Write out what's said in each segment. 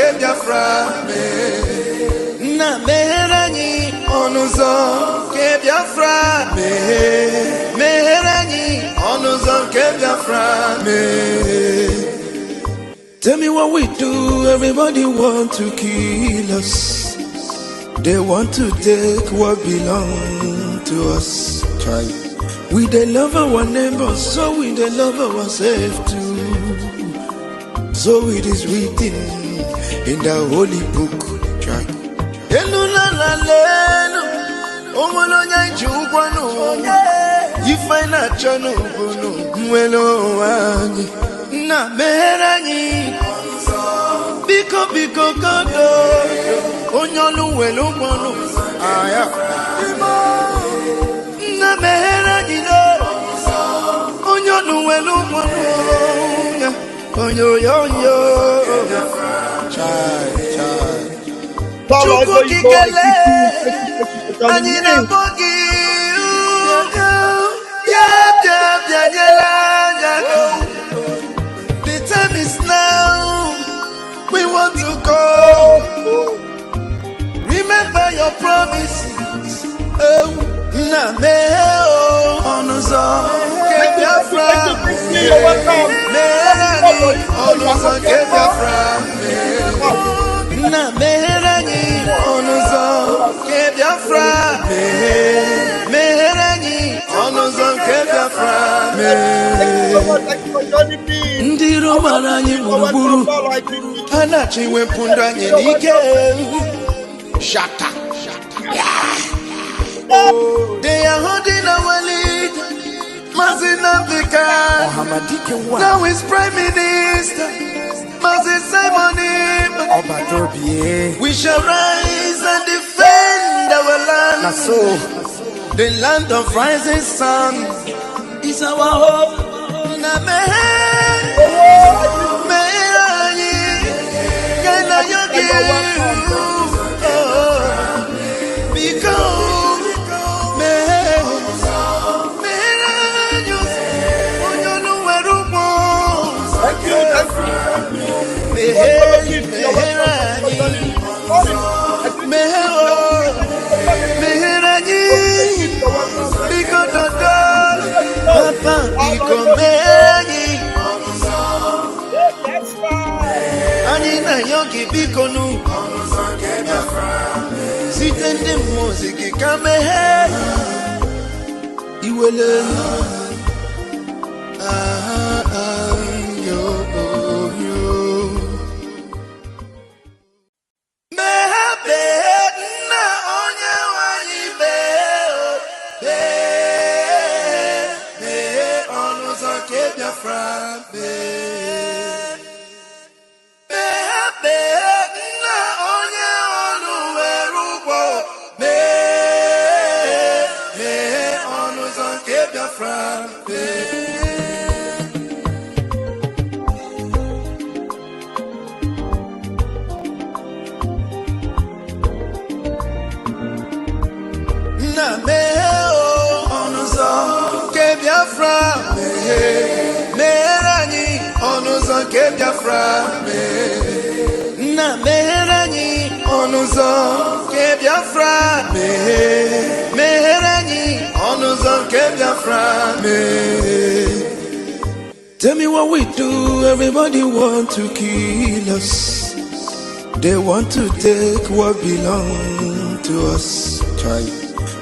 ke Biafra me. Na meherani onuzo ke Biafra me. Meherani onuzo ke Biafra me. Tell me what we do, everybody want to kill us. They want to take what belongs to us. Try. We they love our neighbors, so we they love ourselves too. So it is written in the holy book. Try. You find a channel, na meherani biko kodo onyolu welu kwonu aya na meherani do onyolu welu kwonu onyo chai chuko kikele anina bogi ya the time is now. We want to go. Remember your promises. Oh, na me oh, onuzo ke Biafra. Meherani onuzo ke Biafra. Na meherani onuzo ke Biafra. Meherani onuzo ke Biafra. Ndiro marani buruburu anachi wepunda nyike shata they are holding our lead Mazinambika now is Prime Minister Mazin Simon we shall rise and defend our land the land of rising sun is our hope. Yogi Bikonu Sitende music kame Iwele yo Mehabe na onye wanyi be onuzo ke Biafra be na meho onuzo ke Biafra meherani onuzo ke Biafra na meherani onuzo ke Biafra meherani onuzo ke Biafra Tell me what we do, everybody want to kill us. They want to take what belongs to us. Try.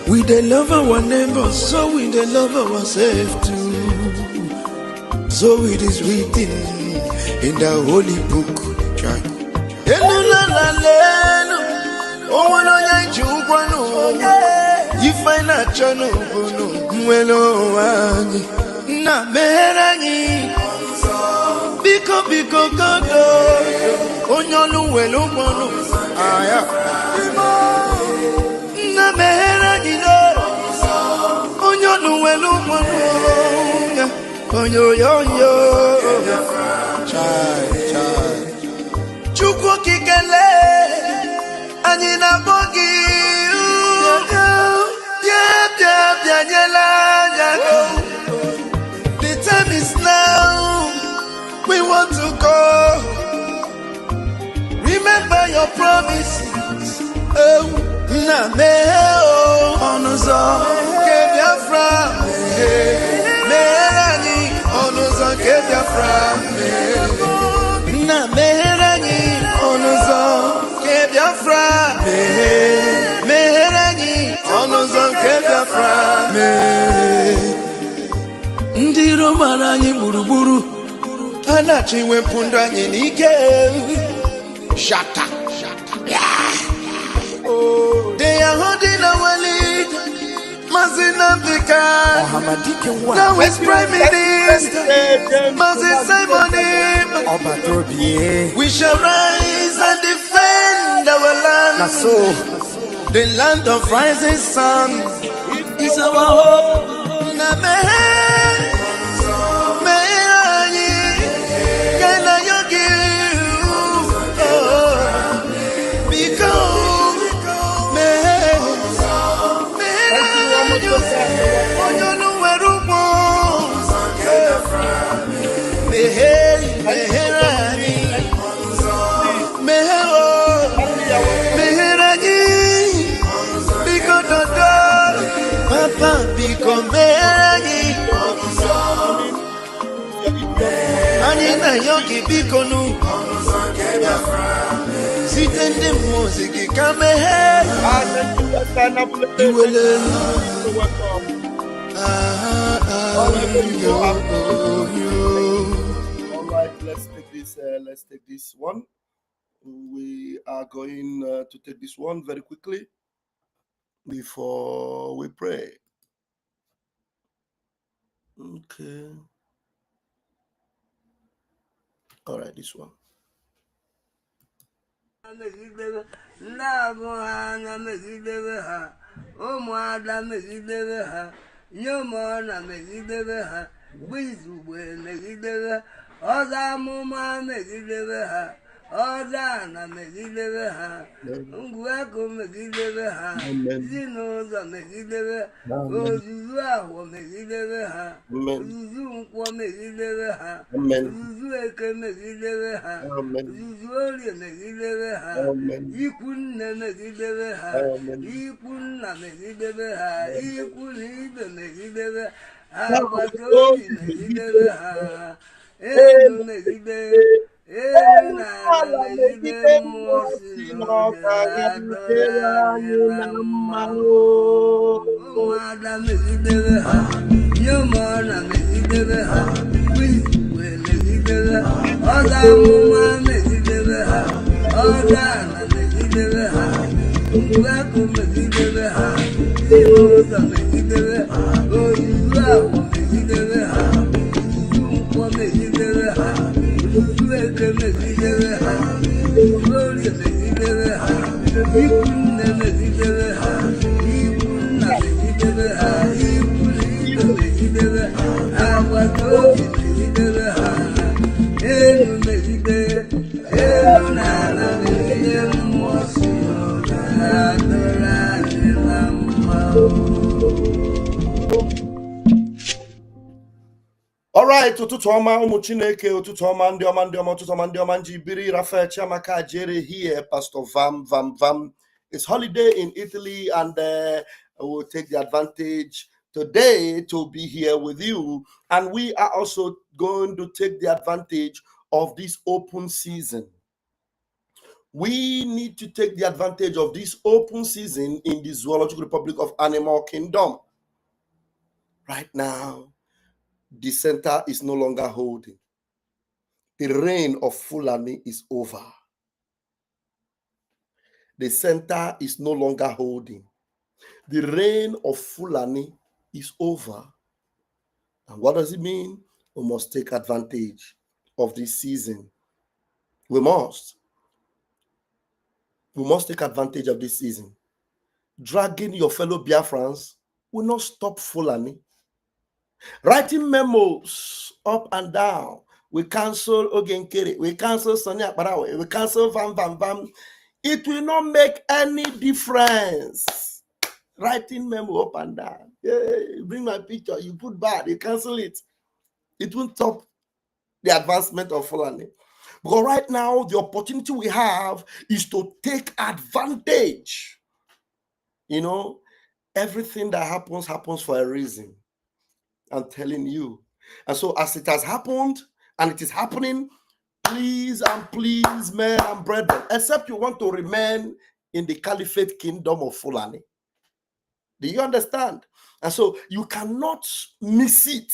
We they love our neighbors, so we they love ourselves too. So it is written in the holy book. Try. You find a channel, na meherani biko kodo onyolu welu kwonu aya na meherani do onyolu welu kwonu onyo chai chuko kikele anina bogi the time is now. We want to go. Remember stand by your promises. Oh, na me oh, onuzo ke Biafra me, merani onuzo ke Biafra me, na merani onuzo ke Biafra me, merani onuzo ke Biafra me. Ndi Roma anyị gburugburu anachi wepụ ndụ anyị n'ike. Shata. Yeah. Oh, they are holding our lead. Mazinambika. Now it's Prime Minister. Mazin Simoni. We shall rise and defend our land. The land of rising sun is our hope. Yogi Bikonu Sitende music come ahead. You will all right, let's take this one. We are going to take this one very quickly before we pray. Okay. All right, this one. Ọdana megidere ha, ngweko megidere ha, zinoza megidere, ozuzu ahụ megidere ha, ozuzu nkwọ megidere ha, ozuzu eke megidere ha, ozuzu orie megidere ha, ikwu nne megidere ha, ikwu nna megidere ha, ikwu na ibe megidere ha, agbata obi megidere ha, elu megidere. All right, ụtụtụ ọma ụmụ Chineke, ụtụtụ ọma ndị ọma, ụtụtụ ọma ndị ọma Njibiri, Raphael Chiamaka Jere here, Pastor Vam. It's holiday in Italy, and we'll take the advantage today to be here with you. And we are also going to take the advantage of this open season. We need to take the advantage of this open season in the Zoological Republic of Animal Kingdom. Right now, the center is no longer holding. The reign of Fulani is over. The center is no longer holding. The reign of Fulani is over. And what does it mean? We must take advantage of this season. We must take advantage of this season. Dragging your fellow Biafrans will not stop Fulani. Writing memos up and down. We cancel Ogenkere. We cancel Sonia Barawe. We cancel Vam. It will not make any difference. Writing memo up and down. Yeah, you bring my picture. You put bad. You cancel it. It won't stop the advancement of Fulani. Because right now, the opportunity we have is to take advantage. You know, everything that happens for a reason. I'm telling you. And so as it has happened and it is happening, please and please, men and brethren, except you want to remain in the caliphate kingdom of Fulani. Do you understand? And so you cannot miss it.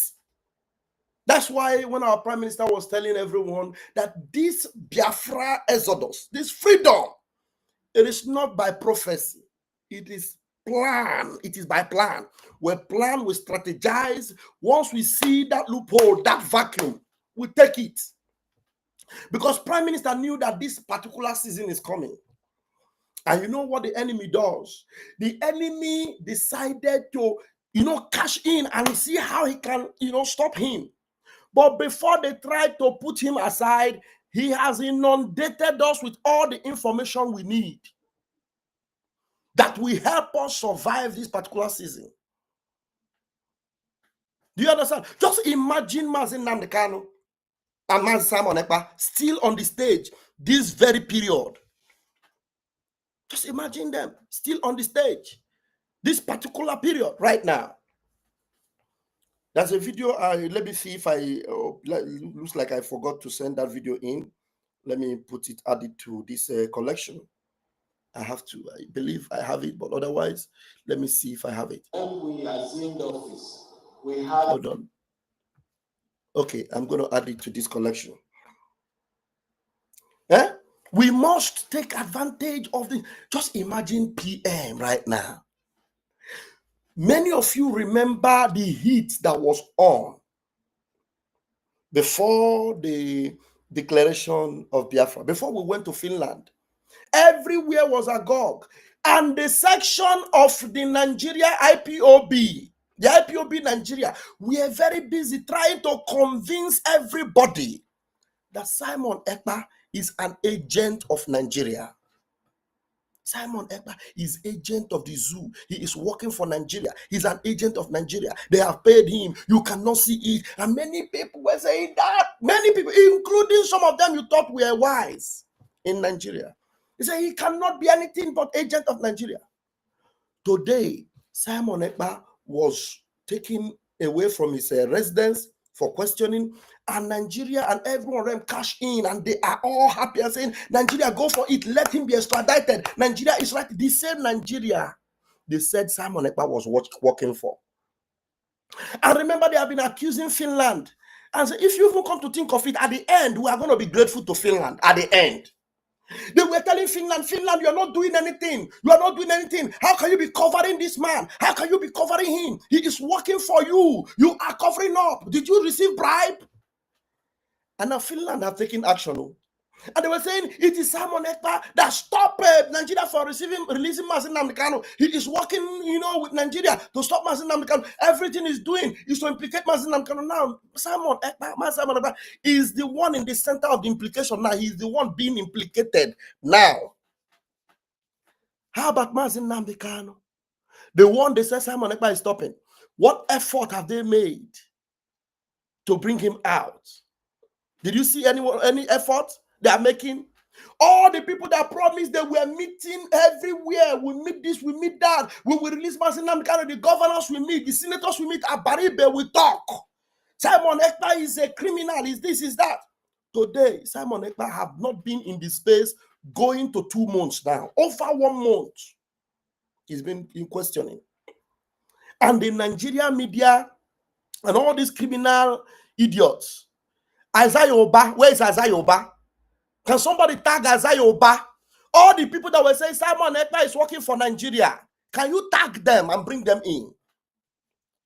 That's why when our prime minister was telling everyone that this Biafra exodus, this freedom, it is not by prophecy. It is plan. It is by plan. We plan, we strategize. Once we see that loophole, that vacuum, we take it. Because prime minister knew that this particular season is coming. And you know what the enemy does? The enemy decided to, cash in and see how he can, stop him. But before they tried to put him aside, he has inundated us with all the information we need that will help us survive this particular season. Do you understand? Just imagine Mazin Namdekano and Mazin Simon Ekpa still on the stage this very period. Just imagine them still on the stage this particular period right now. There's a video. Let me see if looks like I forgot to send that video in. Let me add it to this collection. I have to. I believe I have it, but otherwise, let me see if I have it. When we assumed office, we had. Hold on. Okay, I'm going to add it to this collection. We must take advantage of the. Just imagine PM right now. Many of you remember the heat that was on before the declaration of Biafra, before we went to Finland. Everywhere was agog. And the section of the Nigeria IPOB, the IPOB Nigeria, we are very busy trying to convince everybody that Simon Ekpa is an agent of Nigeria. Simon Ekpa is agent of the zoo. He is working for Nigeria. He's an agent of Nigeria. They have paid him. You cannot see it. And many people were saying that. Many people, including some of them you thought were wise in Nigeria. He said he cannot be anything but agent of Nigeria. Today, Simon Ekpa was taken away from his residence for questioning, and Nigeria and everyone of them cash in, and they are all happy and saying, Nigeria, go for it, let him be extradited. Nigeria is right. The same Nigeria they said Simon Ekpa was working for. And remember, they have been accusing Finland. And so if you even come to think of it, at the end, we are going to be grateful to Finland at the end. They were telling Finland, you are not doing anything. You are not doing anything. How can you be covering this man? How can you be covering him? He is working for you. You are covering up. Did you receive bribe? And now Finland have taken action. And they were saying, it is Simon Ekpa that stopped Nigeria from releasing Mazin Namdekano. He is working, with Nigeria to stop Mazin Namdekano. Everything he's doing is to implicate Mazin Namdekano. Now, Simon Ekpa is the one in the center of the implication. Now, he's the one being implicated now. How about Mazin Namdekano? The one they said Simon Ekpa is stopping. What effort have they made to bring him out? Did you see any effort they are making? All the people that promised they were meeting everywhere. We meet this, we meet that. We will release Mazin Namdekano. The governors we meet, the senators we meet, at Baribe we talk. Simon Ekpa is a criminal, is this, is that. Today, Simon Ekpa have not been in the space going to 2 months now. Over 1 month, he's been in questioning. And the Nigerian media and all these criminal idiots. Isaiah Oba, where is Isaiah Oba? Can somebody tag Isaiah Oba? All the people that were saying Simon Ekpa is working for Nigeria, can you tag them and bring them in?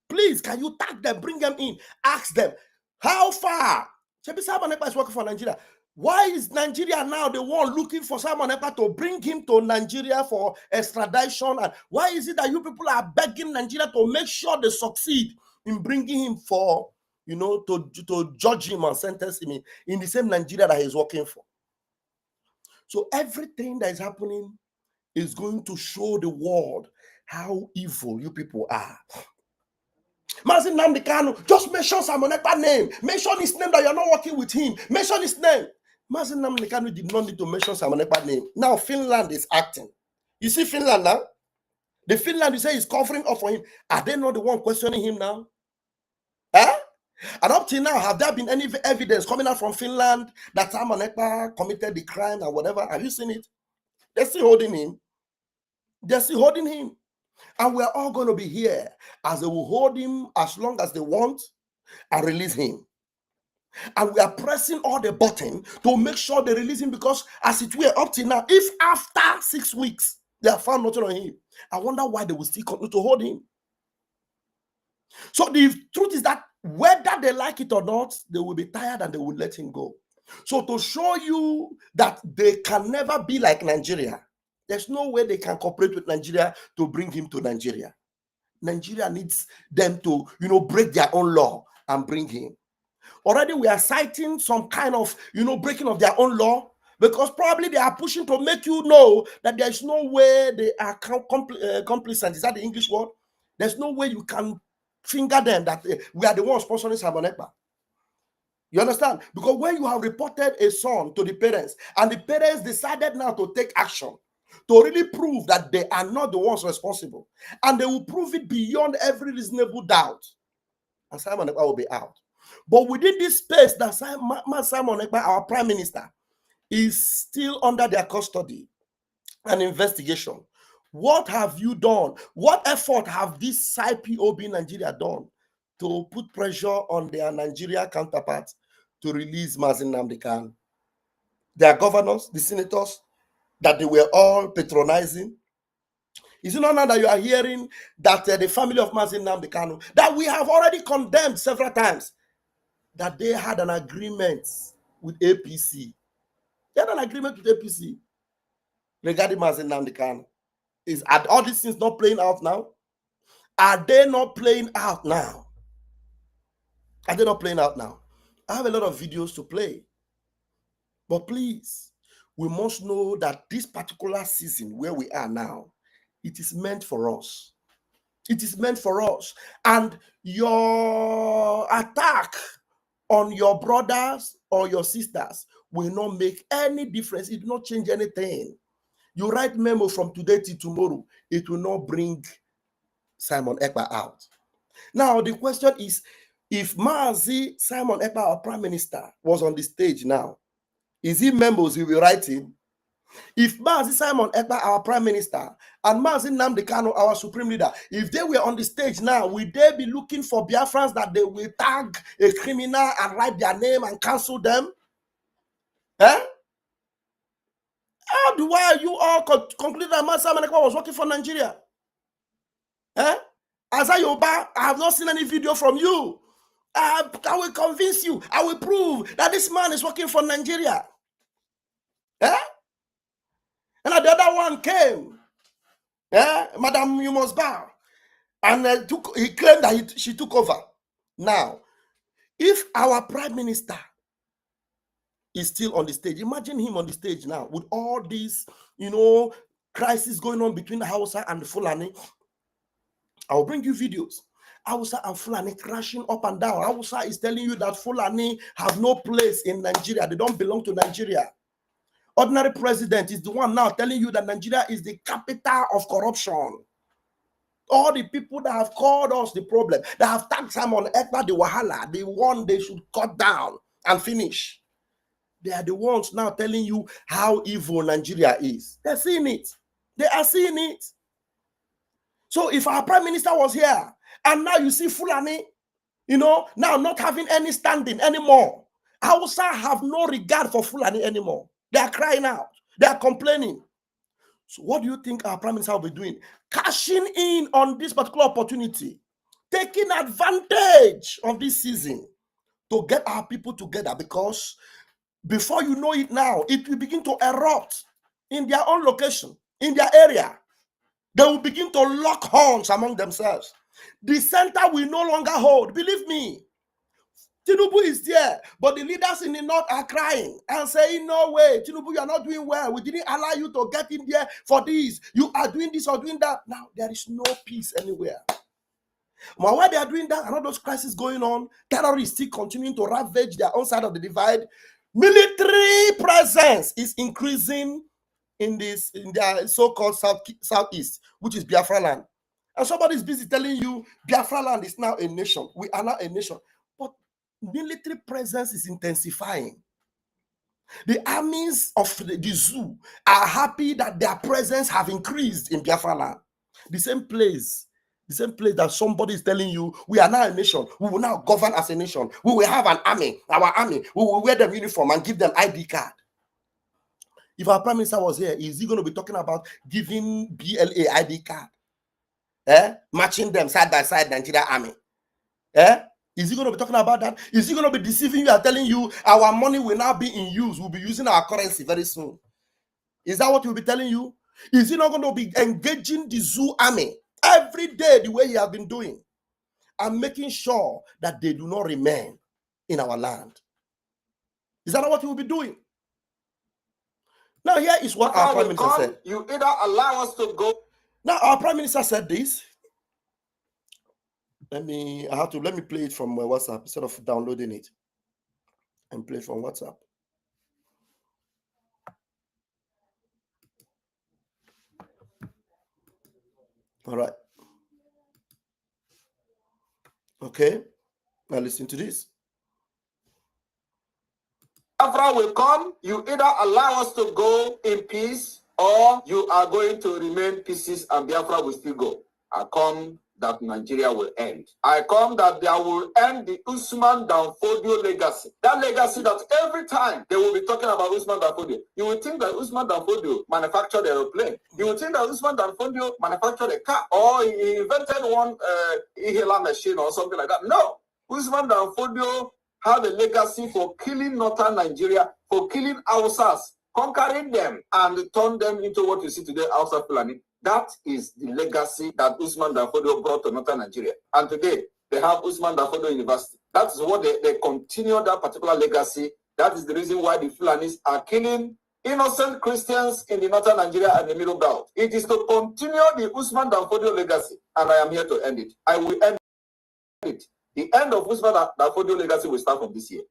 Please, can you tag them, bring them in? Ask them, how far? Simon Ekpa is working for Nigeria. Why is Nigeria now the one looking for Simon Ekpa to bring him to Nigeria for extradition? And why is it that you people are begging Nigeria to make sure they succeed in bringing him for, to judge him and sentence him in the same Nigeria that he's working for? So everything that is happening is going to show the world how evil you people are. Mazin Namdekano, just mention Simon Ekpa's name. Mention his name that you're not working with him. Mention his name. Mazi Nnamdi Kanu did not need to mention Simon Ekpa's name. Now Finland is acting. You see Finland now? The Finland you say is covering up for him. Are they not the one questioning him now? Huh? And up till now, have there been any evidence coming out from Finland that Simon Ekpa committed the crime or whatever? Have you seen it? They're still holding him. They're still holding him. And we're all going to be here as they will hold him as long as they want and release him. And we are pressing all the button to make sure they release him, because as it were up till now, if after 6 weeks they have found nothing on him, I wonder why they will still continue to hold him. So the truth is that whether they like it or not, they will be tired and they will let him go. So to show you that they can never be like Nigeria, there's no way they can cooperate with Nigeria to bring him to Nigeria. Nigeria needs them to, break their own law and bring him. Already we are citing some kind of, breaking of their own law, because probably they are pushing to make you know that there is no way they are complicit. Is that the English word? There's no way you can finger them that we are the ones sponsoring Simon Ekpa. You understand? Because when you have reported a son to the parents, and the parents decided now to take action to really prove that they are not the ones responsible, and they will prove it beyond every reasonable doubt, and Simon Ekpa will be out. But within this space that Simon Ekpa, our prime minister, is still under their custody and investigation. What have you done? What effort have this IPOB Nigeria done to put pressure on their Nigeria counterparts to release Mazi Nnamdi Kanu? Their governors, the senators, that they were all patronizing. Is it not now that you are hearing that the family of Mazi Nnamdi Kanu, that we have already condemned several times, that they had an agreement with APC? They had an agreement with APC regarding Mazi Nnamdi Kanu. Are all these things not playing out now? Are they not playing out now? Are they not playing out now? I have a lot of videos to play. But please, we must know that this particular season where we are now, it is meant for us. It is meant for us. And your attack on your brothers or your sisters will not make any difference. It will not change anything. You write memo from today to tomorrow, it will not bring Simon Ekpa out. Now, the question is, if Mazi Simon Ekpa, our prime minister, was on the stage now, is he memos he will write in? If Mazi Simon Ekpa, our prime minister, and Mazi Nnamdi Kanu, our supreme leader, if they were on the stage now, will they be looking for Biafrans that they will tag a criminal and write their name and cancel them? Eh? How do you all conclude that Mazi Simon Ekpa was working for Nigeria? Eh? Azayoba, I have not seen any video from you. I will convince you. I will prove that this man is working for Nigeria. Eh? And the other one came. Madam, you must bow. And he claimed that she took over. Now, if our prime minister is still on the stage, imagine him on the stage now with all these, crisis going on between the Hausa and the Fulani. I will bring you videos. Hausa and Fulani crashing up and down. Hausa is telling you that Fulani have no place in Nigeria. They don't belong to Nigeria. Ordinary president is the one now telling you that Nigeria is the capital of corruption. All the people that have called us the problem, that have tagged Simon Ekpa the Wahala, the one they should cut down and finish, they are the ones now telling you how evil Nigeria is. They're seeing it. They are seeing it. So if our prime minister was here, and now you see Fulani, now not having any standing anymore, Hausa have no regard for Fulani anymore. They are crying out. They are complaining. So what do you think our prime minister will be doing? Cashing in on this particular opportunity, taking advantage of this season to get our people together, because before you know it now, it will begin to erupt in their own location, in their area. They will begin to lock horns among themselves. The center will no longer hold. Believe me, Tinubu is there, but the leaders in the north are crying and saying, no way, Tinubu, you are not doing well. We didn't allow you to get in there for this. You are doing this or doing that. Now, there is no peace anywhere. But while they are doing that, and all those crises going on, terrorists still continuing to ravage their own side of the divide. Military presence is increasing in the so-called southeast, which is Biafra land. And somebody is busy telling you Biafra land is now a nation. We are now a nation. But military presence is intensifying. The armies of the zoo are happy that their presence have increased in Biafra land. The same place that somebody is telling you, we are now a nation. We will now govern as a nation. We will have an army. Our army. We will wear them uniform and give them ID card. If our prime minister was here, is he going to be talking about giving BLA ID card? Matching them side by side, Nigeria army? Is he going to be talking about that? Is he going to be deceiving you and telling you our money will now be in use? We'll be using our currency very soon. Is that what he'll be telling you? Is he not going to be engaging the zoo army every day the way he has been doing and making sure that they do not remain in our land? Is that not what he will be doing? Now, here is what our prime minister said. You either allow us to go. Now, our prime minister said this. Let me play it from my WhatsApp instead of downloading it and play it from WhatsApp. All right. Okay. Now listen to this. Biafra will come. You either allow us to go in peace, or you are going to remain pieces and Biafra will still go. I come that Nigeria will end. I come that there will end the Usman Danfodio legacy. That legacy that every time they will be talking about Usman Danfodio, you will think that Usman Danfodio manufactured the aeroplane. You will think that Usman Danfodio manufactured a car, or he invented one Ihela machine or something like that. No. Usman Danfodio had a legacy for killing northern Nigeria, for killing Hausas, conquering them, and turn them into what you see today, Hausa Fulani. That is the legacy that Usman Danfodio brought to northern Nigeria. And today, they have Usman Danfodio University. That is what they continue that particular legacy. That is the reason why the Fulanis are killing innocent Christians in the northern Nigeria and the middle belt. It is to continue the Usman Danfodio legacy, and I am here to end it. I will end it. The end of Usman Danfodio legacy will start from this year.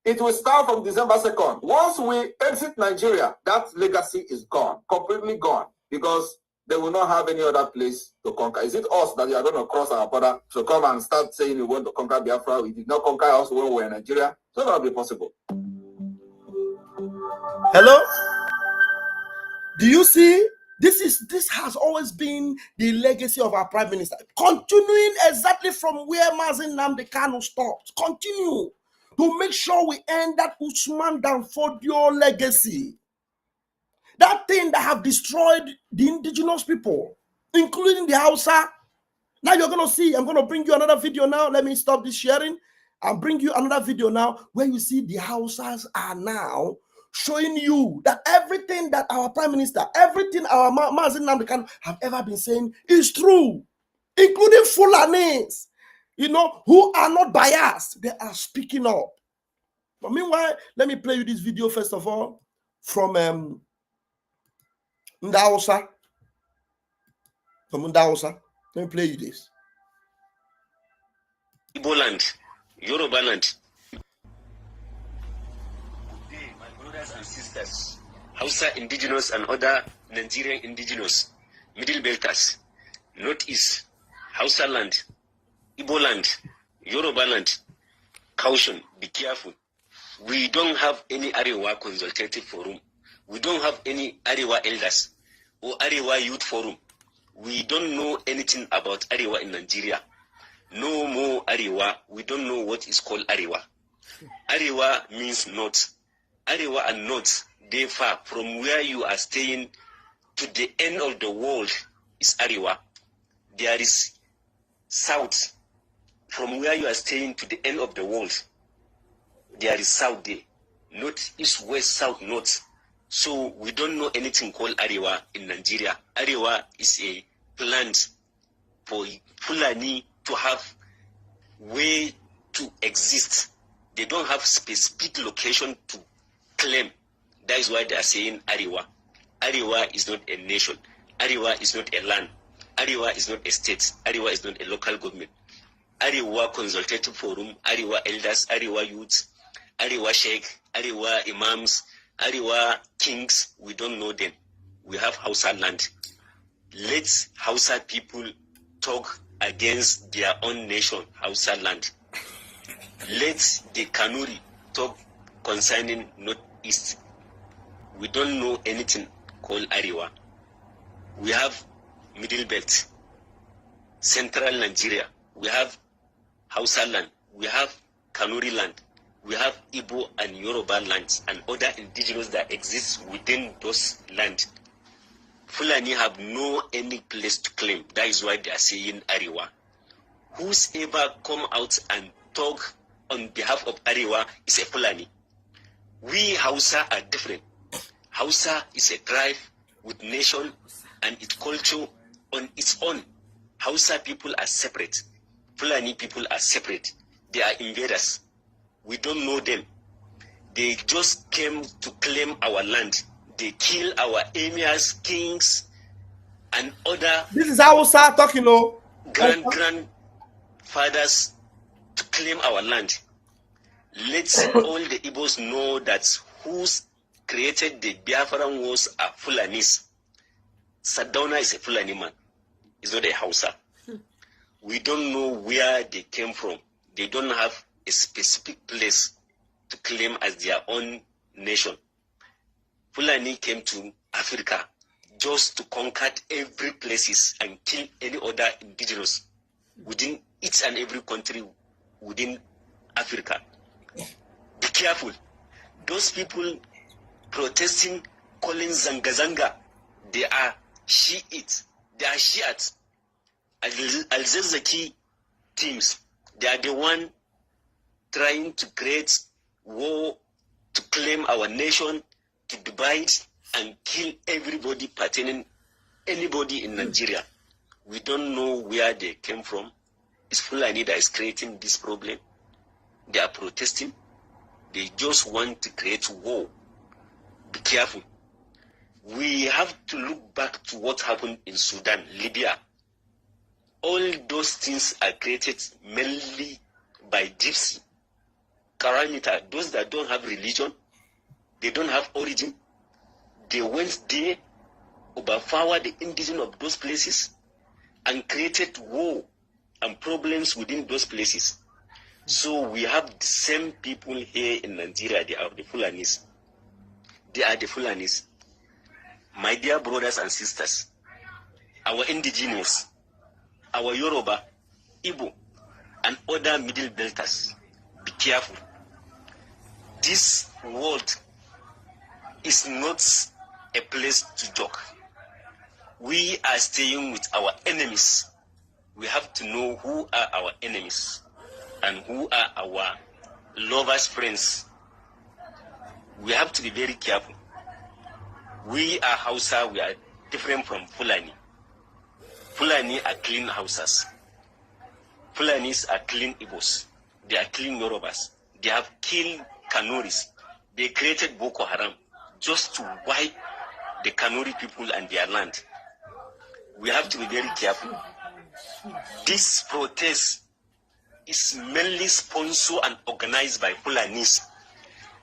It will start from December 2nd. Once we exit Nigeria, that legacy is gone, completely gone, because they will not have any other place to conquer. Is it us that you are going to cross our border to come and start saying you want to conquer Biafra? We did not conquer us when we were in Nigeria. So that will be possible. Hello? Do you see? This has always been the legacy of our prime minister. Continuing exactly from where Mazi Nnamdi Kanu stopped. Continue to make sure we end that Usman Danfodio legacy. That thing that have destroyed the indigenous people, including the Hausa. Now you're going to see, I'm going to bring you another video now. Let me stop this sharing. I'll bring you another video now where you see the Hausas are now showing you that everything that our prime minister, everything our Mazi Nnamdi Kanu have ever been saying is true, including Fulanis, who are not biased. They are speaking up. But meanwhile, let me play you this video first of all from Ndausa. From Ndausa. Let me play you this. Igbo land, Yoruba land. Today, my brothers and sisters, Hausa indigenous and other Nigerian indigenous, Middle Belters, Northeast, Hausa land, Igbo land, Yoruba land, caution, be careful. We don't have any Arewa consultative forum. We don't have any Arewa elders or Arewa youth forum. We don't know anything about Arewa in Nigeria. No more Arewa. We don't know what is called Arewa. Arewa means north. Arewa and north, they far from where you are staying to the end of the world is Arewa. There is south. From where you are staying to the end of the world, there is south there. North, east, west, south, north. So we don't know anything called Arewa in Nigeria. Arewa is a plant for Fulani to have way to exist. They don't have specific location to claim. That is why they are saying Arewa. Arewa is not a nation. Arewa is not a land. Arewa is not a state. Arewa is not a local government. Arewa Consultative Forum, Arewa Elders, Arewa Youths, Ariwa Sheikh, Ariwa Imams, Ariwa Kings, we don't know them. We have Hausa land. Let Hausa people talk against their own nation, Hausa land. Let the Kanuri talk concerning Northeast. We don't know anything called Ariwa. We have Middle Belt, Central Nigeria. We have Hausa land. We have Kanuri land. We have Igbo and Yoruba lands and other indigenous that exist within those lands. Fulani have no any place to claim. That is why they are saying Ariwa. Whoever come out and talk on behalf of Ariwa is a Fulani. We Hausa are different. Hausa is a tribe with nation and its culture on its own. Hausa people are separate. Fulani people are separate. They are invaders. We don't know them. They just came to claim our land. They kill our emirs, kings, and other. This is Hausa talking, grandfathers to claim our land. Let all the Igbos know that who's created the Biafran wars are Fulanis. Sardauna is a Fulani man. He's not a Hausa. We don't know where they came from. They don't have a specific place to claim as their own nation. Fulani came to Africa just to conquer every places and kill any other indigenous within each and every country within Africa. Be careful. Those people protesting, calling Zanga-Zanga, they are Shiites. They are Shiites. Al-Zazaki teams, they are the one trying to create war to claim our nation, to divide and kill everybody pertaining anybody in Nigeria. We don't know where they came from. It's Fulani that is creating this problem. They are protesting. They just want to create war. Be careful. We have to look back to what happened in Sudan, Libya. All those things are created mainly by gypsy, Karamita, those that don't have religion, they don't have origin. They went there, overpowered the indigenous of those places, and created war and problems within those places. So we have the same people here in Nigeria. They are the Fulanis. They are the Fulanis. My dear brothers and sisters, our indigenous, our Yoruba, Igbo, and other middle belters, be careful. This world is not a place to joke. We are staying with our enemies. We have to know who are our enemies and who are our lovers' friends. We have to be very careful. We are Hausa, we are different from Fulani. Fulani are clean Hausas. Fulanis are clean Igbos. They are clean Yorubas. They have killed Kanuris. They created Boko Haram just to wipe the Kanuri people and their land. We have to be very careful. This protest is mainly sponsored and organized by Fulanis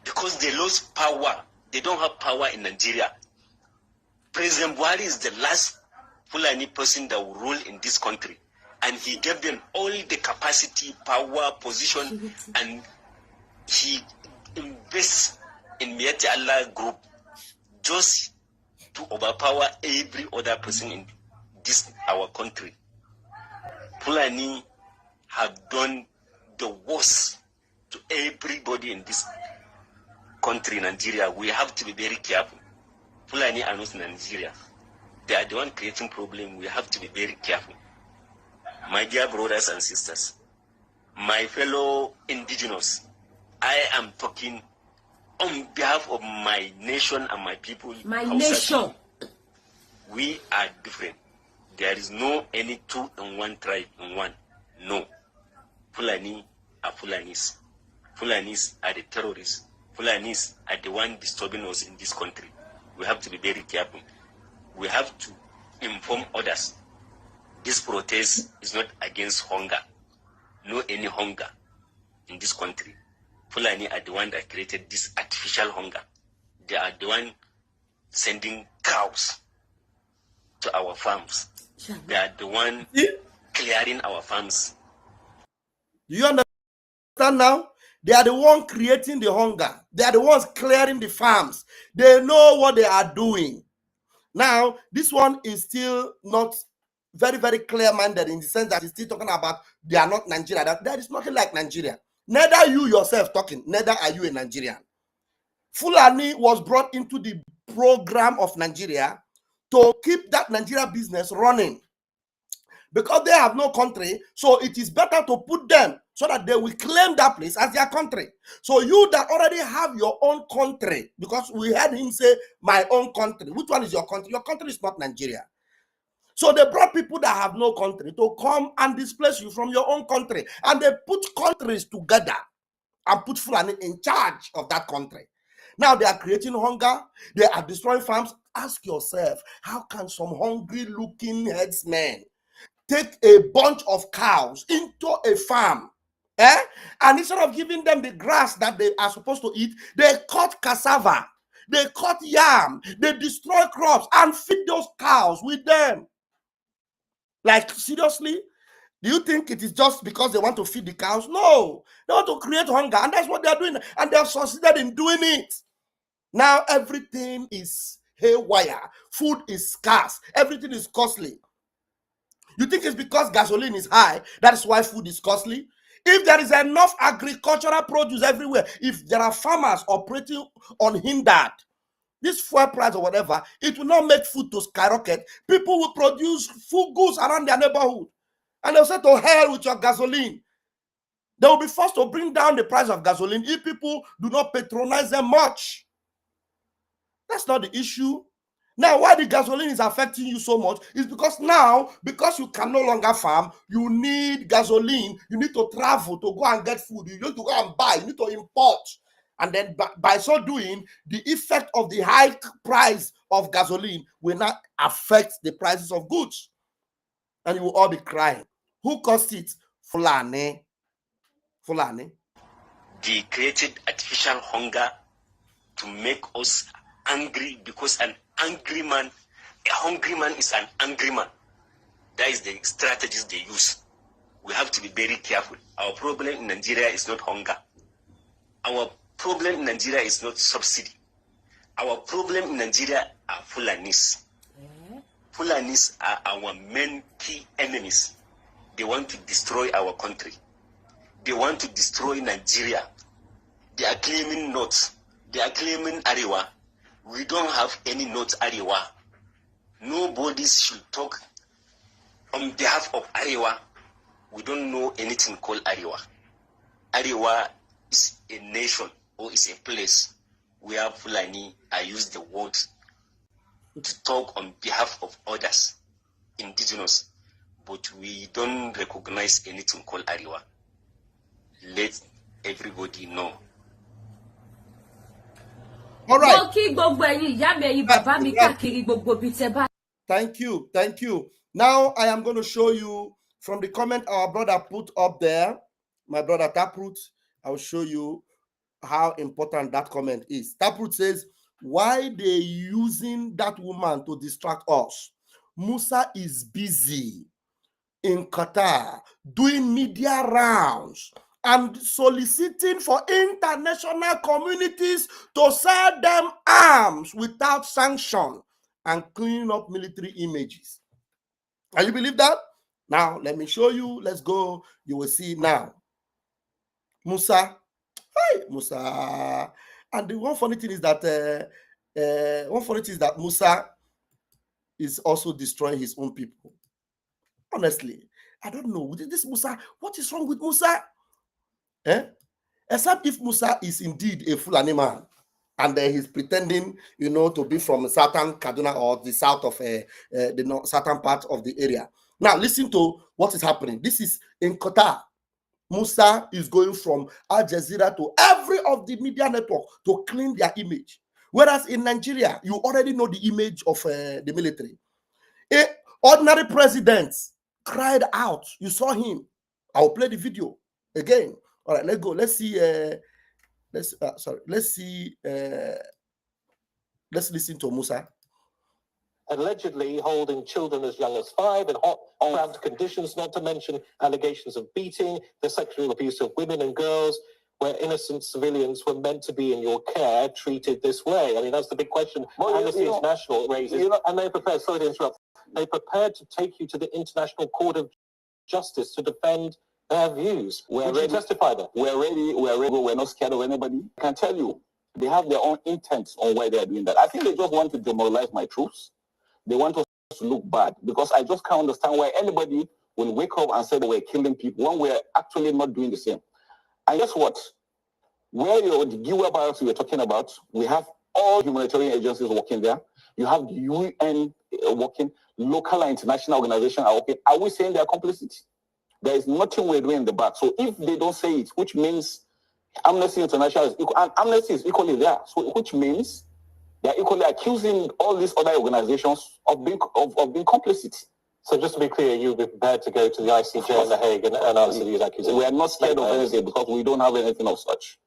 because they lost power. They don't have power in Nigeria. President Buhari is the last Fulani person that will rule in this country. And he gave them all the capacity, power, position, and he invests in Mieti Allah group just to overpower every other person in this our country. Fulani have done the worst to everybody in this country, Nigeria. We have to be very careful. Fulani are not in Nigeria. They are the one creating problem. We have to be very careful. My dear brothers and sisters, my fellow indigenous, I am talking on behalf of my nation and my people. My nation. We are different. There is no any two in one tribe in one. No. Fulani are Fulanis. Fulanis are the terrorists. Fulanis are the one disturbing us in this country. We have to be very careful. We have to inform others. This protest is not against hunger. No any hunger in this country. Fulani are the one that created this artificial hunger. They are the one sending cows to our farms. They are the one clearing our farms. Do you understand now? They are the one creating the hunger. They are the ones clearing the farms. They know what they are doing. Now, this one is still not very, very clear-minded in the sense that he's still talking about they are not Nigeria. That is nothing like Nigeria. Neither you yourself talking, neither are you a Nigerian. Fulani was brought into the program of Nigeria to keep that Nigeria business running. Because they have no country, so it is better to put them so that they will claim that place as their country. So you that already have your own country, because we heard him say, my own country. Which one is your country? Your country is not Nigeria. So they brought people that have no country to come and displace you from your own country. And they put countries together and put Fulani in charge of that country. Now they are creating hunger. They are destroying farms. Ask yourself, how can some hungry-looking headsmen take a bunch of cows into a farm, and instead of giving them the grass that they are supposed to eat, they cut cassava, they cut yam, they destroy crops and feed those cows with them? Like, seriously? Do you think it is just because they want to feed the cows? No, they want to create hunger, and that's what they are doing, and they have succeeded in doing it. Now everything is haywire, food is scarce, everything is costly. You think it's because gasoline is high, that is why food is costly? If there is enough agricultural produce everywhere, if there are farmers operating unhindered, this fuel price or whatever, it will not make food to skyrocket. People will produce food goods around their neighborhood. And they'll say, to hell with your gasoline. They will be forced to bring down the price of gasoline if people do not patronize them much. That's not the issue. Now, why the gasoline is affecting you so much is because now, because you can no longer farm, you need gasoline. You need to travel to go and get food. You need to go and buy. You need to import. And then by so doing, the effect of the high price of gasoline will not affect the prices of goods. And you will all be crying. Who caused it? Fulani. Fulani. They created artificial hunger to make us angry, because an angry man, a hungry man is an angry man. That is the strategies they use. We have to be very careful. Our problem in Nigeria is not hunger. Our problem in Nigeria is not subsidy. Our problem in Nigeria are Fulanis. Fulanis are our main key enemies. They want to destroy our country. They want to destroy Nigeria. They are claiming North. They are claiming Arewa. We don't have any North Arewa. Nobody should talk on behalf of Arewa. We don't know anything called Arewa. Arewa is a nation or is a place where Fulani, I use the word to talk on behalf of others, indigenous, but we don't recognize anything called Arewa. Let everybody know. All right. Thank you. Thank you. Now I am going to show you from the comment our brother put up there, my brother Taproot. I will show you how important that comment is. Taproot says, why they using that woman to distract us? Musa is busy in Qatar doing media rounds and soliciting for international communities to sell them arms without sanction and cleaning up military images. Can you believe that? Now, let me show you. Let's go. You will see now. Musa. Hi, Musa. And the one funny thing is that Musa is also destroying his own people. Honestly, I don't know. This Musa, what is wrong with Musa? Except if Musa is indeed a Fulani man and he's pretending, to be from southern Kaduna or the south of the southern part of the area. Now, listen to what is happening. This is in Qatar. Musa is going from Al Jazeera to every of the media network to clean their image. Whereas in Nigeria, you already know the image of the military. A ordinary president cried out. You saw him. I will play the video again. All right, let's go. Let's see let's see. Let's listen to Musa. Allegedly holding children as young as 5 in hot, cramped conditions, not to mention allegations of beating, the sexual abuse of women and girls, where innocent civilians were meant to be in your care treated this way. I mean, that's the big question Amnesty International raises. And they're prepared, sorry to interrupt, they're prepared to take you to the International Court of Justice to defend their views. We're ready to testify that. We're ready, we're not scared of anybody. I can tell you, they have their own intents on why they're doing that. I think they just want to demoralize my troops. They want us to look bad, because I just can't understand why anybody will wake up and say that we're killing people when we're actually not doing the same. And guess what? Where the Giwa barracks we were talking about, we have all humanitarian agencies working there. You have the UN working, local and international organizations are working. Are we saying they're complicit? There is nothing we're doing in the back. So if they don't say it, which means Amnesty International is equal, and Amnesty is equally there, so which means they're equally accusing all these other organizations of being complicit. So just to be clear, you'll be prepared to go to the ICJ in The Hague and answer these accusations? We are not scared of anything because we don't have anything of such.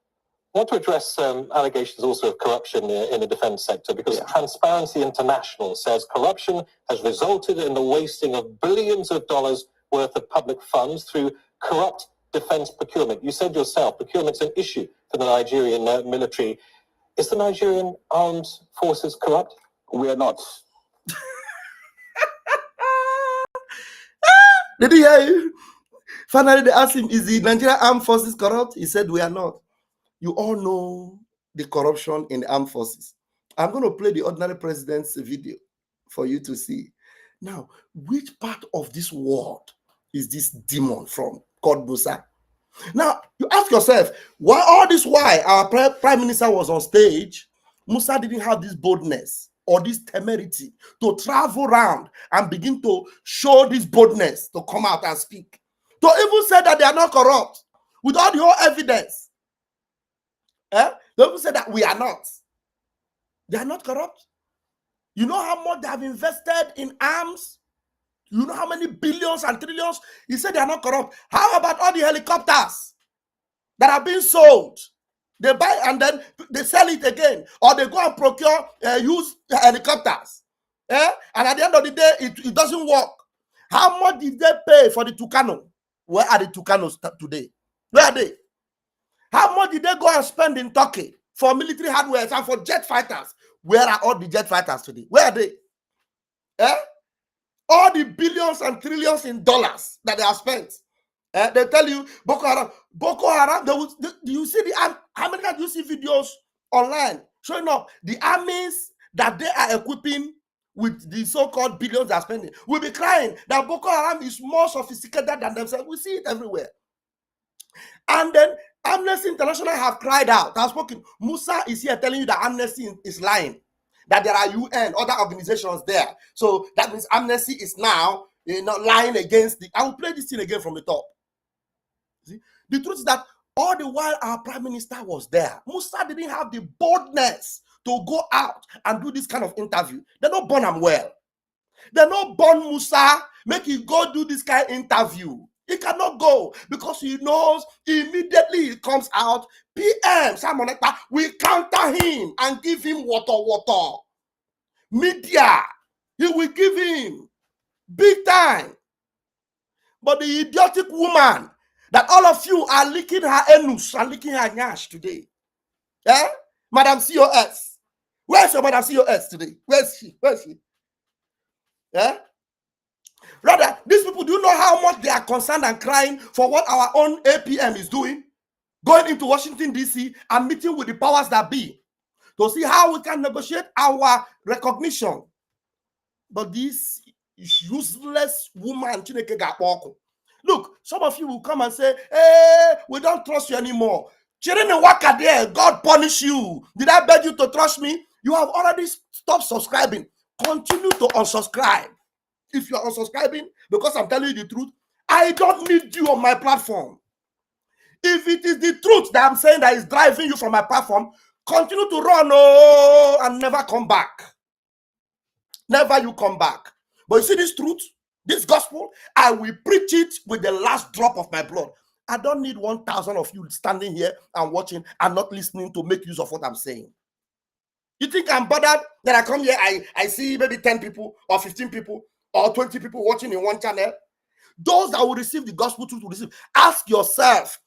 I want to address allegations also of corruption in the defense sector, because Transparency International says corruption has resulted in the wasting of billions of dollars worth of public funds through corrupt defense procurement. You said yourself, procurement's an issue for the Nigerian military. Is the Nigerian armed forces corrupt? We are not. Did you hear you? Finally, they asked him, is the Nigerian armed forces corrupt? He said, we are not. You all know the corruption in the armed forces. I'm going to play the ordinary president's video for you to see. Now, which part of this world is this demon from, called Musa? Now, you ask yourself, why all this while our prime minister was on stage, Musa didn't have this boldness or this temerity to travel around and begin to show this boldness to come out and speak. To even say that they are not corrupt with all the whole evidence. They even say that we are not. They are not corrupt. You know how much they have invested in arms? You know how many billions and trillions? He said they are not corrupt. How about all the helicopters that are being sold? They buy and then they sell it again, or they go and procure used helicopters. And at the end of the day, it doesn't work. How much did they pay for the Tucano? Where are the Tucanos today? Where are they? How much did they go and spend in Turkey for military hardware and for jet fighters? Where are all the jet fighters today? Where are they? All the billions and trillions in dollars that they have spent. They tell you Boko Haram. Do you see how many times do you see videos online showing up the armies that they are equipping with the so-called billions they are spending? We'll be crying that Boko Haram is more sophisticated than themselves. We see it everywhere. And then Amnesty International have cried out, have spoken. Musa is here telling you that Amnesty is lying, that there are UN, other organizations there. So that means Amnesty is now lying against the. I will play this thing again from the top. See? The truth is that all the while our prime minister was there, Musa didn't have the boldness to go out and do this kind of interview. They don't burn him well. They don't burn Musa, make him go do this kind of interview. He cannot go because he knows immediately he comes out, PM Simon Ekpa will counter him and give him water. Media, he will give him big time. But the idiotic woman that all of you are licking her anus and licking her nyash today, Madam COS. Where's your Madam COS today? Where's she? Rather, these people, do you know how much they are concerned and crying for what our own APM is doing? Going into Washington, D.C. and meeting with the powers that be to see how we can negotiate our recognition. But this useless woman, Chineke Gakpoko. Look, some of you will come and say, hey, we don't trust you anymore. Chirine Waka there, God punish you. Did I beg you to trust me? You have already stopped subscribing. Continue to unsubscribe. If you are unsubscribing, because I'm telling you the truth, I don't need you on my platform. If it is the truth that I'm saying that is driving you from my platform, continue to run and never come back. Never you come back. But you see this truth, this gospel, I will preach it with the last drop of my blood. I don't need 1,000 of you standing here and watching and not listening to make use of what I'm saying. You think I'm bothered that I come here, I see maybe 10 people or 15 people or 20 people watching in one channel? Those that will receive the gospel truth will receive. Ask yourself,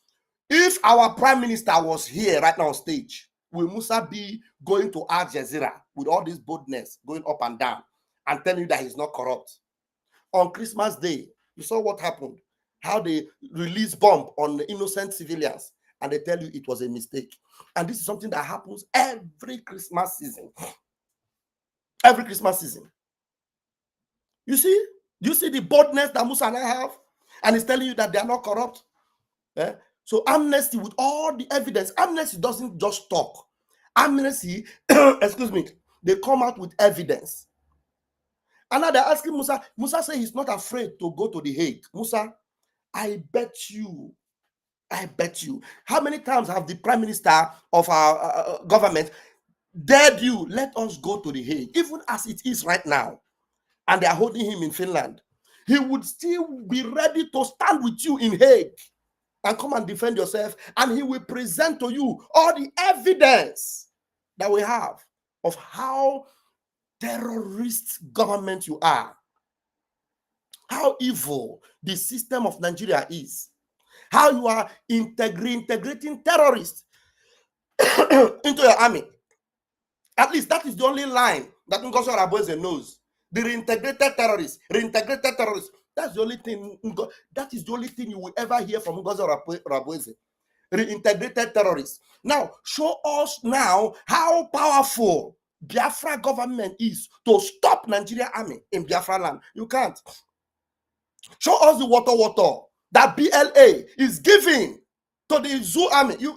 if our prime minister was here right now on stage, will Musa be going to Al Jazeera with all this boldness, going up and down and telling you that he's not corrupt? On Christmas Day, you saw what happened, how they release bomb on the innocent civilians, and they tell you it was a mistake. And this is something that happens every Christmas season. Every Christmas season. You see? Do you see the boldness that Musa and I have? And he's telling you that they are not corrupt. So amnesty with all the evidence. Amnesty doesn't just talk. Amnesty, excuse me, they come out with evidence. And now they're asking Musa. Musa says he's not afraid to go to the Hague. Musa, I bet you. How many times have the prime minister of our government dared you, let us go to the Hague, even as it is right now, and they are holding him in Finland? He would still be ready to stand with you in Hague and come and defend yourself, and he will present to you all the evidence that we have of how terrorist government you are, how evil the system of Nigeria is, how you are integrating terrorists into your army. At least that is the only line that Ngozi Arabueze knows. The reintegrated terrorists. That's the only thing. That is the only thing you will ever hear from Ngozi Arabueze. Reintegrated terrorists. Now, show us now how powerful Biafra government is to stop Nigeria army in Biafra land. You can't. Show us the water that BLA is giving to the Zoo army. The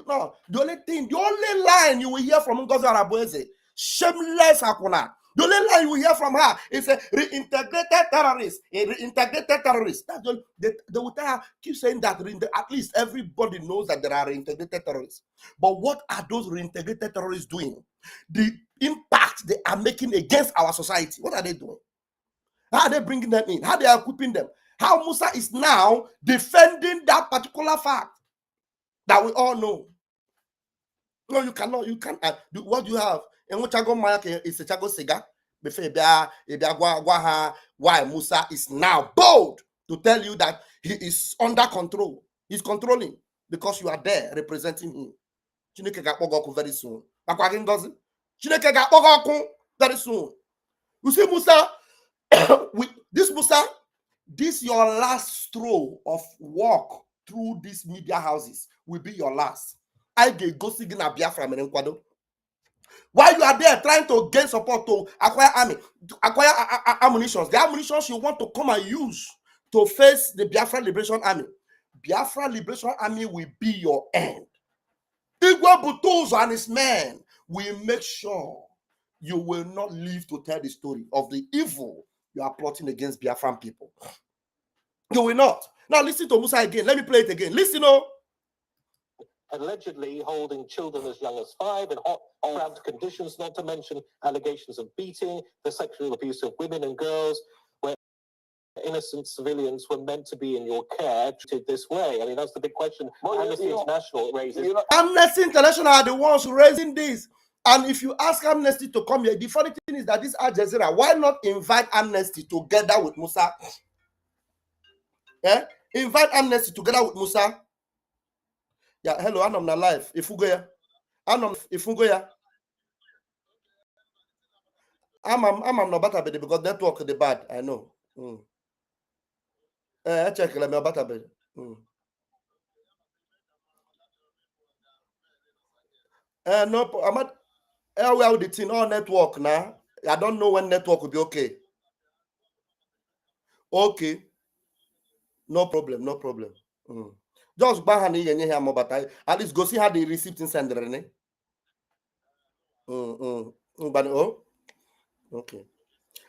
only line you will hear from Ngozi Arabueze, shameless Hakuna. The only line you will hear from her is a reintegrated terrorist. A reintegrated terrorist. That's they will tell her, keep saying that at least everybody knows that there are reintegrated terrorists. But what are those reintegrated terrorists doing? The impact they are making against our society. What are they doing? How are they bringing them in? How they are equipping them? How Musa is now defending that particular fact that we all know. No, you cannot. You can't. What do you have? And what Chago Maya is a Chago Sega. Why Musa is now bold to tell you that he is under control. He's controlling because you are there representing him. Chineke ga-akpọgọ very soon. Chineke ga-akpọgọ very soon. You see, Musa, with this Musa, this your last stroll of walk through these media houses will be your last. I get go sign a Biafra Merenkwado. While you are there trying to gain support to acquire army, to acquire ammunition, the ammunition you want to come and use to face the Biafra Liberation Army. Biafra Liberation Army will be your end. Igwe Butozo and his men will make sure you will not live to tell the story of the evil you are plotting against Biafran people. You will not. Now listen to Musa again. Let me play it again. Listen, allegedly holding children as young as 5 in hot, cramped conditions, not to mention allegations of beating, the sexual abuse of women and girls, where innocent civilians were meant to be in your care treated this way. I mean, that's the big question Amnesty International raises. Amnesty International are the ones raising this. And if you ask Amnesty to come here, the funny thing is that this Al Jazeera, why not invite Amnesty together with Musa? Yeah? Invite Amnesty together with Musa. Yeah, hello, I'm on live. Ifugoya. I'm not better because network is bad. I know. I check let me better. No, I'm at well the thing all network now. I don't know when network will be okay. Okay. No problem. Just buy honey and here more, but at least go see how the receipt in send Rene. But okay.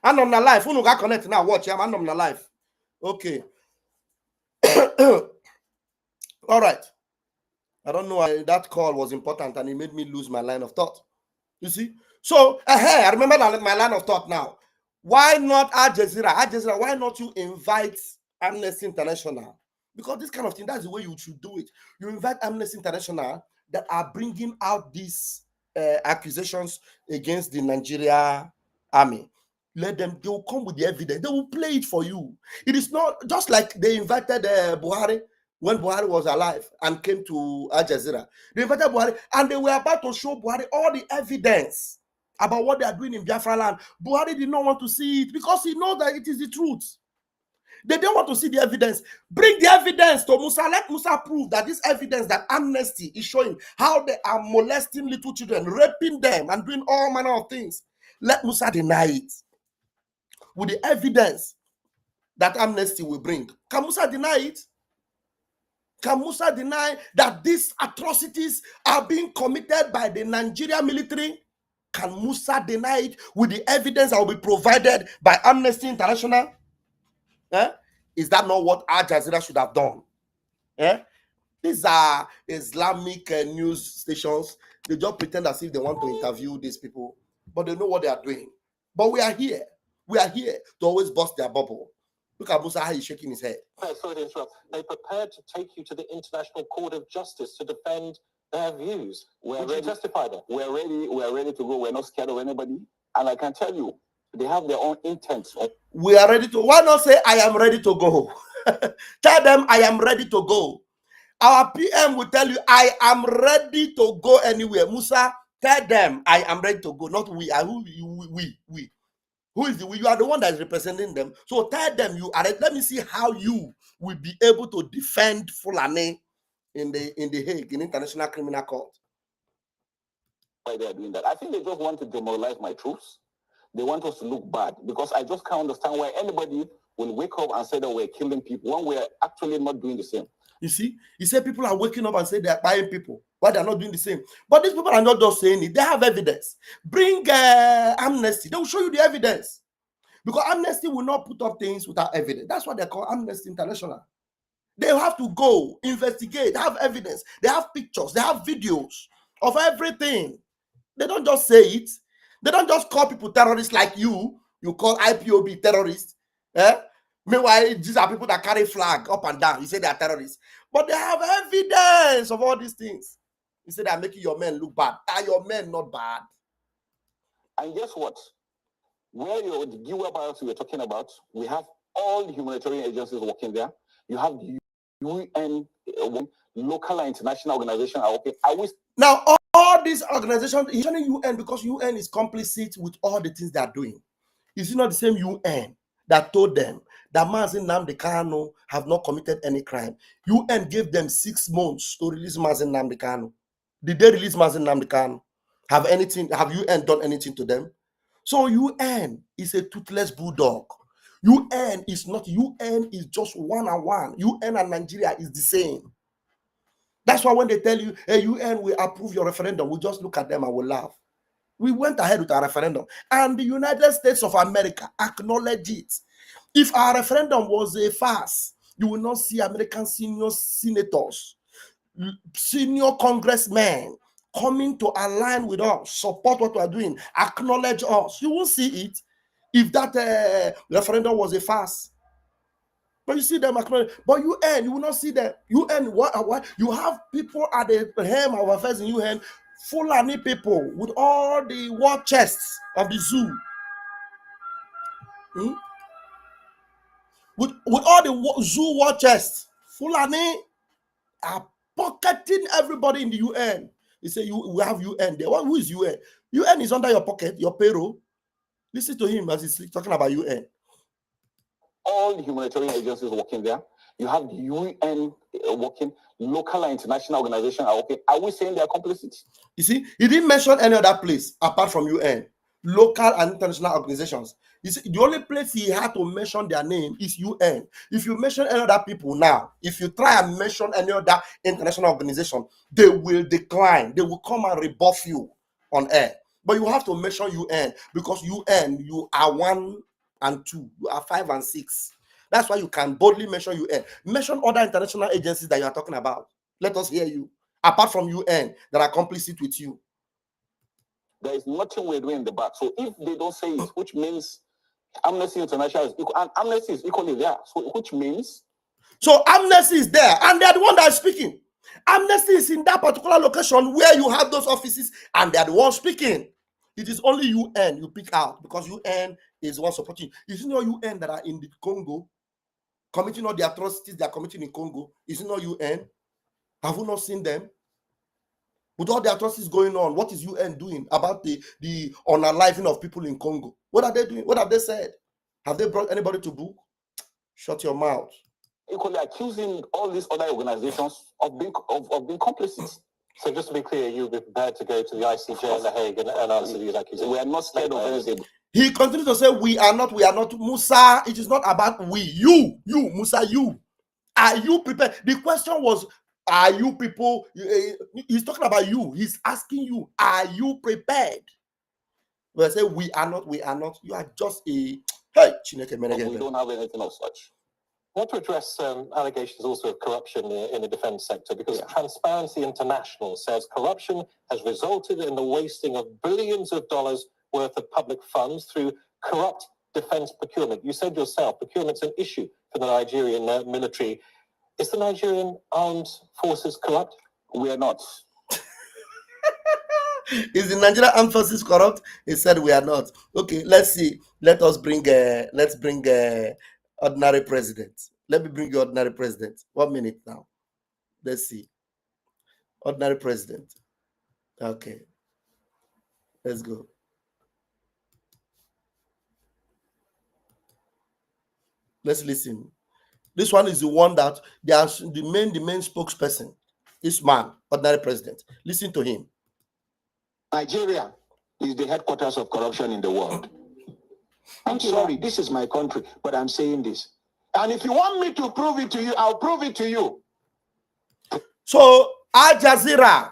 I'm on the live. Who got connect now? Watch. I'm on the live. Okay. All right. I don't know why that call was important and it made me lose my line of thought. You see? So, I remember my line of thought now. Why not Al Jazeera? Why not you invite Amnesty International? Because this kind of thing, that's the way you should do it. You invite Amnesty International that are bringing out these accusations against the Nigeria army. Let them, they will come with the evidence. They will play it for you. It is not just like they invited Buhari when Buhari was alive and came to Al Jazeera. They invited Buhari and they were about to show Buhari all the evidence about what they are doing in Biafra land. Buhari did not want to see it because he knows that it is the truth. They don't want to see the evidence. Bring the evidence to Musa. Let Musa prove that this evidence that Amnesty is showing how they are molesting little children, raping them, and doing all manner of things. Let Musa deny it with the evidence that Amnesty will bring. Can Musa deny it? Can Musa deny that these atrocities are being committed by the Nigerian military? Can Musa deny it with the evidence that will be provided by Amnesty International? Is that not what Al Jazeera should have done? These are Islamic news stations. They just pretend as if they want to interview these people, but they know what they are doing. But we are here. We are here to always bust their bubble. Look at Musa, how he's shaking his head. Sorry to interrupt. They're prepared to take you to the International Court of Justice to defend their views. We're ready to testify that. We're ready to go. We're not scared of anybody. And I can tell you, they have their own intents. We are ready to. Why not say, I am ready to go? Tell them, I am ready to go. Our PM will tell you, I am ready to go anywhere. Musa, tell them, I am ready to go. Not we. We. Who is the we? You are the one that is representing them. So tell them you are. Let me see how you will be able to defend Fulani in the Hague, in International Criminal Court. Why they are doing that? I think they just want to demoralize my troops. They want us to look bad, because I just can't understand why anybody will wake up and say that we're killing people when we're actually not doing the same. You see, he said people are waking up and say they are buying people, but they're not doing the same. But these people are not just saying it; they have evidence. Bring Amnesty; they will show you the evidence, because Amnesty will not put up things without evidence. That's what they call Amnesty International. They have to go investigate, have evidence. They have pictures, they have videos of everything. They don't just say it. They don't just call people terrorists like you. You call IPOB terrorists. Meanwhile, these are people that carry flag up and down. You say they are terrorists. But they have evidence of all these things. You say they are making your men look bad. Are your men not bad? And guess what? Where the giwa barracks we were talking about, we have all the humanitarian agencies working there. You have the UN, local and international organizations are working. Now, all these organizations, he's only UN because UN is complicit with all the things they are doing. Is it not the same UN that told them that Mazi Nnamdi Kanu have not committed any crime? UN gave them 6 months to release Mazi Nnamdi Kanu. Did they release Mazi Nnamdi Kanu? Have UN done anything to them? So UN is a toothless bulldog. UN is not. UN is just one-on-one. UN and Nigeria is the same. That's why when they tell you, hey, UN will approve your referendum, we just look at them and we laugh. We went ahead with our referendum, and the United States of America acknowledged it. If our referendum was a farce, you will not see American senior senators, senior congressmen coming to align with us, support what we are doing, acknowledge us. You won't see it if that referendum was a farce. But you see them acknowledge. But UN, you will not see them. UN, what? You have people at the helm of affairs in UN, Fulani people with all the war chests of the zoo. With all the zoo war chests, Fulani are pocketing everybody in the UN. You say we have UN there. Who is UN? UN is under your pocket, your payroll. Listen to him as he's talking about UN. All the humanitarian agencies working there. You have the UN working, local and international organizations are working. Are we saying they are complicit? You see, he didn't mention any other place apart from UN, local and international organizations. You see, the only place he had to mention their name is UN. If you mention any other people now, if you try and mention any other international organization, they will decline. They will come and rebuff you on air. But you have to mention UN, because UN, you are 1 and 2, you are 5 and 6. That's why you can boldly mention UN. Mention other international agencies that you are talking about. Let us hear you. Apart from UN, that are complicit with you. There is nothing we're doing in the back. So if they don't say it, which means Amnesty International is equal, and Amnesty is equally there. So which means So amnesty is there, and they're the one that is speaking. Amnesty is in that particular location where you have those offices, and they're the ones speaking. It is only UN you pick out, because UN is one supporting. Is it not UN that are in the Congo committing all the atrocities they are committing in Congo? Is it not UN? Have you not seen them? With all the atrocities going on, what is UN doing about the unaliving of people in Congo? What are they doing? What have they said? Have they brought anybody to book? Shut your mouth. Equally accusing all these other organizations of being complicit. So just to be clear, you'll be prepared to go to the ICJ in The Hague and answer these accusations. We are not scared of anything. He continues to say, we are not. Musa, it is not about we. You, Musa, you. Are you prepared? The question was, are you people? He's talking about you. He's asking you, are you prepared? Well, I say, we are not. You are just a, hey, Chineke Menege. We don't have anything of such. I want to address allegations also of corruption in the defense sector, because Transparency International says corruption has resulted in the wasting of billions of dollars worth of public funds through corrupt defense procurement. You said yourself, procurement's an issue for the Nigerian military. Is the Nigerian armed forces corrupt? We are not. Is the Nigerian armed forces corrupt? He said we are not. Okay, let's see. Let's bring ordinary president. Let me bring you ordinary president. 1 minute now. Let's see. Ordinary president. Okay. Let's go. Let's listen. This one is the one that they are the main spokesperson. This man, ordinary president. Listen to him. Nigeria is the headquarters of corruption in the world. I'm sorry, this is my country, but I'm saying this. And if you want me to prove it to you, I'll prove it to you. So, Al Jazeera,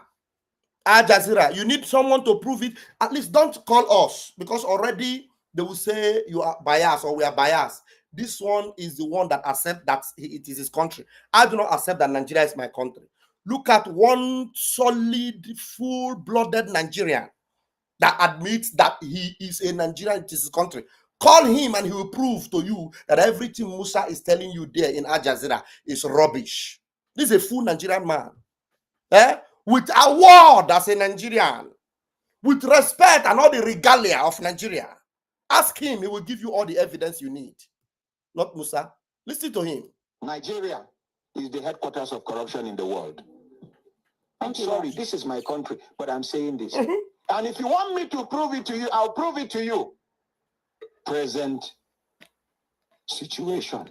you need someone to prove it. At least don't call us, because already they will say you are biased or we are biased. This one is the one that accepts that it is his country. I do not accept that Nigeria is my country. Look at one solid, full-blooded Nigerian that admits that he is a Nigerian, it is his country. Call him and he will prove to you that everything Musa is telling you there in Al Jazeera is rubbish. This is a full Nigerian man. With award as a Nigerian, with respect and all the regalia of Nigeria. Ask him, he will give you all the evidence you need. Not Musa. Listen to him. Nigeria is the headquarters of corruption in the world. I'm sorry, this is my country, but I'm saying this. And if you want me to prove it to you, I'll prove it to you. Present situation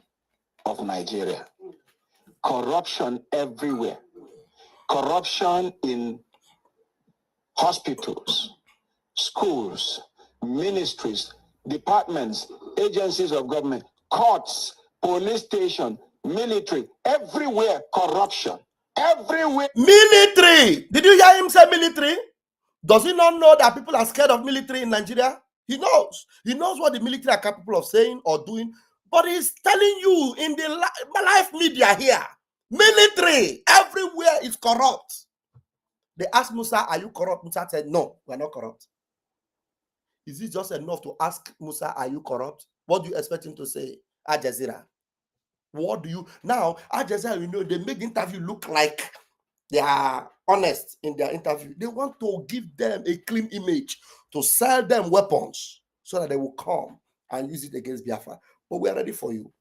of Nigeria. Corruption everywhere. Corruption in hospitals, schools, ministries, departments, agencies of government, courts, police station, military, everywhere corruption. Everywhere. Military! Did you hear him say military? Does he not know that people are scared of military in Nigeria? He knows. He knows what the military are capable of saying or doing. But he's telling you in the live media here, military everywhere is corrupt. They asked Musa, are you corrupt? Musa said, no, we're not corrupt. Is it just enough to ask Musa, are you corrupt? What do you expect him to say? Al Jazeera. What do you... Now, Al Jazeera, you know, they make the interview look like they are honest in their interview. They want to give them a clean image, to sell them weapons so that they will come and use it against Biafra. But we are ready for you.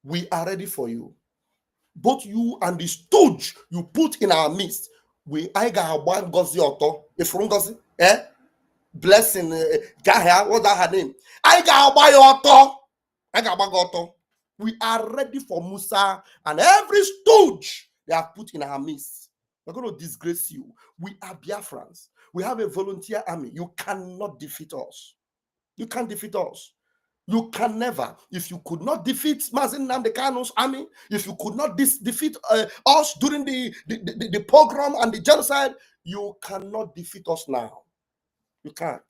We are ready for you. Both you and the stooge you put in our midst. I got one Gozi Otto, if Rungozi, blessing, what's that her name? I got Otto. We are ready for Musa and every stooge they have put in our midst. We're going to disgrace you. We are Biafrans. We have a volunteer army. You cannot defeat us. You can't defeat us. You can never. If you could not defeat Mazin Nnamdi Kanu's army, if you could not defeat us during the pogrom and the genocide, you cannot defeat us now. You can't.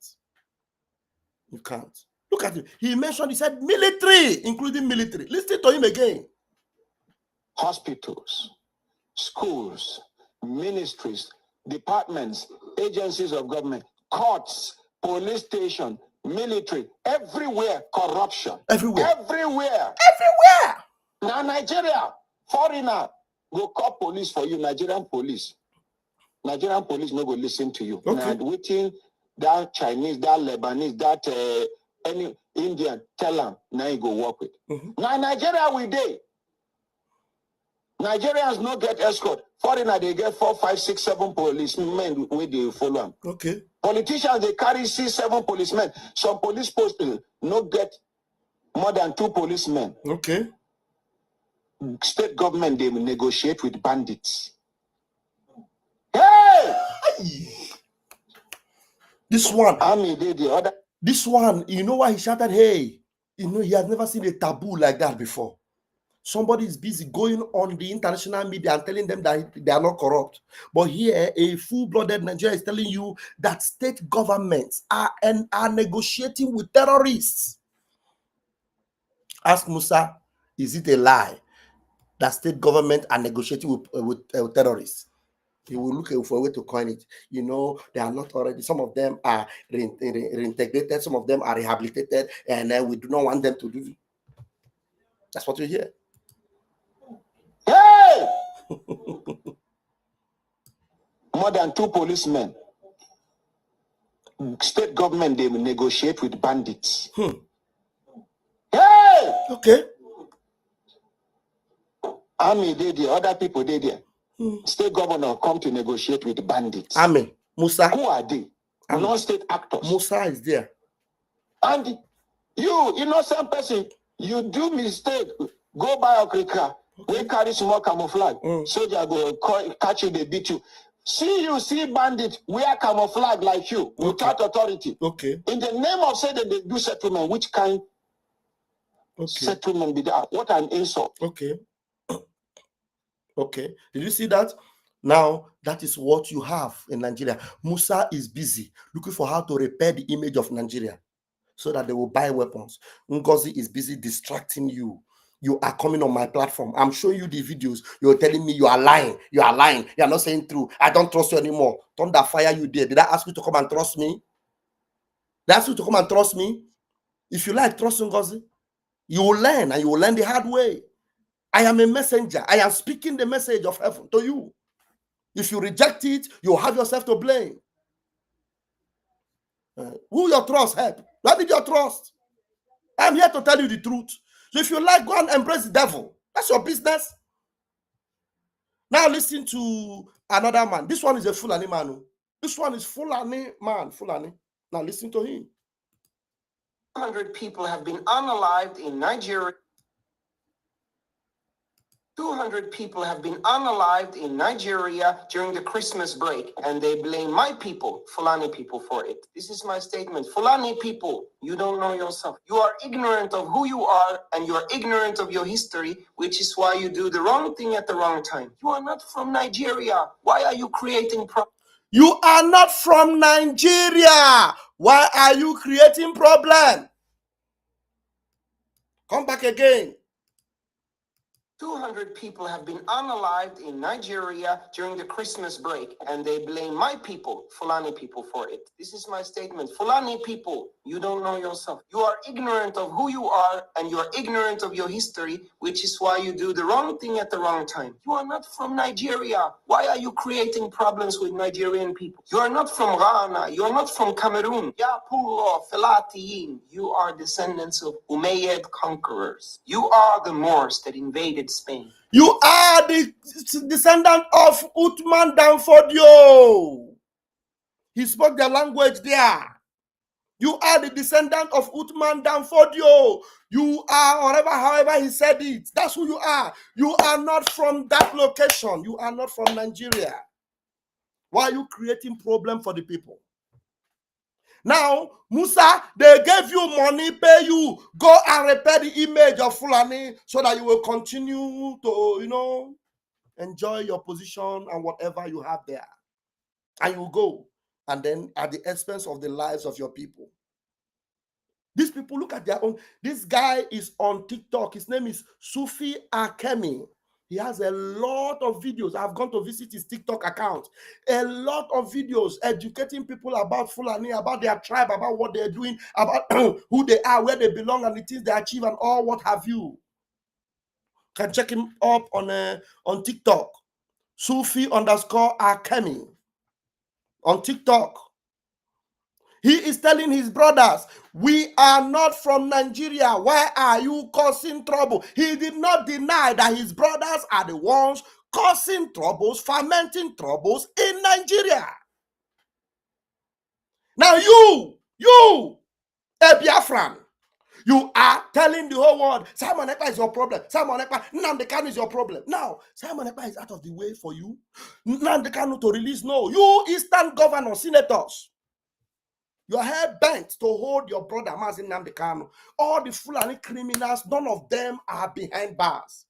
You can't. Look at him. He mentioned, he said military, including military. Listen to him again. Hospitals, schools, ministries, departments, agencies of government, courts, police station, military, everywhere corruption. Everywhere. Everywhere. Everywhere. Now Nigeria Foreigner go call police for you, Nigerian police. Nigerian police no go listen to you. Okay. Now waiting that Chinese, that Lebanese, that any Indian, tell them now you go work with. Now Nigeria we dey. Nigerians no get escort. Foreigner they get 4, 5, 6, 7 policemen where they follow them. Okay. Politicians they carry 6, 7 policemen. Some police posts no get more than 2 policemen. Okay. State government they negotiate with bandits. Hey! This one. Army did the other. This one, you know why he shouted, hey? You know, he has never seen a taboo like that before. Somebody is busy going on the international media and telling them that they are not corrupt. But here, a full-blooded Nigeria is telling you that state governments are negotiating with terrorists. Ask Musa, is it a lie that state government are negotiating with terrorists? He will look for a way to coin it. You know, they are not already, some of them are reintegrated, some of them are rehabilitated, and we do not want them to do. That's what you hear. Hey! More than 2 policemen. State government, they negotiate with bandits. Hey! Okay. Army, they there. Other people, they there. State governor come to negotiate with bandits. Army. Musa. Who are they? Non-state actors. Musa is there. And you, innocent person, you do mistake. Go buy a cricker. We carry small camouflage. Soldier go catch you, they beat you. See bandit, wear camouflage like you, without authority. Okay. In the name of saying that they do settlement, which kind settlement be that? What an insult. Okay. Okay. Did you see that? Now, that is what you have in Nigeria. Musa is busy looking for how to repair the image of Nigeria so that they will buy weapons. Ngozi is busy distracting you. You are coming on my platform. I'm showing you the videos. You're telling me you are lying. You are lying. You are not saying true. I don't trust you anymore. Thunder fire you there. Did I ask you to come and trust me? Did I ask you to come and trust me? If you like trust Ngozi, you will learn, and you will learn the hard way. I am a messenger. I am speaking the message of heaven to you. If you reject it, you have yourself to blame. Who your trust help? Where did your trust? I'm here to tell you the truth. So if you like, go and embrace the devil. That's your business. Now listen to another man. This one is a Fulani man. This one is Fulani man. Fulani. Now listen to him. 200 people have been unalived in Nigeria. 200 people have been unalived in Nigeria during the Christmas break, and they blame my people, Fulani people, for it. This is my statement. Fulani people, you don't know yourself. You are ignorant of who you are, and you are ignorant of your history, which is why you do the wrong thing at the wrong time. You are not from Nigeria. Why are you creating problems? You are not from Nigeria. Why are you creating problem? Come back again. 200 people have been unalived in Nigeria during the Christmas break, and they blame my people, Fulani people, for it. This is my statement. Fulani people, you don't know yourself. You are ignorant of who you are, and you are ignorant of your history, which is why you do the wrong thing at the wrong time. You are not from Nigeria. Why are you creating problems with Nigerian people? You are not from Ghana. You are not from Cameroon. Yapuro, Felatiyin. You are descendants of Umayyad conquerors. You are the Moors that invaded Spain. You are the descendant of Uthman Danfodio. He spoke their language there. You are the descendant of Uthman Danfodio. You are, however he said it. That's who you are. You are not from that location. You are not from Nigeria. Why are you creating problem for the people? Now, Musa, they gave you money, pay you, go and repair the image of Fulani so that you will continue to, enjoy your position and whatever you have there. And you go, and then at the expense of the lives of your people. These people look at their own. This guy is on TikTok. His name is Sufi Akemi. He has a lot of videos. I've gone to visit his TikTok account. A lot of videos educating people about Fulani, about their tribe, about what they're doing, about who they are, where they belong, and the things they achieve, and all what have you. Can check him up on TikTok. Sufi_Akemi on TikTok. He is telling his brothers, we are not from Nigeria. Why are you causing trouble? He did not deny that his brothers are the ones causing troubles, fermenting troubles in Nigeria. Now you, a Biafran, you are telling the whole world, Simon Ekpa is your problem. Simon Ekpa, Nnamdi Kanu is your problem. Now, Simon Ekpa is out of the way for you. Nnamdi Kanu to release, no. You Eastern governors, senators, you are hell bent to hold your brother Mazin Nnamdi Kanu. All the Fulani criminals, none of them are behind bars.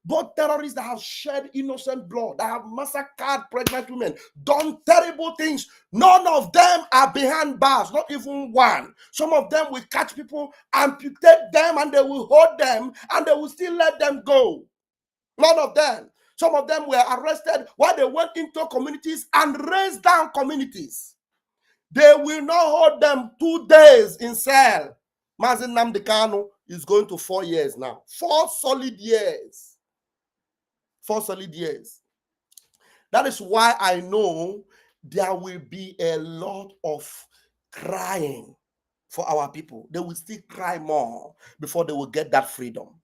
Both terrorists that have shed innocent blood, that have massacred pregnant women, done terrible things, none of them are behind bars, not even one. Some of them will catch people, amputate them, and they will hold them, and they will still let them go. None of them. Some of them were arrested while they went into communities and raised down communities. They will not hold them 2 days in cell. Mazin Nnamdi Kanu is going to 4 years now. 4 solid years. 4 solid years. That is why I know there will be a lot of crying for our people. They will still cry more before they will get that freedom.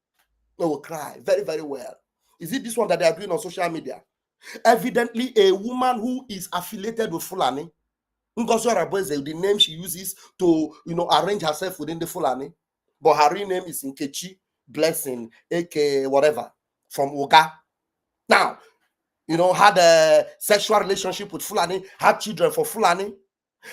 They will cry very, very well. Is it this one that they are doing on social media? Evidently, a woman who is affiliated with Fulani, Ngozi Arabweze, the name she uses to, arrange herself within the Fulani, but her real name is Nkechi Blessing, aka whatever, from Oga. Now, had a sexual relationship with Fulani, had children for Fulani.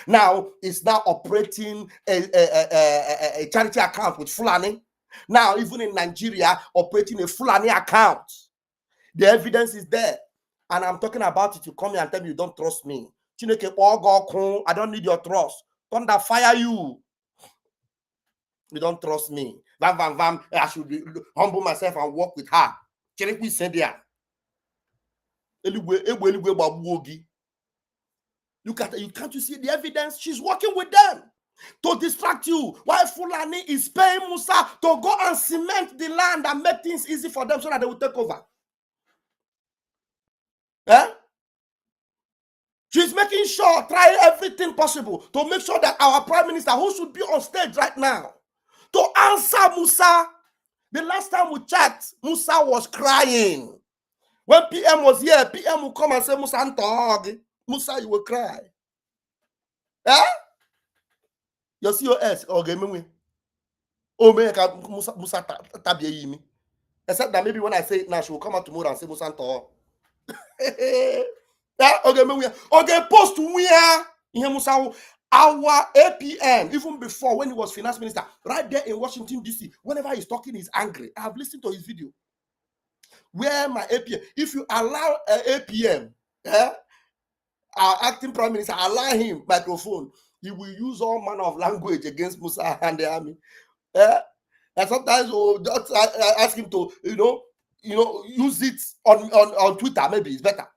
Now, is now operating a charity account with Fulani. Now, even in Nigeria, operating a Fulani account. The evidence is there. And I'm talking about it. You come here and tell me you don't trust me. I don't need your trust. Thunder fire you. You don't trust me. I should humble myself and work with her. Look at it. Can't you see the evidence? She's working with them to distract you. Why Fulani is paying Musa to go and cement the land and make things easy for them so that they will take over. She's making sure, try everything possible to make sure that our prime minister, who should be on stage right now, to answer Musa. The last time we checked, Musa was crying. When PM was here, PM will come and say, Musa, Musa, you will cry. Your COS or game Musa tabi. Except that maybe when I say it now, she will come out tomorrow and say Musa okay, post where Musa our APM, even before when he was finance minister, right there in Washington DC, whenever he's talking, he's angry. I have listened to his video. Where my APM, if you allow APM, our acting prime minister, allow him microphone, he will use all manner of language against Musa and the army. And sometimes we'll just ask him to, use it on Twitter. Maybe it's better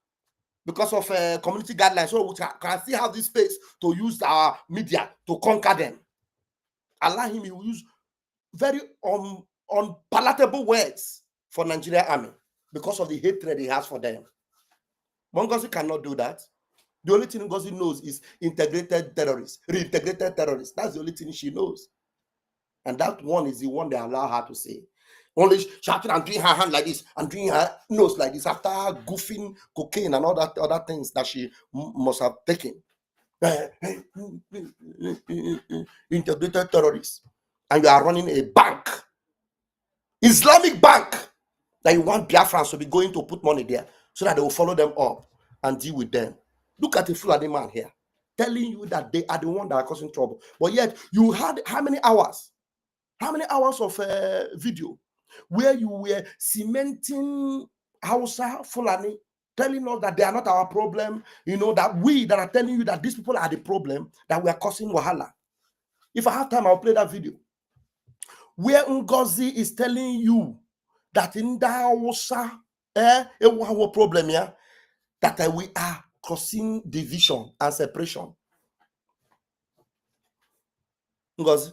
because of community guidelines. So we can still have this space to use our media to conquer them. Allow him, he will use very unpalatable words for Nigerian army because of the hatred he has for them. Ngozi cannot do that. The only thing Ngozi knows is integrated terrorists, reintegrated terrorists. That's the only thing she knows. And that one is the one they allow her to say. Only shouting and doing her hand like this and doing her nose like this after goofing cocaine and all that other things that she must have taken. Integrated terrorists. And you are running a bank, Islamic bank, that you want Biafrans to be going to put money there so that they will follow them up and deal with them. Look at the Fulani man here telling you that they are the one that are causing trouble. But yet you had how many hours? How many hours of video where you were cementing Hausa, Fulani, telling us that they are not our problem, that we that are telling you that these people are the problem, that we are causing wahala. If I have time, I'll play that video. Where Ngozi is telling you that in the Hausa, a problem here, that we are causing division and separation. Ngozi.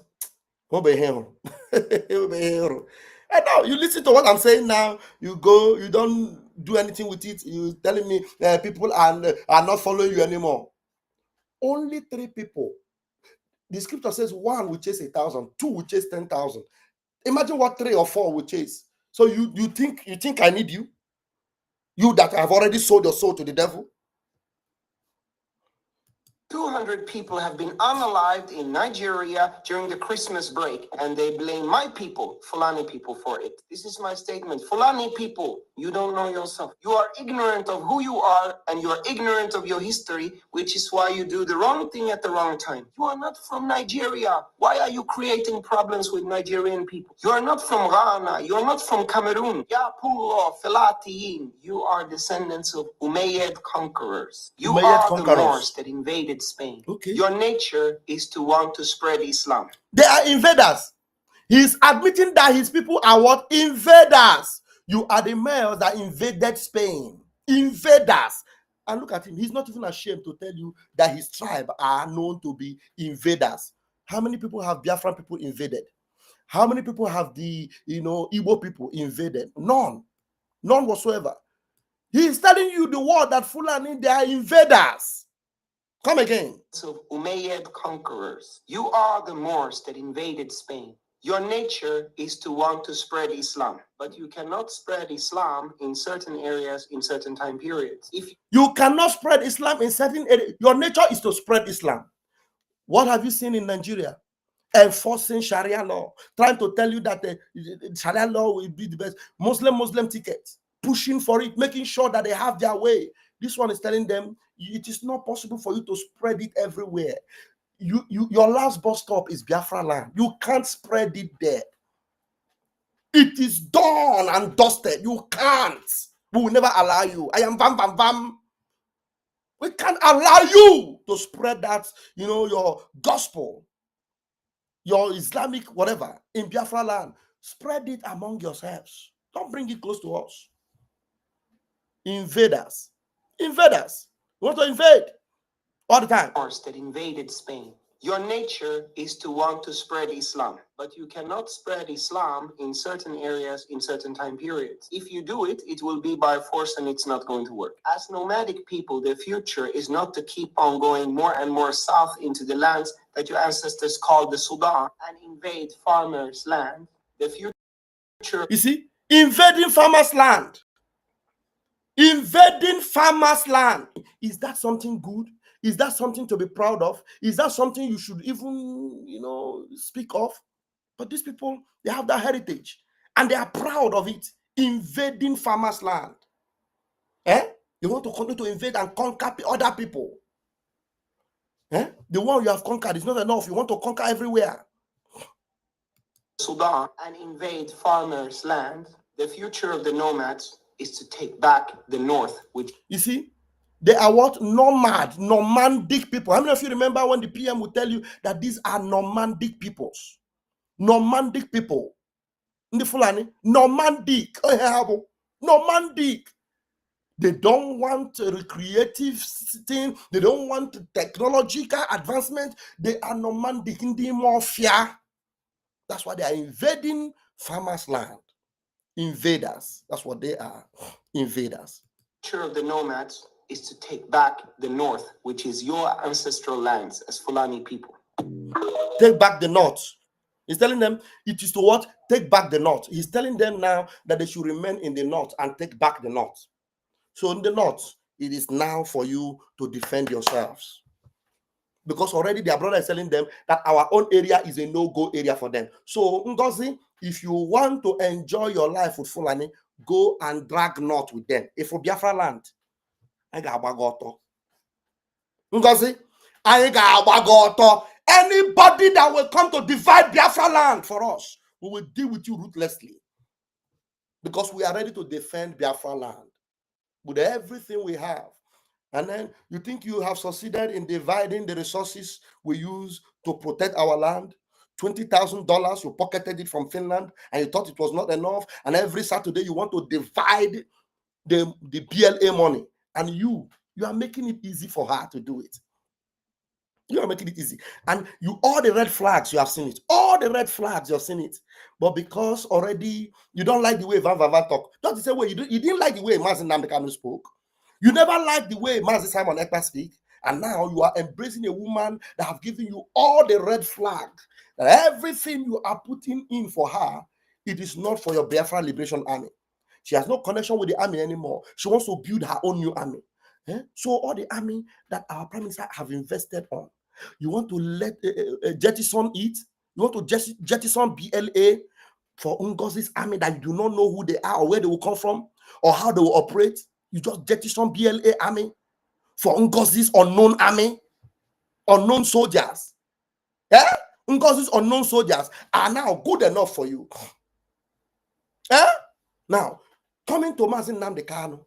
And now you listen to what I'm saying now. You go, you don't do anything with it. You telling me people are not following you anymore. Only 3 people. The scripture says 1 will chase 1,000, 2 will chase 10,000. Imagine what 3 or 4 will chase. So you think I need you? You that have already sold your soul to the devil? 200 people have been unalived in Nigeria during the Christmas break, and they blame my people, Fulani people, for it. This is my statement. Fulani people, you don't know yourself. You are ignorant of who you are, and you are ignorant of your history, which is why you do the wrong thing at the wrong time. You are not from Nigeria. Why are you creating problems with Nigerian people? You are not from Ghana. You are not from Cameroon. Yapulo, Felatiyin. You are descendants of Umayyad conquerors. You are the Moors that invaded Spain. Okay. Your nature is to want to spread Islam. They are invaders. He's admitting that his people are what? Invaders. You are the males that invaded Spain. Invaders. And look at him. He's not even ashamed to tell you that his tribe are known to be invaders. How many people have Biafran people invaded? How many people have the Igbo people invaded? None. None whatsoever. He is telling you the word that Fulani, they are invaders. Come again. So Umayyad conquerors. You are the Moors that invaded Spain. Your nature is to want to spread Islam, but you cannot spread Islam in certain areas in certain time periods. If you cannot spread Islam in certain areas, your nature is to spread Islam. What have you seen in Nigeria? Enforcing Sharia law, trying to tell you that the Sharia law will be the best. Muslim tickets, pushing for it, making sure that they have their way. This one is telling them it is not possible for you to spread it everywhere. Your last bus stop is Biafra land. You can't spread it there. It is done and dusted. You can't. We will never allow you. I am bam bam bam. We can't allow you to spread that, your gospel, your Islamic whatever in Biafra land. Spread it among yourselves. Don't bring it close to us. Invaders. Invaders. We want to invade all the time. That invaded Spain. Your nature is to want to spread Islam, but you cannot spread Islam in certain areas in certain time periods. If you do it, it will be by force and it's not going to work. As nomadic people, the future is not to keep on going more and more south into the lands that your ancestors called the Sudan and invade farmers' land. The future... You see, invading farmers' land. Invading farmers' land. Is that something good? Is that something to be proud of? Is that something you should even, speak of? But these people, they have that heritage and they are proud of it. Invading farmers' land. You want to continue to invade and conquer other people. The one you have conquered is not enough. You want to conquer everywhere. Sudan and invade farmers' land. The future of the nomads is to take back the north. Which you see, they are what? Nomadic people. How many of you remember when the PM would tell you that these are nomadic peoples? Nomadic people. In the Fulani, nomadic. Nomadic. They don't want a recreative thing. They don't want technological advancement. They are nomadic in the mafia. That's why they are invading farmers' land. Invaders. That's what they are. Invaders. The future of the nomads is to take back the north, which is your ancestral lands as Fulani people. Take back the north. He's telling them it is to what? Take back the north. He's telling them now that they should remain in the north and take back the north. So in the north, it is now for you to defend yourselves. Because already their brother is telling them that our own area is a no-go area for them. So, Ngozi, if you want to enjoy your life with Fulani, go and drag north with them. If for Biafra land, I got Bagoto. Ngozi, I got Bagoto. Anybody that will come to divide Biafra land for us, we will deal with you ruthlessly. Because we are ready to defend Biafra land with everything we have. And then you think you have succeeded in dividing the resources we use to protect our land? $20,000, you pocketed it from Finland and you thought it was not enough. And every Saturday you want to divide the BLA money. And you are making it easy for her to do it. You are making it easy. And all the red flags, you have seen it. All the red flags, you have seen it. But because already you don't like the way Van talk, not the same way you didn't like the way Mazi Nnamdi Kanu spoke. You never liked the way Mazi Simon Ekpa speak. And now you are embracing a woman that have given you all the red flags. That everything you are putting in for her, it is not for your Biafra Liberation Army. She has no connection with the army anymore. She wants to build her own new army. So all the army that our prime minister have invested on, you want to let jettison it? You want to jettison BLA for Ngozi's army that you do not know who they are or where they will come from or how they will operate? You just jettison BLA army for Ngozi's unknown army, unknown soldiers. Ngozi's unknown soldiers are now good enough for you. Now, coming to Mazi Nnamdi Kanu,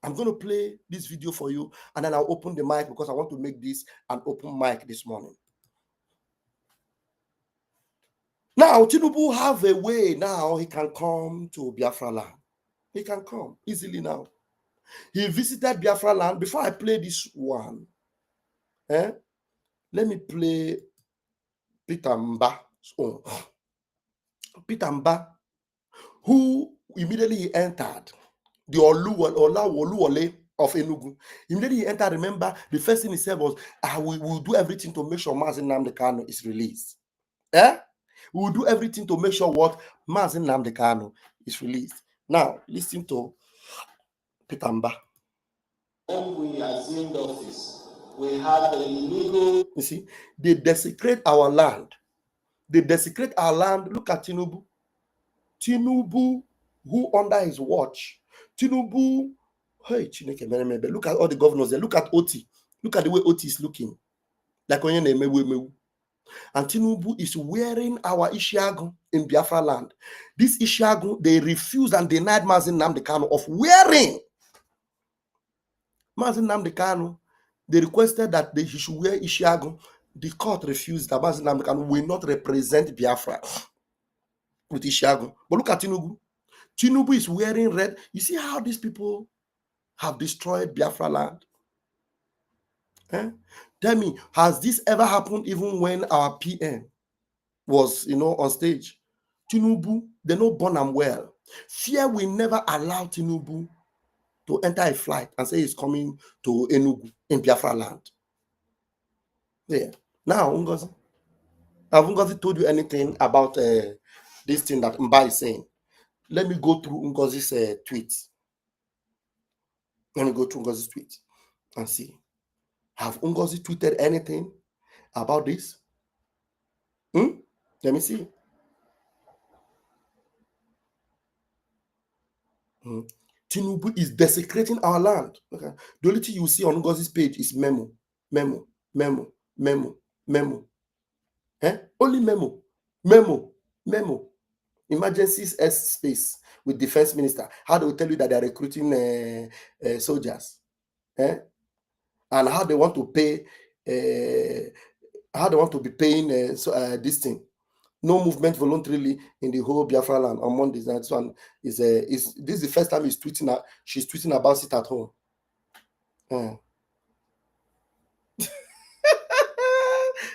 I'm going to play this video for you, and then I'll open the mic because I want to make this an open mic this morning. Now, Tinubu have a way now he can come to Biafra land. He can come easily now. He visited Biafra land. Before I play this one, let me play Peter Mba. Peter Mba, who immediately entered the Oluwole of Enugu. Immediately he entered, remember, the first thing he said was, we will do everything to make sure Mazi Nnamdi Kanu is released. We will do everything to make sure what Mazi Nnamdi Kanu is released. Now, listen to Peter Mba. When we assumed office, we had a illegal... You see, they desecrate our land. They desecrate our land. Look at Tinubu. Tinubu, who under his watch, Tinubu, hey, look at all the governors there. Look at Oti. Look at the way Oti is looking. Like and Tinubu is wearing our Ishiagu in Biafra land. This Ishiagu, they refused and denied Mazi Nnamdi Kanu of wearing. Mazi Nnamdi Kanu, they requested that he should wear Ishiagu. The court refused that Mazi Nnamdi Kanu will not represent Biafra with Ishiagu. But look at Tinubu. Tinubu is wearing red. You see how these people have destroyed Biafra land? Tell me, has this ever happened even when our PM was, on stage? Tinubu, they know born and well. Fear will never allow Tinubu to enter a flight and say he's coming to Enugu in Biafra land. Yeah. Now, Ngozi, have Ngozi told you anything about this thing that Mba is saying? Let me go through Ngozi's tweet. Let me go through Ngozi's tweet and see. Have Ngozi tweeted anything about this? Let me see. Tinubu is desecrating our land. Okay. The only thing you see on Ngozi's page is memo. Only memo. Emergencies S space with defense minister. How they will tell you that they are recruiting soldiers. And how they want to pay, how they want to be paying this thing. No movement voluntarily in the whole Biafra land on Mondays. This one is this is the first time she's tweeting about it at home.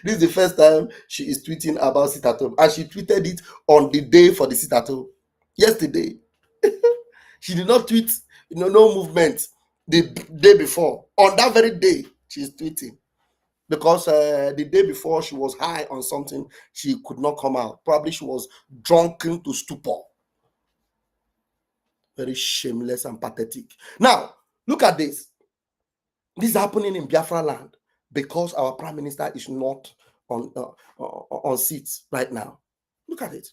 This is the first time she is tweeting about sit at home, and she tweeted it on the day for the sit at home, yesterday. She did not tweet, no movement the day before. On that very day, she's tweeting. Because the day before she was high on something, she could not come out. Probably she was drunken to stupor. Very shameless and pathetic. Now, look at this. This is happening in Biafra land because our prime minister is not on seats right now. Look at it.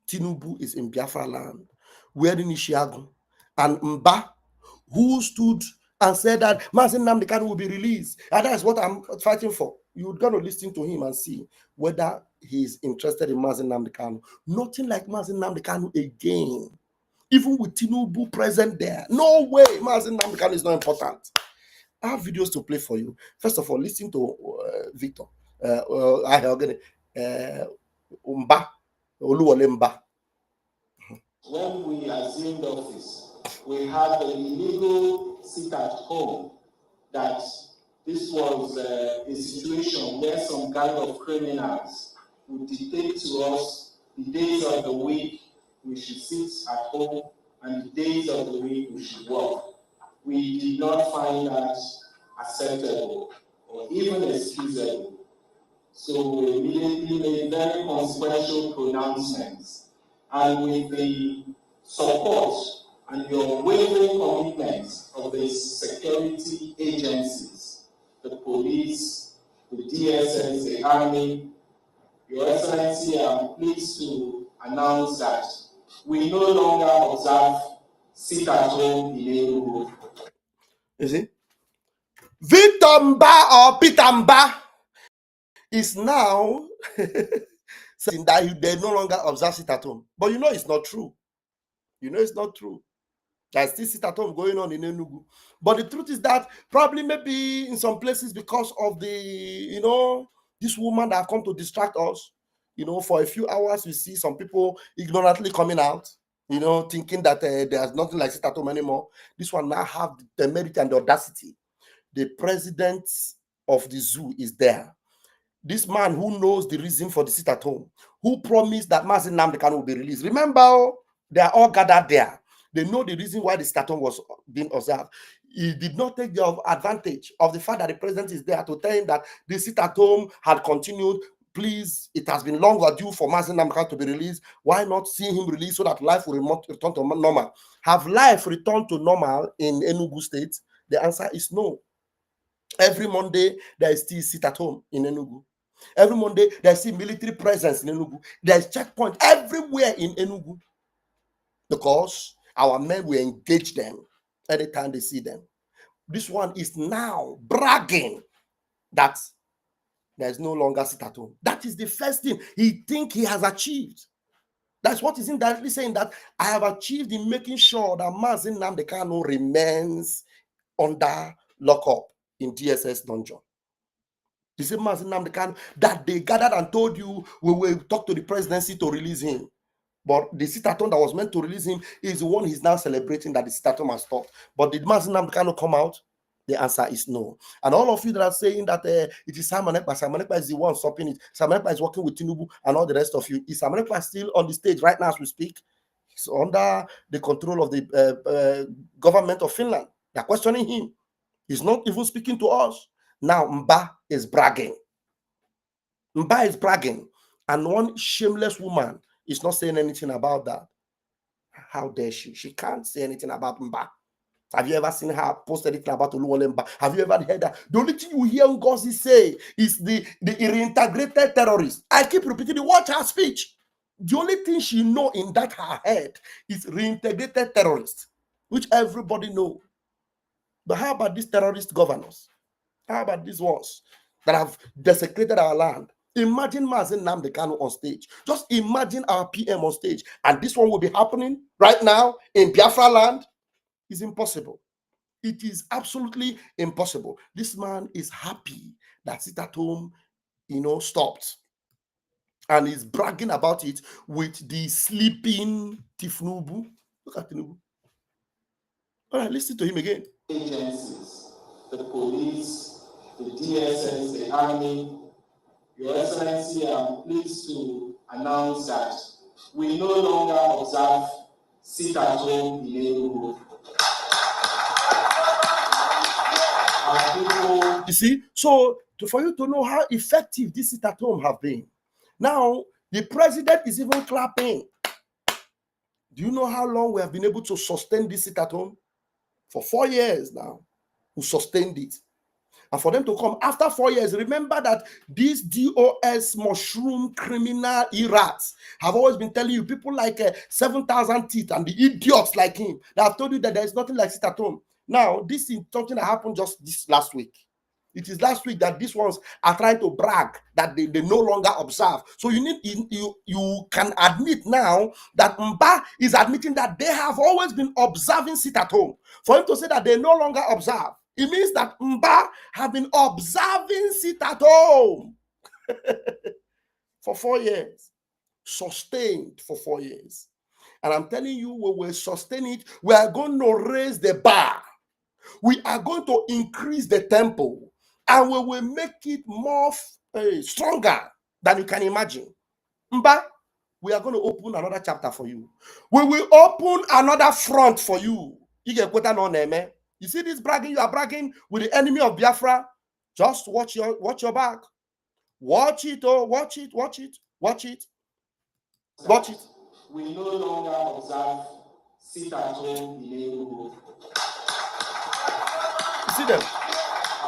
Tinubu is in Biafra land, wearing Ishiagu, and Mba, who stood and said that Mazi Nnamdi Kanu will be released. And that's what I'm fighting for. You're going to listen to him and see whether he's interested in Mazi Nnamdi Kanu. Nothing like Mazi Nnamdi Kanu again. Even with Tinubu present there. No way Mazi Nnamdi Kanu is not important. I have videos to play for you. First of all, listen to Victor. Mba. Oluwole Mba. When we assumed office, we had a illegal sit at home that this was a situation where some kind of criminals would dictate to us the days of the week we should sit at home and the days of the week we should work. We did not find that acceptable or even excusable. So we immediately made very consequential pronouncements. And with the support and the unwavering commitment of the security agencies, the police, the DSS, the army, Your Excellency, I'm pleased to announce that we no longer observe sit at home in Enugu. You see? Victor Mba or Peter Mba is now saying that they no longer observe sit at home. But you know it's not true. You know it's not true. There's still sit at home going on in Enugu. But the truth is that probably maybe in some places because of the, this woman that have come to distract us, for a few hours, we see some people ignorantly coming out, thinking that there's nothing like sit at home anymore. This one now have the merit and the audacity. The president of the zoo is there. This man who knows the reason for the sit at home, who promised that Mazi Nnamdi Kanu will be released. Remember, they are all gathered there. They know the reason why the sit at home was being observed. He did not take the advantage of the fact that the president is there to tell him that the sit at home had continued. Please, it has been long overdue for Mazi Nnamdi Kanu to be released. Why not see him released so that life will return to normal? Have life returned to normal in Enugu State? The answer is no. Every Monday, there is still sit at home in Enugu. Every Monday, there's still military presence in Enugu. There's checkpoint everywhere in Enugu because our men will engage them anytime they see them. This one is now bragging that there's no longer sit at home. That is the first thing he thinks he has achieved. That's what he's indirectly saying, that I have achieved in making sure that Mazi Nnamdi Kanu remains under lockup in DSS dungeon. The same Mazi Nnamdi Kanu that they gathered and told you we will talk to the presidency to release him. But the sit-at-home that was meant to release him is the one he's now celebrating that the sit-at-home has stopped. But did Mazi Nnamdi Kanu come out? The answer is no. And all of you that are saying that it is Simon Ekpa is the one stopping it. Simon Ekpa is working with Tinubu and all the rest of you. Is Simon Ekpa still on the stage right now as we speak? He's under the control of the government of Finland. They're questioning him. He's not even speaking to us. Now Mba is bragging. Mba is bragging. And one shameless woman is not saying anything about that. How dare she? She can't say anything about Mba. Have you ever seen her post anything about Oluwole Mba? Have you ever heard that? The only thing you hear Ngozi say is the reintegrated terrorist. I keep repeating it. Watch her speech. The only thing she know in that her head is reintegrated terrorist, which everybody know. But how about these terrorist governors? How about these ones that have desecrated our land? Imagine Mazi Nnamdi Kanu on stage. Just imagine our PM on stage. And this one will be happening right now in Biafra land. It's impossible. It is absolutely impossible. This man is happy that sit at home, stopped. And he's bragging about it with the sleeping Tifnubu. Look at Tinubu. All right, listen to him again. Agencies, the police, the DSS, the army, Your Excellency, I'm pleased to announce that we no longer observe sit at home in Enugu. You see, so for you to know how effective this sit at home have been. Now, the president is even clapping. Do you know how long we have been able to sustain this sit at home? For 4 years now, we sustained it. And for them to come after 4 years, remember that these DOS mushroom criminal errats have always been telling you, people like 7,000 teeth and the idiots like him that have told you that there is nothing like sit at home. Now, this is something that happened just this last week. It is last week that these ones are trying to brag that they no longer observe. So you can admit now that Mba is admitting that they have always been observing sit at home. For him to say that they no longer observe, it means that Mba have been observing sit at home for 4 years, sustained for 4 years. And I'm telling you, when we sustain it, we are going to raise the bar. We are going to increase the tempo. and we will make it more stronger than you can imagine. Mba, we are going to open another chapter for you. We will open another front for you. You see this bragging, you are bragging with the enemy of Biafra. Just watch your back. Watch it, oh, watch it, watch it, watch it, watch it. We no longer observe sit at home in neighborhood. See them.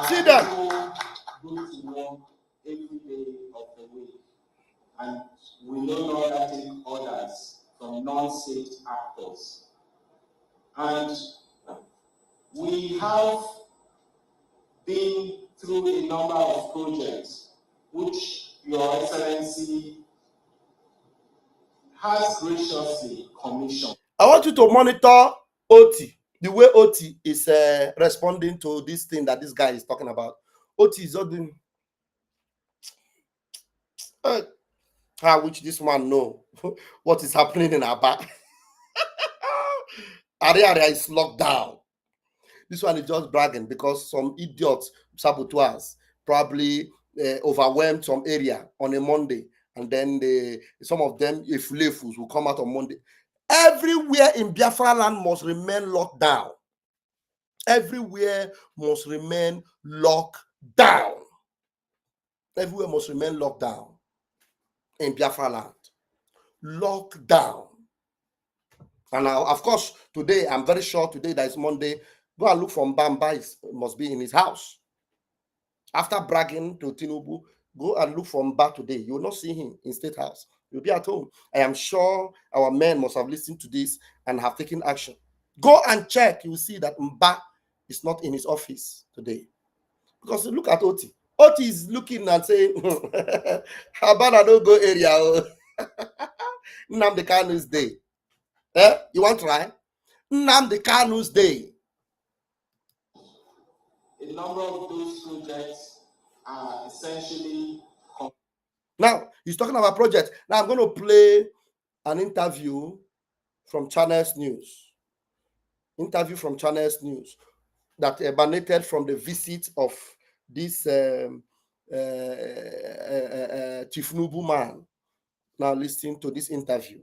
See them. Go to work every day of the week, and we no longer take orders from non-state actors. And we have been through a number of projects which Your Excellency has graciously commissioned. I want you to monitor OT, the way OT is responding to this thing that this guy is talking about. OT is not doing. Which this one know what is happening in Aba. Area is locked down. This one is just bragging because some idiots, saboteurs, probably overwhelmed some area on a Monday, and then some of them, if lefus, will come out on Monday. Everywhere in Biafra land must remain locked down. Everywhere must remain locked down. Everywhere must remain locked down in Biafra land. Locked down. And now, of course, today, I'm very sure today that is Monday. Go and look for Mbamba, must be in his house. After bragging to Tinubu, go and look for Mba today. You will not see him in State House. You'll be at home. I am sure our men must have listened to this and have taken action. Go and check. You will see that Mba is not in his office today. Because look at Oti. Oti is looking and saying, how about I don't go area? Nnamdi Kanu's day. You want to try? Nnamdi Kanu's day. A number of those projects are essentially. Now, he's talking about projects. Now, I'm going to play an interview from Channels News. Interview from Channels News that emanated from the visit of this Chief Nubu man. Now, listen to this interview.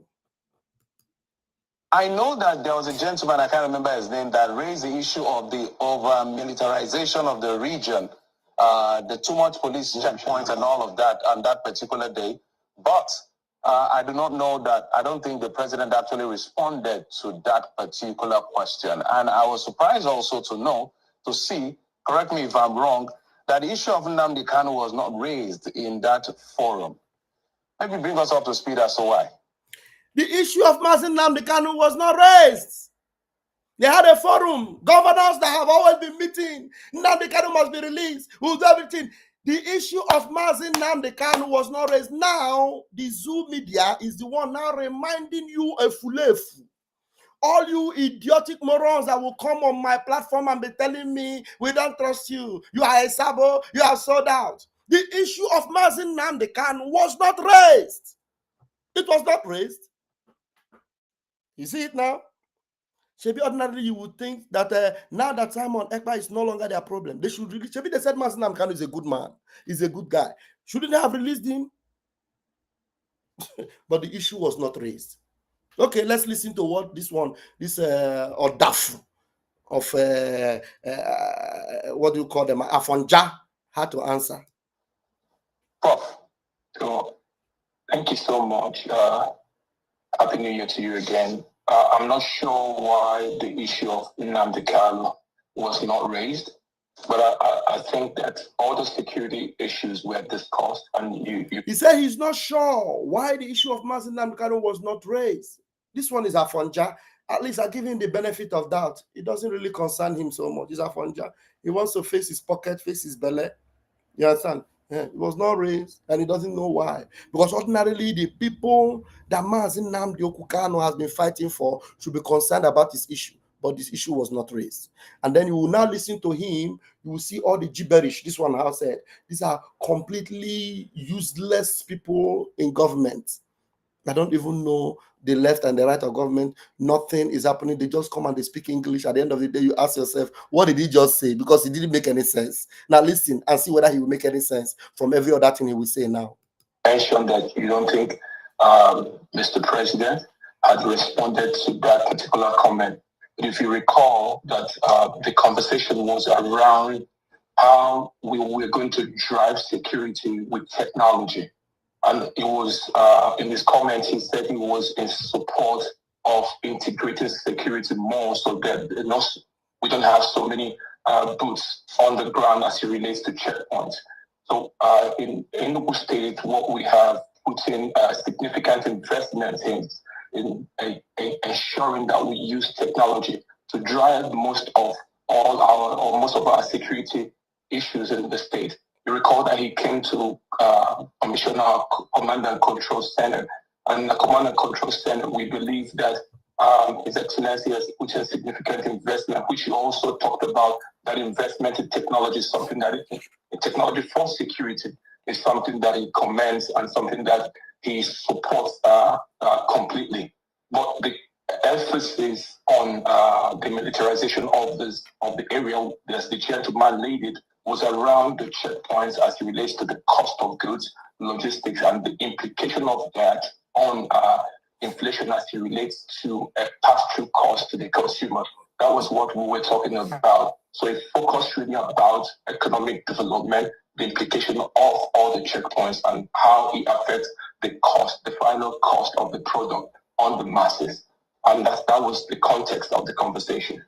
I know that there was a gentleman, I can't remember his name, that raised the issue of the over-militarization of the region, the too much police checkpoints and all of that on that particular day. But I do not know that, I don't think the president actually responded to that particular question. And I was surprised also to see, correct me if I'm wrong, that the issue of Nnamdi Kanu was not raised in that forum. Maybe bring us up to speed as to why. The issue of Mazen Nnamdi Kanu was not raised. They had a forum. Governors that have always been meeting. Nnamdi Kanu must be released. We'll do everything. The issue of Mazen Nnamdi Kanu was not raised. Now, the Zoo media is the one now reminding you a fulefu. All you idiotic morons that will come on my platform and be telling me, we don't trust you. You are a sabo. You are sold out. The issue of Mazen Nnamdi Kanu was not raised. It was not raised. You see it now? Maybe ordinarily you would think that now that Simon Ekpa is no longer their problem, they should release. Maybe they said Mazen Nnamdi Kanu is a good man, he's a good guy. Shouldn't they have released him? But the issue was not raised. Okay, let's listen to what this Odaf of what do you call them, Afonja, had to answer. Prof, so thank you so much. Happy New Year to you again. I'm not sure why the issue of Nnamdi Kanu was not raised, but I think that all the security issues were discussed, and He said he's not sure why the issue of Mazen Nnamdi Kanu was not raised. This one is Afonja. At least I give him the benefit of doubt. It doesn't really concern him so much. It's Afonja. He wants to face his pocket, face his belly. You understand? Yeah, it was not raised, and he doesn't know why. Because ordinarily, the people that Mazen Nnamdi Kanu has been fighting for should be concerned about this issue. But this issue was not raised. And then you will now listen to him. You will see all the gibberish. This one has said, these are completely useless people in government. I don't even know the left and the right of government. Nothing is happening. They just come and they speak English. At the end of the day, you ask yourself, what did he just say? Because it didn't make any sense. Now listen and see whether he will make any sense from every other thing he will say now. Mention that you don't think Mr. President had responded to that particular comment. But if you recall that the conversation was around how we were going to drive security with technology. And it was, in his comments, he said he was in support of integrating security more so that we don't have so many boots on the ground as it relates to checkpoints. So in Enugu State, what we have put in significant investment in ensuring that we use technology to drive most of our security issues in the state. You recall that he came to commission our Command and Control Center. And the Command and Control Center, we believe that His Excellency has put in significant investment, which he also talked about that investment in technology is something that technology for security is something that he commends and something that he supports completely. But the emphasis on the militarization of the area, as the gentleman laid it, was around the checkpoints as it relates to the cost of goods, logistics, and the implication of that on inflation as it relates to a pass-through cost to the consumer. That was what we were talking about. So it focused really about economic development, the implication of all the checkpoints and how it affects the cost, the final cost of the product on the masses. And that was the context of the conversation.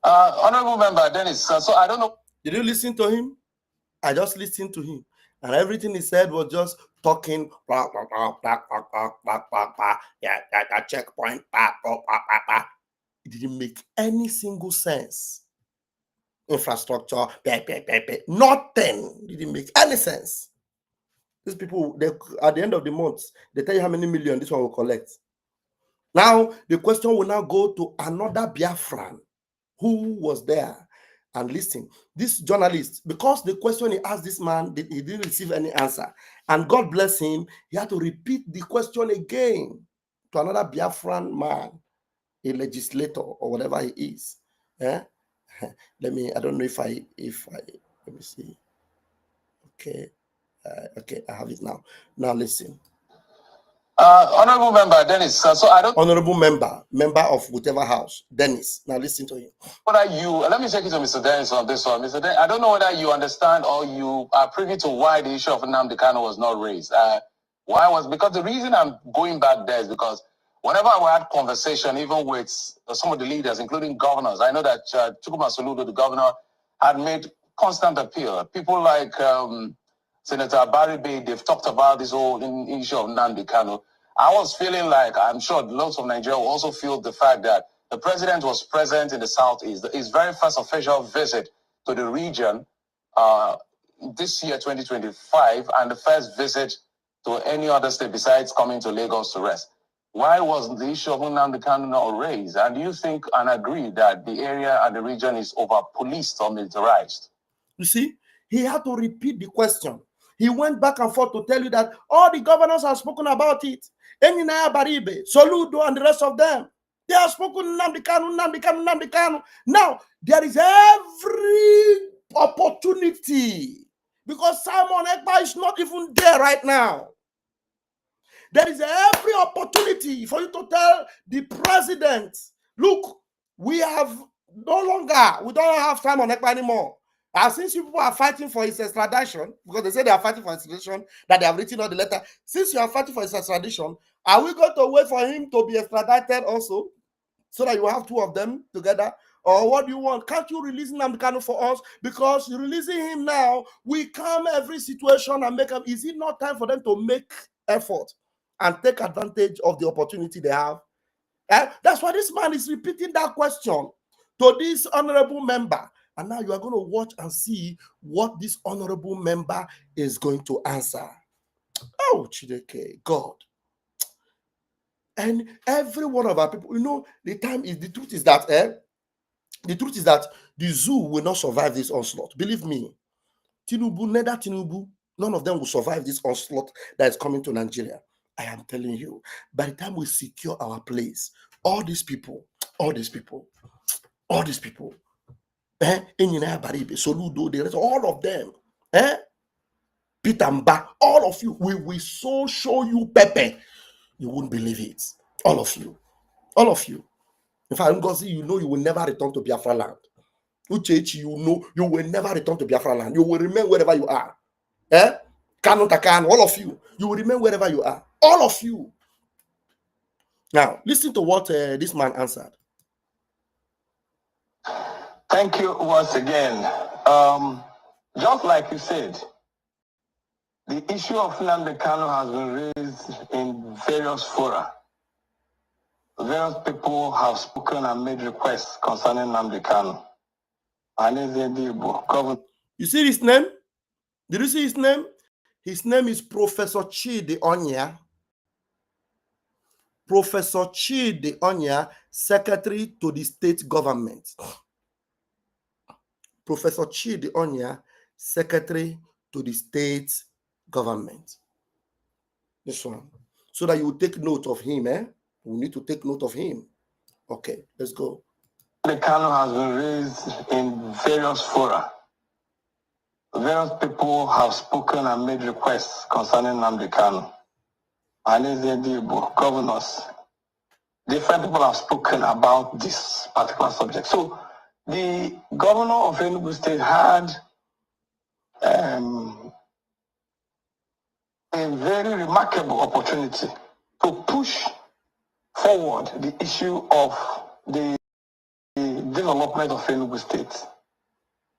Honorable Member Dennis, so I don't know. Did you listen to him? I just listened to him. And everything he said was just talking, blah, blah, blah, blah, blah, blah, blah, blah, blah. Yeah, that checkpoint, blah, blah, blah, blah, blah. It didn't make any single sense. Infrastructure, nothing. It didn't make any sense. These people, at the end of the month, they tell you how many million this one will collect. Now, the question will now go to another Biafran who was there. And listen, this journalist, because the question he asked this man, he didn't receive any answer. And God bless him, he had to repeat the question again to another Biafran man, a legislator or whatever he is. Yeah? I don't know if I, let me see. Okay. Okay, I have it now. Now listen. Honorable Member Dennis, so I don't. Honorable member of whatever house, Dennis. Now listen to him. Let me take it to Mr. Dennis on this one. Mr. Dennis, I don't know whether you understand or you are privy to why the issue of Nnamdi Kanu was not raised. Because the reason I'm going back there is because whenever I had conversation, even with some of the leaders, including governors, I know that Chukwuma Soludo, the governor, had made constant appeal. People like Senator Barry Bay, they've talked about this whole issue of Nnamdi Kanu. I was feeling like, I'm sure lots of Nigeria will also feel the fact that the president was present in the Southeast. His very first official visit to the region this year, 2025, and the first visit to any other state besides coming to Lagos to rest. Why was the issue of Nnamdi Kanu not raised? And do you think and agree that the area and the region is over-policed or militarized? You see, he had to repeat the question. He went back and forth to tell you that all the governors have spoken about it. Eninaya Baribe, Soludo, and the rest of them. They have spoken Nnamdi Kanu. Now, there is every opportunity because Simon Ekpa is not even there right now. There is every opportunity for you to tell the president, look, we don't have Simon Ekpa anymore. And since you people are fighting for his extradition, because they say they are fighting for extradition, that they have written on the letter, since you are fighting for his extradition, are we going to wait for him to be extradited also, so that you have two of them together? Or what do you want? Can't you release Nnamdi Kanu for us? Because releasing him now, we calm every situation and make up. Is it not time for them to make effort and take advantage of the opportunity they have? That's why this man is repeating that question to this honorable member. And now you are going to watch and see what this honorable member is going to answer. Oh, Chideke, God. And every one of our people, the truth is that the zoo will not survive this onslaught. Believe me. Tinubu, none of them will survive this onslaught that is coming to Nigeria. I am telling you, by the time we secure our place, all these people, Soludo, the rest, all of them, Peter Mba, all of you, we will so show you Pepe. You wouldn't believe it. All of you. In fact, Ngozi, you know you will never return to Biafra land. Uchechi, you know you will never return to Biafra land. You will remain wherever you are. Kanu Takan, all of you. You will remain wherever you are. All of you. Now, listen to what this man answered. Thank you once again. Just like you said, the issue of Nnamdi Kanu has been raised in various fora. Various people have spoken and made requests concerning Nnamdi Kanu. You see his name? Did you see his name? His name is Professor Chidi Onya. Professor Chidi Onya, Secretary to the State Government. Professor Chidi Onya, Secretary to the State Government. This one. So that you will take note of him, We need to take note of him. Okay, let's go. The Kanu has been raised in various fora. Various people have spoken and made requests concerning Nnamdi Kanu. Governors. Different people have spoken about this particular subject. So the governor of Enugu State had a very remarkable opportunity to push forward the issue of the development of Enugu State,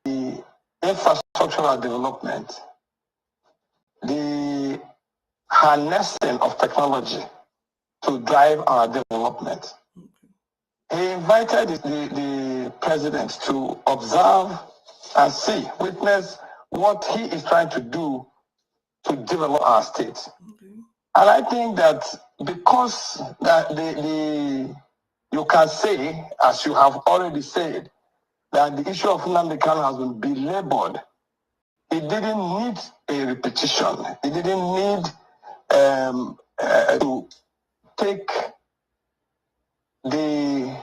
the infrastructural development, the harnessing of technology to drive our development. He invited the president to observe and see, witness what he is trying to do to develop our state. And I think that because that you can say, as you have already said, that the issue of Nnamdi Kanu has been belabored. It didn't need a repetition. It didn't need to take the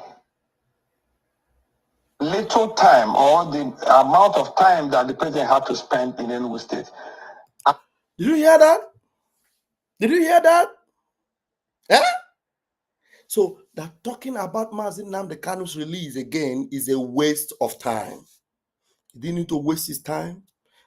little time or the amount of time that the president had to spend in Enugu State. Did you hear that? Did you hear that? So that talking about Mazi Nnamdi Kanu's release again is a waste of time. He didn't need to waste his time.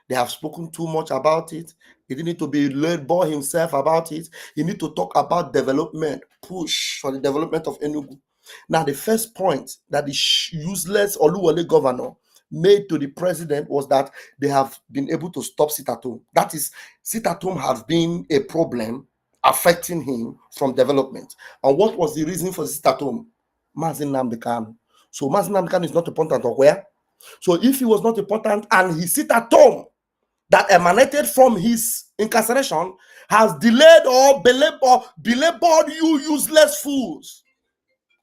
They have spoken too much about it. He didn't need to be led by himself about it. He need to talk about development, push for the development of Enugu. Now, the first point that the useless Oluwole governor made to the president was that they have been able to stop sit-at-home. That is, sit-at-home has been a problem affecting him from development. And what was the reason for sit-at-home? Mazi Nnamdi Kanu. So Mazi Nnamdi Kanu is not important or where? So if he was not important and he sit-at-home that emanated from his incarceration has delayed or belabored you useless fools.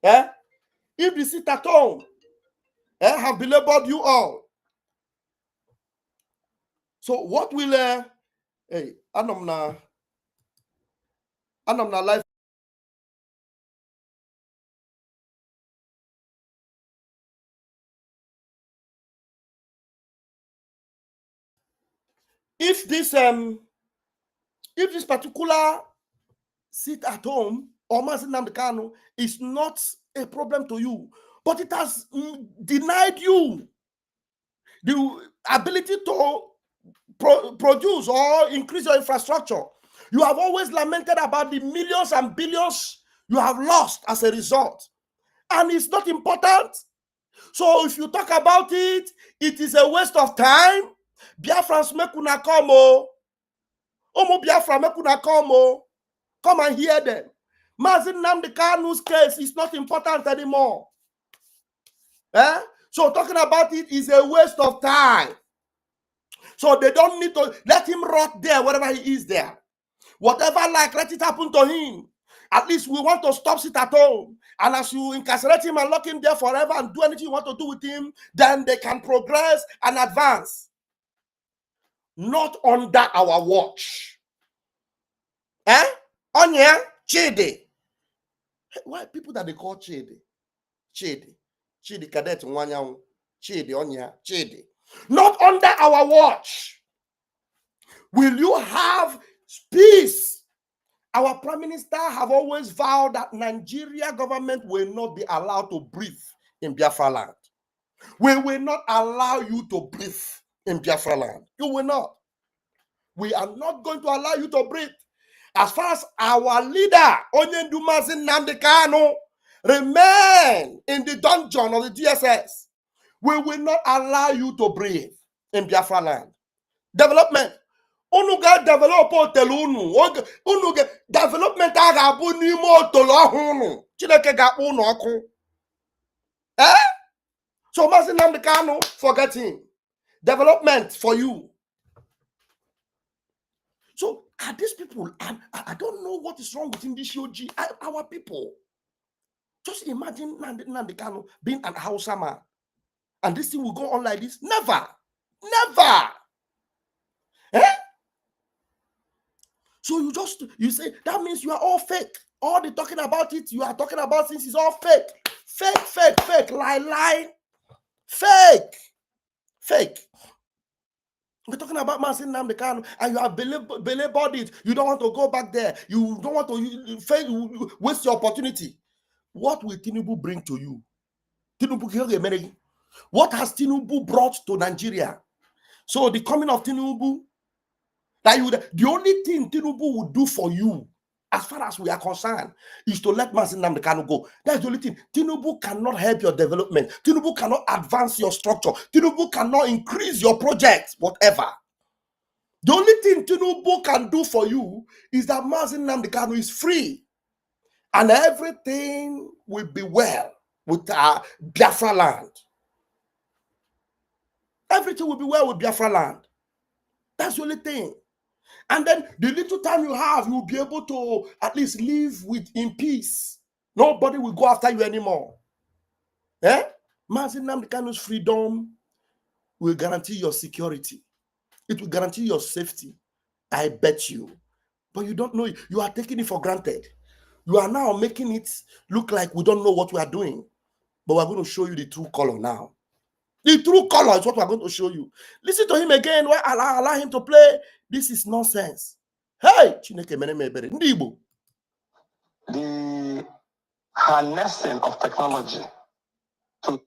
If the sit-at-home have belabored you all. So what will hey, Anamna life. If this particular sit-at-home or Mazi Nnamdi Kanu is not a problem to you, but it has denied you the ability to produce or increase your infrastructure. You have always lamented about the millions and billions you have lost as a result, and it's not important. So if you talk about it, it is a waste of time. Biafrans make una come Omo Biafra make una come come and hear them. Mazi Nnamdi Kanu's case is not important anymore. So talking about it is a waste of time. So they don't need to let him rot there wherever he is there. Whatever let it happen to him. At least we want to stop sit-at-home. And as you incarcerate him and lock him there forever and do anything you want to do with him, then they can progress and advance. Not under our watch. Onya, Chidi. Why people that they call Chidi? Chidi Cadet Wanyang, Chidi Onya, Chidi. Not under our watch. Will you have peace? Our prime minister have always vowed that Nigeria government will not be allowed to breathe in Biafra land. We will not allow you to breathe in Biafra land. You will not. We are not going to allow you to breathe. As far as our leader, Onyendumazi Nnamdi Kanu, remain in the dungeon of the DSS, we will not allow you to breathe in Biafra land. Development. Unu ga develop hotel unu ga development aga abu n'ime hotel ọhụrụ Chineke ga-akpọ unu ọkụ. So Mazi Nnamdi Kanu, forget him. Development for you. So are these people, I don't know what is wrong with Indishioji, our people. Just imagine Nnamdi Kanu being an Hausa man. And this thing will go on like this. Never. So you say, that means you are all fake. All the talking about it, you are talking about since it's all fake. Fake, lie, fake. We're talking about Mazi Nnamdi Kanu, and you have belabored it. You don't want to go back there. You don't want to waste your opportunity. What will Tinubu bring to you? What has Tinubu brought to Nigeria? So the coming of Tinubu, the only thing Tinubu would do for you, as far as we are concerned, is to let Mazi Nnamdi Kanu go. That's the only thing. Tinubu cannot help your development. Tinubu cannot advance your structure. Tinubu cannot increase your projects, whatever. The only thing Tinubu can do for you is that Mazi Nnamdi Kanu is free. And everything will be well with our Biafra land. Everything will be well with Biafra land. That's the only thing. And then the little time you have, you'll be able to at least live in peace. Nobody will go after you anymore. Mazi Nnamdi Kanu's freedom will guarantee your security. It will guarantee your safety. I bet you. But you don't know it. You are taking it for granted. You are now making it look like we don't know what we are doing. But we're going to show you the true color now. The true color is what we're going to show you. Listen to him again. Why allow him to play? This is nonsense. Hey! The harnessing of technology to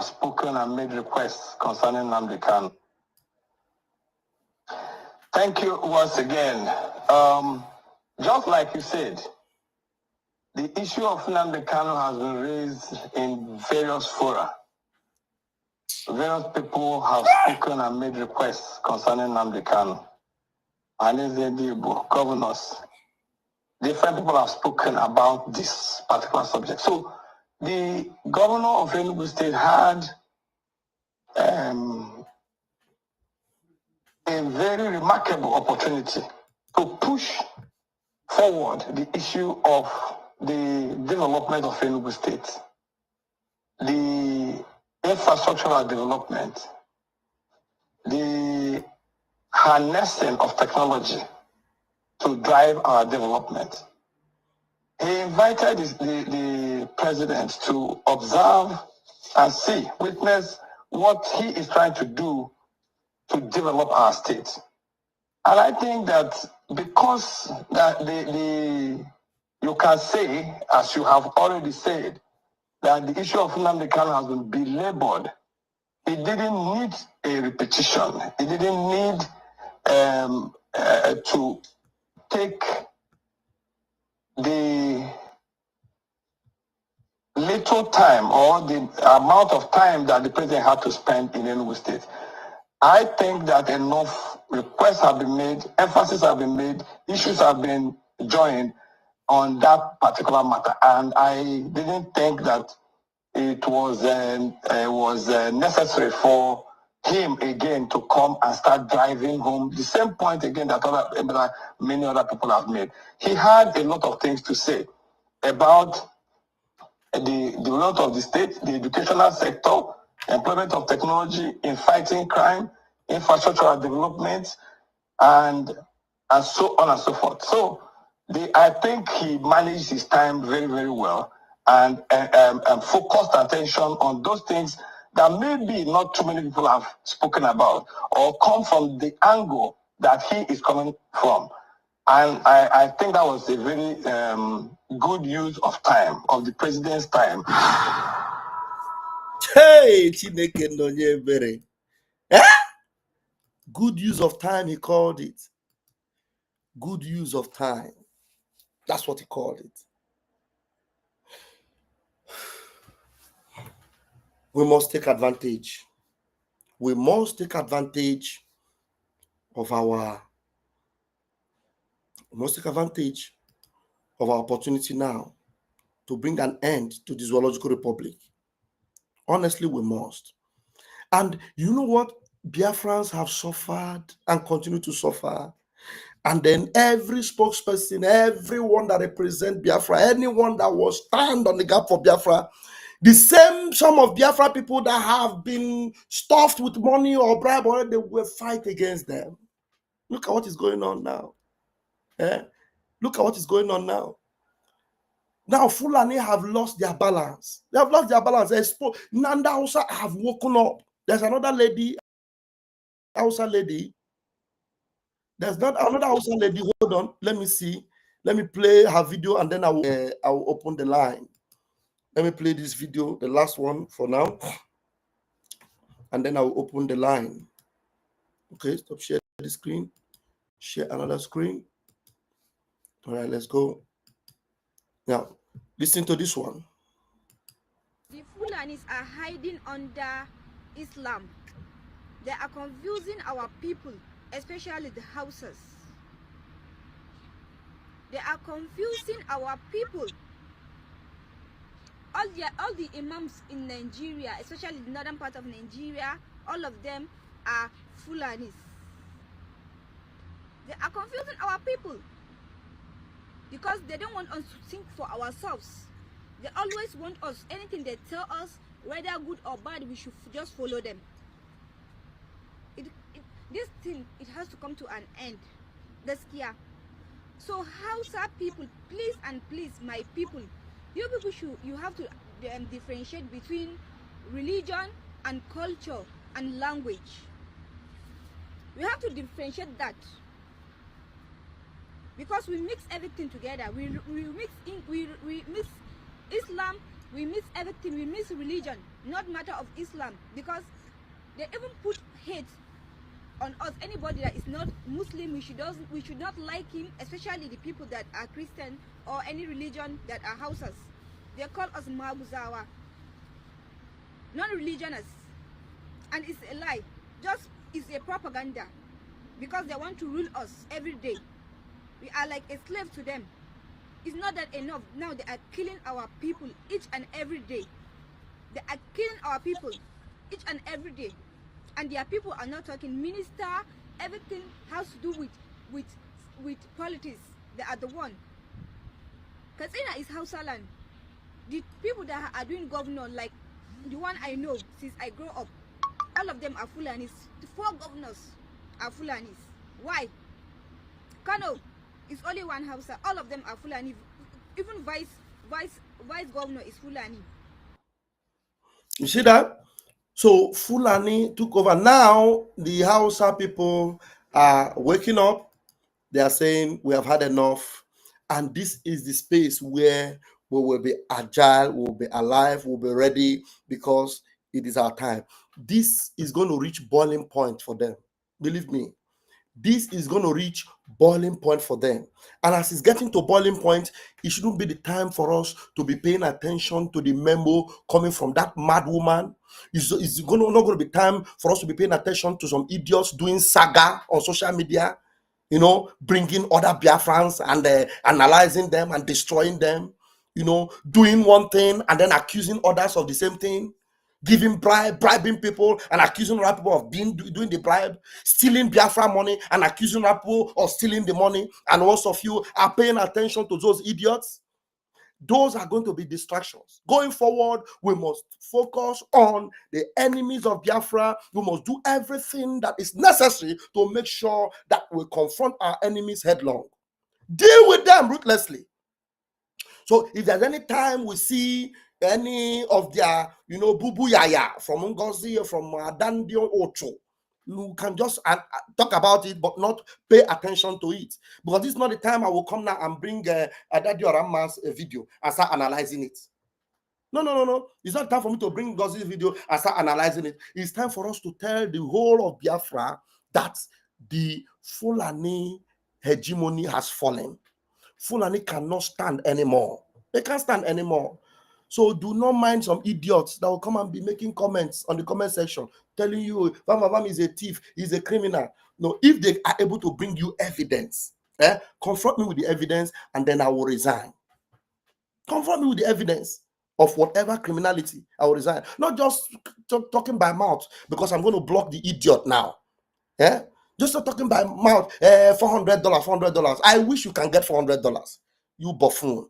spoken and made requests concerning Nnamdi Kanu. Thank you once again. Just like you said, the issue of Nnamdi Kanu has been raised in various fora. Various people have spoken and made requests concerning Nnamdi Kanu. And governors, different people have spoken about this particular subject. So the governor of Enugu State had a very remarkable opportunity to push forward the issue of the development of Enugu State, the infrastructural development, the harnessing of technology to drive our development. He invited the president to observe and witness what he is trying to do to develop our state. And I think that because that you can say, as you have already said, that the issue of Nnamdi Kanu has been belabored. It didn't need a repetition. It didn't need to take the little time or the amount of time that the president had to spend in Enugu State. I think that enough requests have been made, emphasis have been made, issues have been joined on that particular matter. And I didn't think that it was necessary for him again to come and start driving home the same point again that many other people have made. He had a lot of things to say about the development of the state, the educational sector, employment of technology in fighting crime, infrastructural development, and and so on and so forth. So I think he managed his time very, very well and focused attention on those things that maybe not too many people have spoken about or come from the angle that he is coming from. And I think that was a very good use of time, of the president's time. Hey, Chineke nonye bere. Good use of time, he called it. Good use of time. That's what he called it. We must take advantage. We must take advantage of our opportunity now to bring an end to the zoological republic. Honestly, we must. And you know what? Biafrans have suffered and continue to suffer. And then every spokesperson, everyone that represents Biafra, anyone that was stand on the gap for Biafra, some of Biafra people that have been stuffed with money or bribe, or they will fight against them. Look at what is going on now. Look at what is going on now. Now Fulani have lost their balance. They have lost their balance. Nanda Hausa have woken up. There's another lady, Hausa lady. There's not another Hausa lady. Hold on. Let me see. Let me play her video and then I will open the line. Let me play this video, the last one for now. And then I will open the line. Okay, stop sharing the screen. Share another screen. All right, let's go. Now, listen to this one. The Fulanis are hiding under Islam. They are confusing our people, especially the Hausas. They are confusing our people. All the imams in Nigeria, especially the northern part of Nigeria, all of them are Fulanis. They are confusing our people because they don't want us to think for ourselves. They always want us, anything they tell us, whether good or bad, we should just follow them. This thing, it has to come to an end. That's clear. So Hausa people, please and please, my people, you people you have to differentiate between religion and culture and language. We have to differentiate that because we mix everything together. We mix Islam, we mix everything, we mix religion, not matter of Islam, because they even put hate on us. Anybody that is not Muslim, we should not like him, especially the people that are Christian or any religion that are Hausas. They call us Mabuzawa, non-religionists, and it's a lie. It's a propaganda because they want to rule us every day. We are like a slave to them. It's not that enough. Now they are killing our people each and every day. They are killing our people each and every day. And their people are not talking. Minister, everything has to do with politics. They are the one. Katsina is Hausa land. The people that are doing governor, like the one I know since I grew up, all of them are Fulanis. The 4 governors are Fulanis. Why? Kano is only one Hausa. All of them are Fulani. Even vice governor is Fulani. You see that? So Fulani took over. Now the Hausa people are waking up. They are saying we have had enough, and this is the space where we will be agile, we will be alive, we will be ready because it is our time. This is going to reach boiling point for them. Believe me, this is going to reach boiling point for them. And as it's getting to boiling point, it shouldn't be the time for us to be paying attention to the memo coming from that mad woman. It's not going to be time for us to be paying attention to some idiots doing saga on social media, bringing other Biafrans and analyzing them and destroying them, doing one thing and then accusing others of the same thing. Giving bribing people and accusing other people of doing the bribe, stealing Biafra money and accusing other people of stealing the money, and most of you are paying attention to those idiots. Those are going to be distractions. Going forward, we must focus on the enemies of Biafra. We must do everything that is necessary to make sure that we confront our enemies headlong. Deal with them ruthlessly. So if there's any time we see any of their, bubu yaya from Ngozi or from Adandio Ocho, you can just talk about it, but not pay attention to it. Because this is not the time I will come now and bring Adadio Rama's video and start analyzing it. No. It's not time for me to bring Ngozi's video and start analyzing it. It's time for us to tell the whole of Biafra that the Fulani hegemony has fallen. Fulani cannot stand anymore. They can't stand anymore. So do not mind some idiots that will come and be making comments on the comment section, telling you Vam is a thief, he's a criminal. No, if they are able to bring you evidence, confront me with the evidence, and then I will resign. Confront me with the evidence of whatever criminality, I will resign. Not just talking by mouth, because I'm going to block the idiot now. Just not talking by mouth, $400. I wish you can get $400, you buffoon.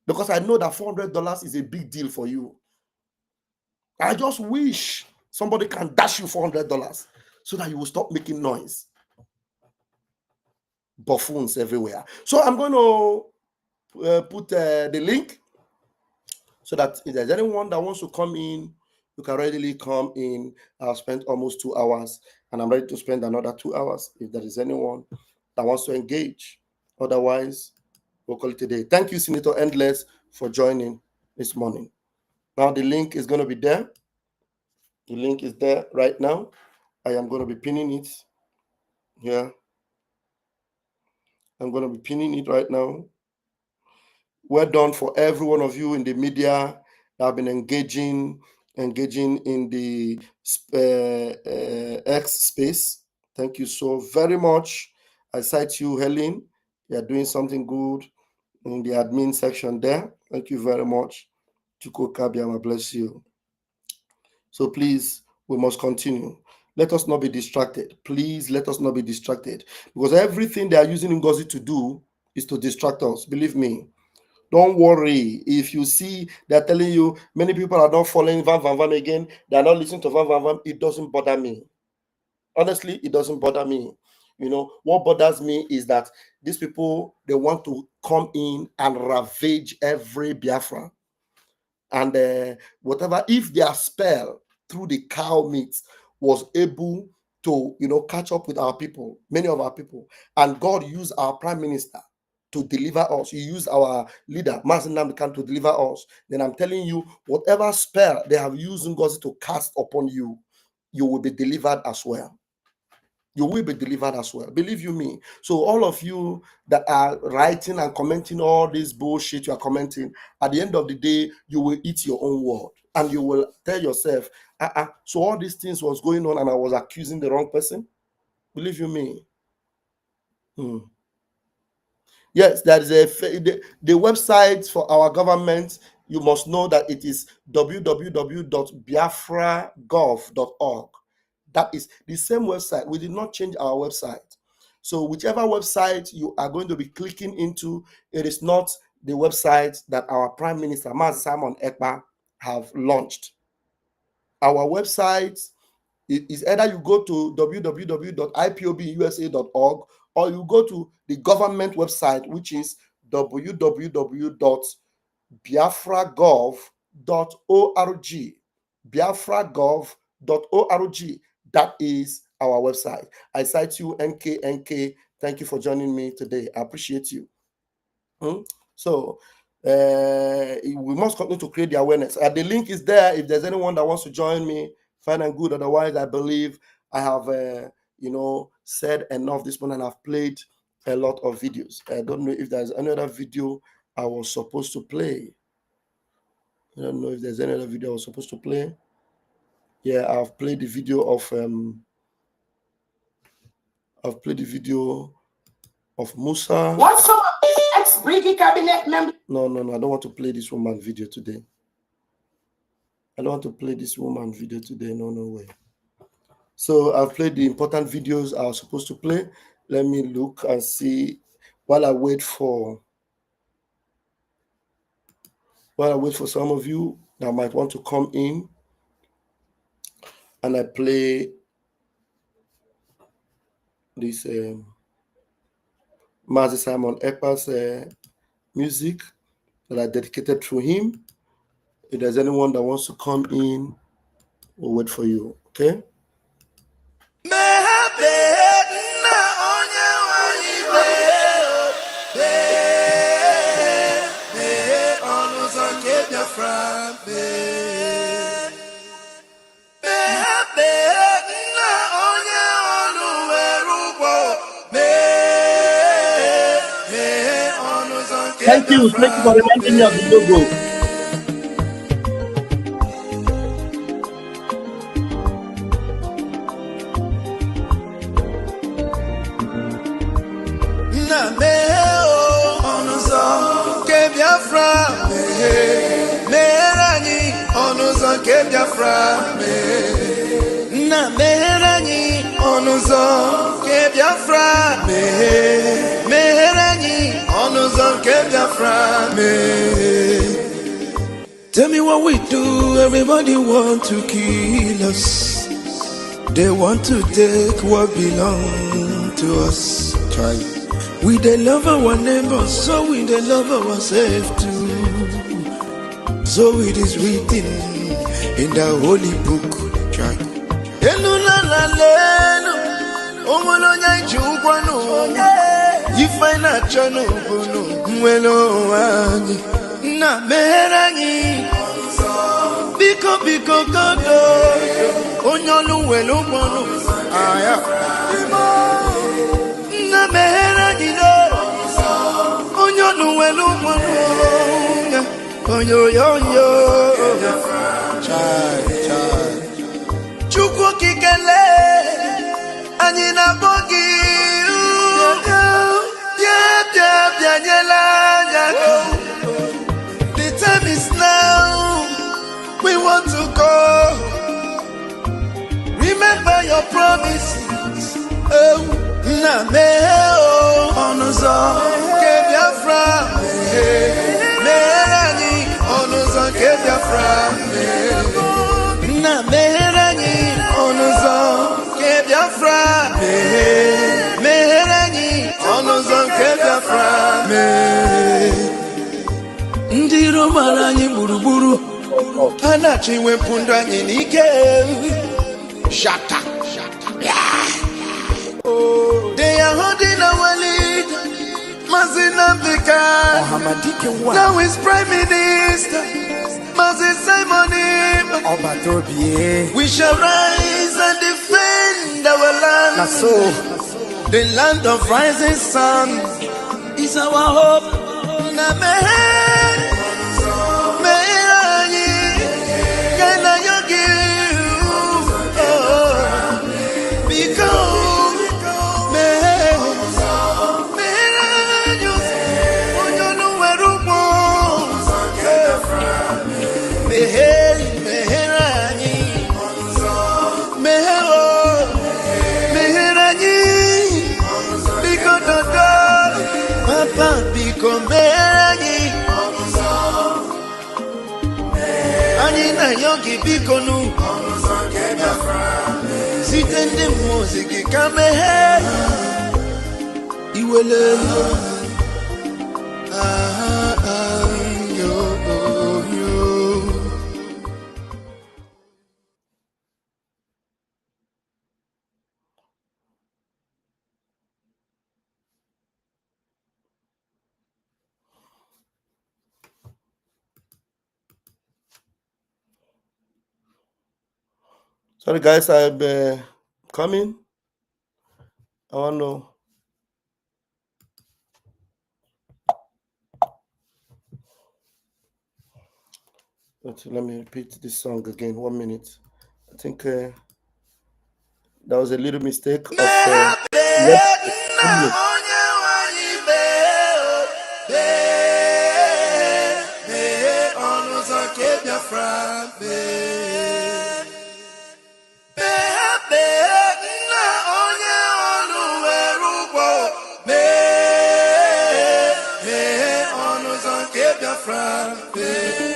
Because I know that $400 is a big deal for you. I just wish somebody can dash you $400 so that you will stop making noise. Buffoons everywhere. So I'm going to put the link so that if there's anyone that wants to come in, you can readily come in. I've spent almost 2 hours, and I'm ready to spend another 2 hours if there is anyone that wants to engage. Otherwise, we'll call it today. Thank you, Senator Endless, for joining this morning. Now the link is going to be there. The link is there right now. I am going to be pinning it here. I'm going to be pinning it right now. Well done for every one of you in the media that have been engaging in the X space. Thank you so very much. I cite you, Helen. You are doing something good in the admin section there. Thank you very much. Chuko Kabiama, bless you. So please, we must continue. Let us not be distracted. Please let us not be distracted. Because everything they are using Ngozi to do is to distract us. Believe me. Don't worry. If you see they're telling you many people are not following Van Van Van again, they're not listening to Van Van Van, it doesn't bother me. Honestly, it doesn't bother me. What bothers me is that these people, they want to come in and ravage every Biafra. And whatever, if their spell through the cow meat was able to, catch up with our people, many of our people, and God used our prime minister to deliver us, he used our leader, Mazen Namdekan, to deliver us, then I'm telling you, whatever spell they have used Ngozi to cast upon you, you will be delivered as well. You will be delivered as well. Believe you me. So all of you that are writing and commenting all this bullshit you are commenting, at the end of the day, you will eat your own word. And you will tell yourself, so all these things was going on and I was accusing the wrong person? Believe you me. Yes, there is the website for our government. You must know that it is www.biafragov.org. That is the same website. We did not change our website. So whichever website you are going to be clicking into, it is not the website that our Prime Minister, Mazi Simon Ekpa, have launched. Our website is either you go to www.ipobusa.org or you go to the government website, which is www.biafragov.org. biafragov.org. That is our website. I cite you, NK. Thank you for joining me today. I appreciate you. So we must continue to create the awareness. The link is there. If there's anyone that wants to join me, fine and good. Otherwise, I believe I have said enough this morning. I've played a lot of videos. I don't know if there's any other video I was supposed to play. I don't know if there's any other video I was supposed to play. Yeah, I've played the video of Musa. What's some of these ex-Briggy cabinet members? No, I don't want to play this woman video today. No way. So I've played the important videos I was supposed to play. Let me look and see while I wait for while I wait for some of you that might want to come in, and I play this Mazi Simon Ekpa's music that I dedicated to him. If there's anyone that wants to come in, we'll wait for you, okay? Thank you for reminding me of the logo. Tell me what we do, everybody want to kill us. They want to take what belongs to us. Try. We they love our neighbors, so we they love ourselves too. So it is written in the holy book. Try. You find a channel, na meranyi biko godo onyolu welu gbonu aya na meranyi do onyolu welu gbonu oyoyoyo chai chukwu kikele anyị na bogi bia nyela anya. Time is now, we want to go. Remember your promises. Oh, na me oh, onuzo kebiafra. Merani onuzo kebiafra. Na merani onuzo kebiafra. Merani onuzo kebiafra. Ndiro maranyi buruburu anachi wepunda anyị n'ike shata they are holding our lead Mazina Bika now is Prime Minister Mazi Simon we shall rise and defend our land the land of rising sun is our hope. Yogi Bikonu Sitende music kame Iwele Sorry guys, I'm coming. I want to let me repeat this song again. 1 minute. I think that was a little mistake of From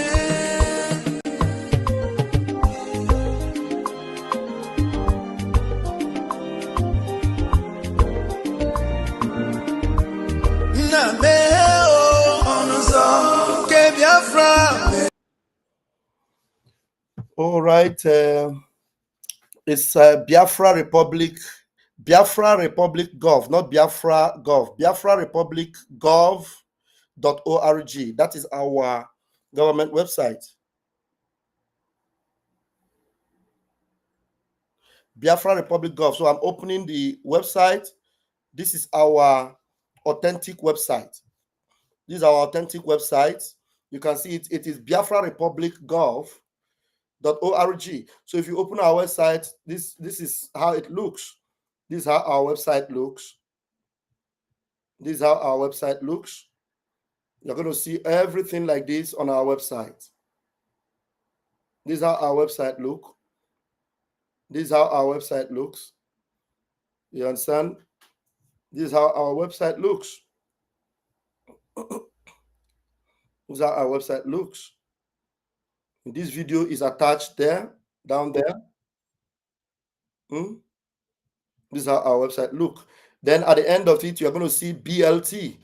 All right. It's Biafra Republic Gov, not Biafra Gov. Biafra Republic Gov.org. That is our government website. Biafra Republic Gov. So I'm opening the website. This is our authentic website. This is our authentic website. You can see it. It is Biafra Republic Gov.org. So if you open our website, this is how it looks. This is how our website looks. This is how our website looks. You're going to see everything like this on our website. This is how our website looks. This is how our website looks. You understand? This is how our website looks. This is how our website looks. This video is attached there, down there. This is how our website looks. Then at the end of it, you're going to see BLT.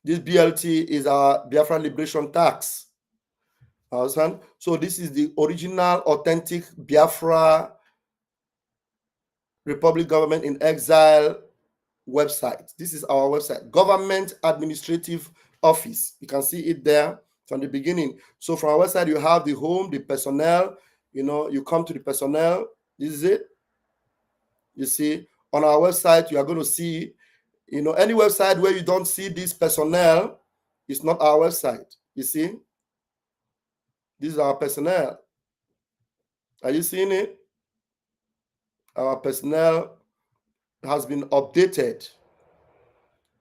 This BLT is our Biafra Liberation Tax. Understand? So this is the original, authentic Biafra Republic Government in Exile website. This is our website, Government Administrative Office. You can see it there from the beginning. So from our website, you have the home, the personnel. You know, you come to the personnel. This is it. You see, on our website, you are going to see, you know, any website where you don't see this personnel, it's not our website. You see, this is our personnel. Are you seeing it? Our personnel has been updated.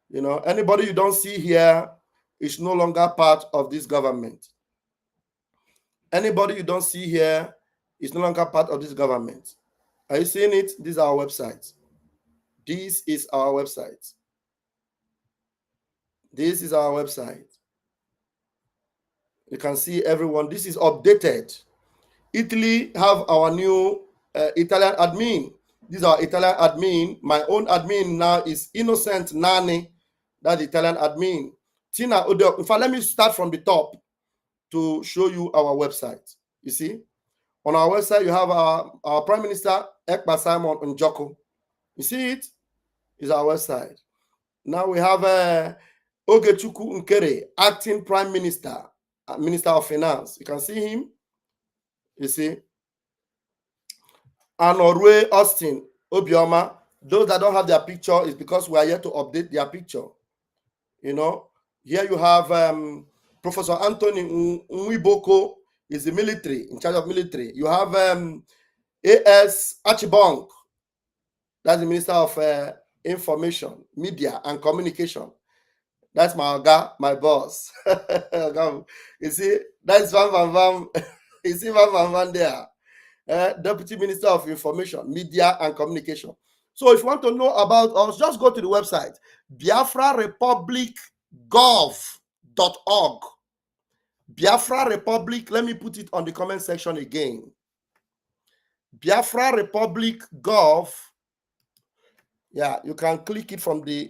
You know, anybody you don't see here is no longer part of this government. Anybody you don't see here is no longer part of this government. Are you seeing it? This is our website. This is our website. This is our website. You can see everyone. This is updated. Italy have our new Italian admin. This is our Italian admin. My own admin now is Innocent Nani. That's the Italian admin. Tina Odok. In fact, let me start from the top to show you our website. You see, on our website, you have our Prime Minister, Ekpa Simon Njoko. You see it? Is our website. Now we have Ogechukwu Nkere, Acting Prime Minister, Minister of Finance. You can see him. You see. And Orwe Austin, Obioma. Those that don't have their picture is because we are here to update their picture. You know, here you have Professor Anthony Nwiboko is the military, in charge of military. You have A.S. Achibong, that's the Minister of Information, Media, and Communication. That's my guy, my boss. You see, that's Van Van Van. You see Van Van Van there. Deputy Minister of Information, Media, and Communication. So if you want to know about us, just go to the website, biafrarepublicgov.org. Biafra Republic, let me put it on the comment section again. Biafra Republic Gov. Yeah, you can click it from there.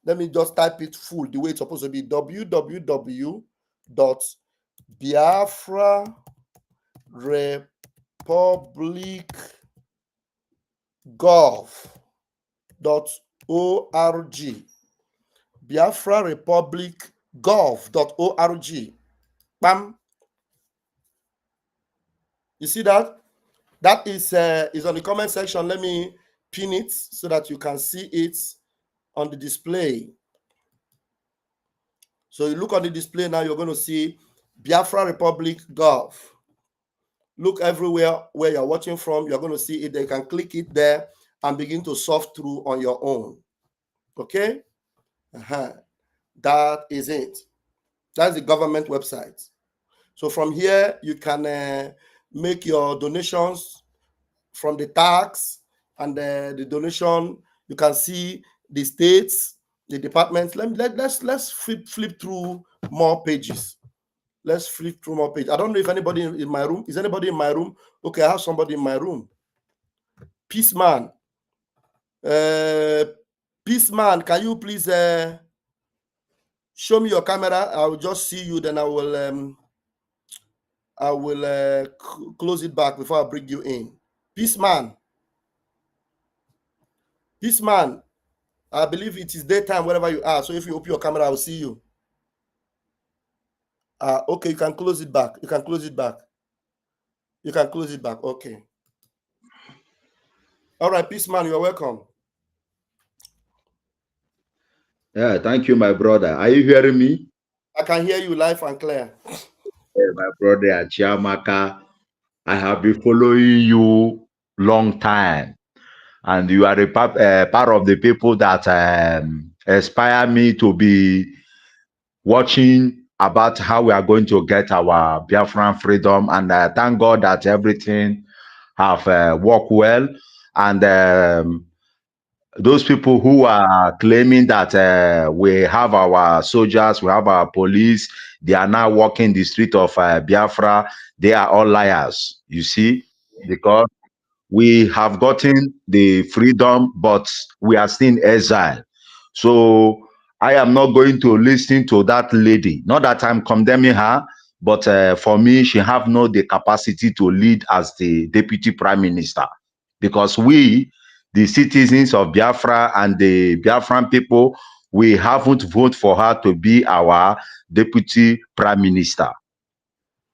Let me just type it full, the way it's supposed to be. www.biafrarepublicgov.org. Biafra Republic Gov.org. Bam. You see that? That is on the comment section. Let me pin it so that you can see it on the display. So you look on the display now, you're going to see Biafra Republic Gov. Look everywhere where you're watching from, you're going to see it. You can click it there and begin to surf through on your own. Okay? That is it. That's the government website. So from here, you can make your donations from the tax and the donation. You can see the states, the departments. Let's flip through more pages. Let's flip through more pages. I don't know if anybody in my room. Is anybody in my room? Okay, I have somebody in my room. Peace man. Peace man, can you please show me your camera? I will just see you, then I I will close it back before I bring you in. Peace man. Peace man. I believe it is daytime wherever you are. So if you open your camera, I will see you. Okay, you can close it back. You can close it back. You can close it back. Okay. All right, peace man, you are welcome. Yeah, thank you, my brother. Are you hearing me? I can hear you live and clear. My brother Chiamaka, I have been following you long time, and you are a part of the people that inspire me to be watching about how we are going to get our Biafran freedom. And thank God that everything have worked well. And those people who are claiming that we have our soldiers, we have our police, they are now walking the street of Biafra, they are all liars, you see, because we have gotten the freedom, but we are still in exile. So I am not going to listen to that lady. Not that I'm condemning her, but for me, she have no the capacity to lead as the deputy prime minister, because we, the citizens of Biafra and the Biafran people, we haven't voted for her to be our deputy prime minister.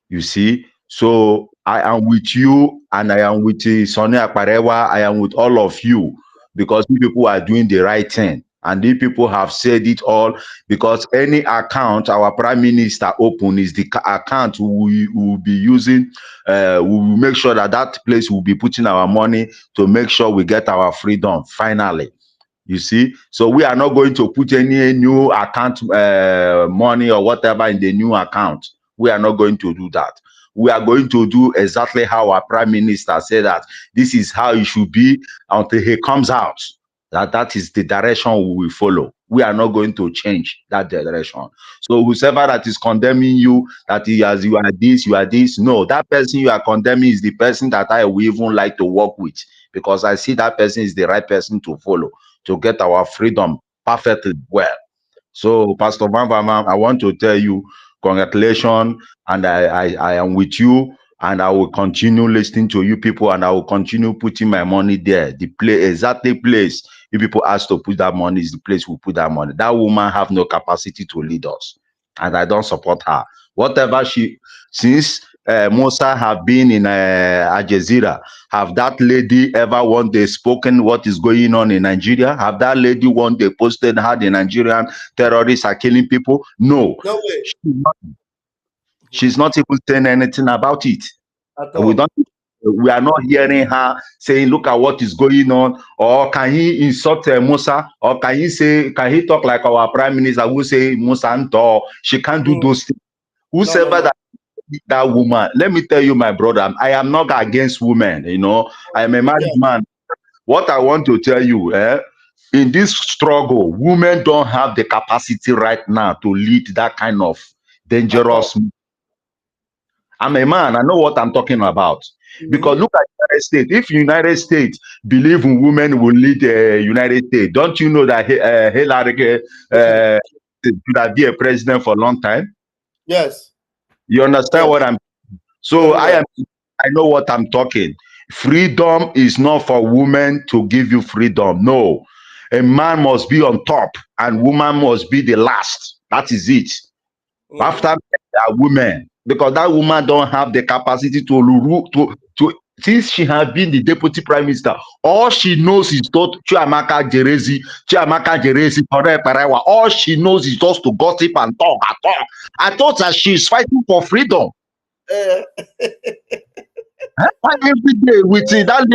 You see, so I am with you, and I am with Sonny Akparewa. I am with all of you, because you people are doing the right thing. And these people have said it all, because any account our prime minister open is the account we will be using. We will make sure that that place will be putting our money to make sure we get our freedom finally. You see, so we are not going to put any new account money or whatever in the new account. We are not going to do that. We are going to do exactly how our prime minister said that this is how it should be until he comes out. That is the direction we will follow. We are not going to change that direction. So whoever that is condemning you, that he has, you are this, no, that person you are condemning is the person that I will even like to work with, because I see that person is the right person to follow to get our freedom perfectly well. So, Pastor Van Van, I want to tell you, congratulations, and I am with you, and I will continue listening to you people, and I will continue putting my money there. The exactly place if people ask to put that money is the place we put that money. That woman have no capacity to lead us, and I don't support her. Whatever since Musa have been in Al Jazeera, have that lady ever one day spoken what is going on in Nigeria? Have that lady one day posted how the Nigerian terrorists are killing people? No. No way. She's not even saying anything about it. We are not hearing her saying, look at what is going on, or can he insult Musa, or can he talk like our prime minister who say Musa Nto? She can't do those things. Whosoever that woman, let me tell you, my brother, I am not against women, you know. I am a married man. What I want to tell you, in this struggle, women don't have the capacity right now to lead that kind of dangerous. I'm a man, I know what I'm talking about. Because look at United States. If United States believe in women will lead the United States, don't you know that Hillary should have been a president for a long time? Yes. You understand what I'm? So I know what I'm talking. Freedom is not for women to give you freedom. No, a man must be on top and woman must be the last. That is it. After that, women, because that woman don't have the capacity to since she has been the deputy prime minister, all she knows is Chiamaka Jerezi, all she knows is just to gossip and talk. I thought that she's fighting for freedom. Every day with that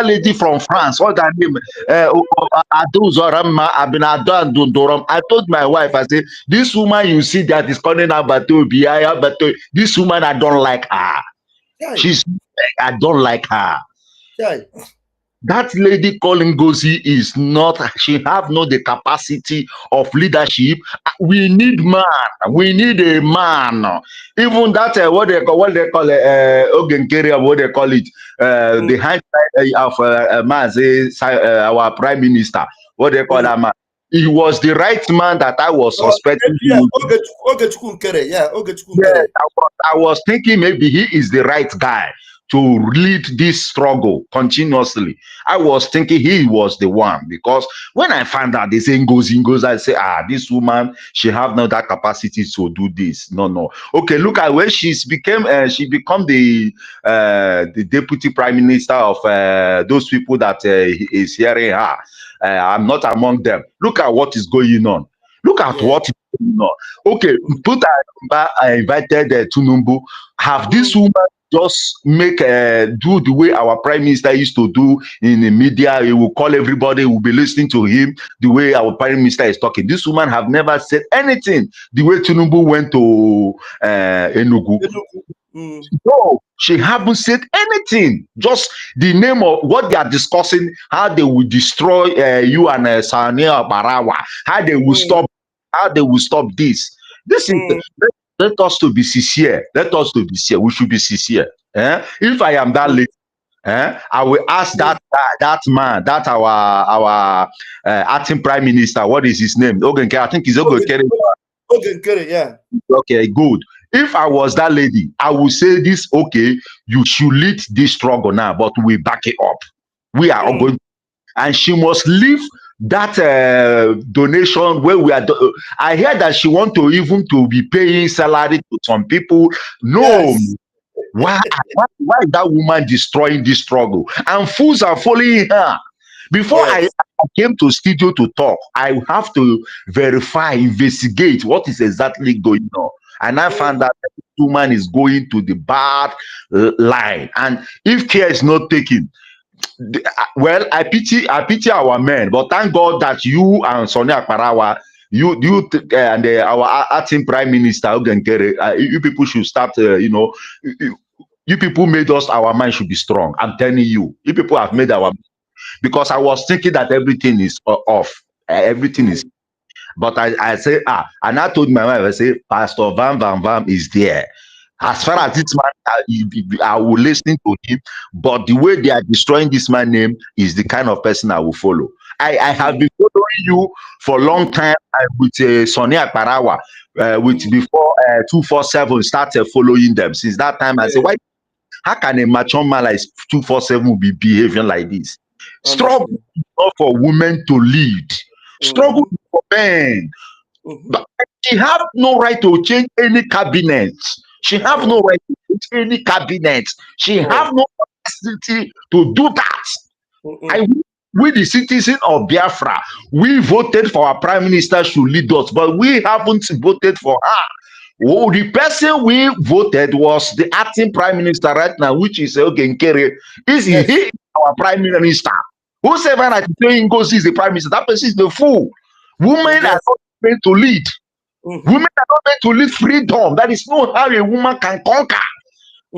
lady from France, what her name? I told my wife, I said, this woman you see that is calling her Bato, this woman I don't like her. I don't like her. That lady calling Gozi is not, she have not the capacity of leadership. We need man. We need a man. Even that, what they call Ogenkere, what they call it, the hindsight of man, say, our prime minister, what they call that man. he was the right man that I was suspecting. Yeah, Ogechukwu Nkere. Yeah, Ogechukwu Yes, Nkere. I was thinking maybe he is the right guy to lead this struggle continuously. I was thinking he was the one, because when I found out they say Ngozi, I say, this woman, she have no that capacity to do this. No. Okay, look at where she became the deputy prime minister of those people that is hearing her. I'm not among them. Look at what is going on. Look at what is going on. Okay, I invited Tunumbu. Have this woman just do the way our prime minister used to do in the media? He will call everybody, will be listening to him the way our prime minister is talking. This woman have never said anything the way Tunumbu went to Enugu. No, she haven't said anything. Just the name of what they are discussing, how they will destroy you and Sania Barawa, how they will stop this. This is let us to be sincere. Let us to be sincere. We should be sincere. If I am that lady, I will ask that man, that our acting prime minister, what is his name? Ogenkere. I think he's Ogenkere. Ogenkere, yeah. Okay, good. If I was that lady, I would say this, okay, you should lead this struggle now, but we back it up. We are going, and she must leave that donation where we are. I hear that she want to even to be paying salary to some people. No. Yes. Why is that woman destroying this struggle? And fools are following her. Before I came to studio to talk, I have to verify, investigate what is exactly going on. And I found that this woman is going to the bad line. And if care is not taken, well, I pity our men, but thank God that you and Sonia Akparawa, you and our acting prime minister Ogenkere, you people should start. You people made us. Our mind should be strong. I'm telling you, you people have made our. Because I was thinking that everything is off, everything is. But I say, and I told my wife, I say, Pastor Vam is there. As far as this man, I will listen to him. But the way they are destroying this man's name is the kind of person I will follow. I have been following you for a long time with Sonia Akparawa, with before 247 started following them. Since that time, I said, why? How can a mature man like 247 be behaving like this? Struggle is not for women to lead. Struggle is for men. But she have no right to change any cabinet. She have no right to change any cabinet. She have no capacity to do that. We the citizen of Biafra, we voted for our prime minister should lead us, but we haven't voted for her. Oh, the person we voted was the acting prime minister right now, which is Ogenkere. He our prime minister? Whosoever that is saying goes is the prime minister, that person is the fool. Women are not meant to lead. Women are not meant to lead freedom. That is not how a woman can conquer.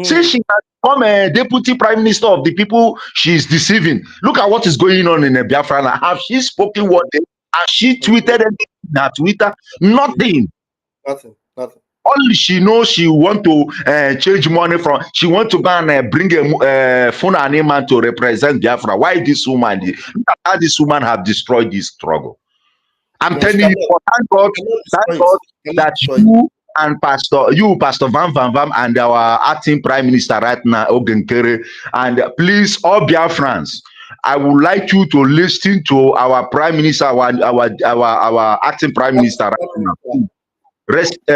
Since she has become a deputy prime minister of the people she is deceiving. Look at what is going on in Biafra now. Have she spoken one day? Has she tweeted anything on Twitter? Nothing. Nothing. Only she knows she want to change money from. She want to go and bring a Fulani man to represent Biafra. Why this woman? Look at how this woman have destroyed this struggle. I'm telling you, thank God that you and Pastor Vam, and our acting prime minister right now, Ogenkere, and please, all Biafrans, I would like you to listen to our prime minister, our acting prime minister right now.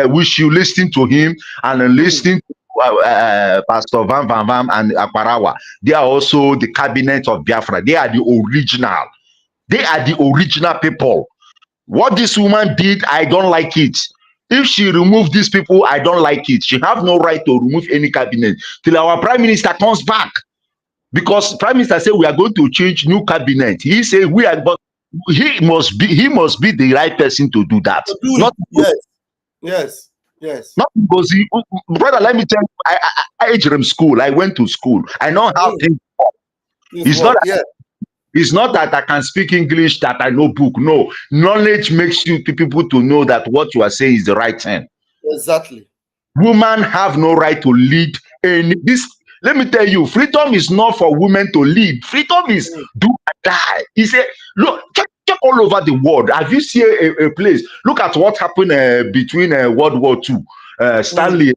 We should listen to him and listen to Pastor Vam and Akparawa. They are also the cabinet of Biafra. They are the original. They are the original people. What this woman did, I don't like it. If she removed these people, I don't like it. She have no right to remove any cabinet till our prime minister comes back. Because prime minister said we are going to change new cabinet. He said we are, but he must be the right person to do that. Yes. Not because brother, let me tell you, I age school. I went to school. I know how things work. It's not that I can speak English, that I know book. No, knowledge makes you people to know that what you are saying is the right thing. Exactly. Women have no right to lead any this. Let me tell you, freedom is not for women to lead. Freedom is do and die. He said, look, check all over the world. Have you seen a place? Look at what happened between World War II. Stanley,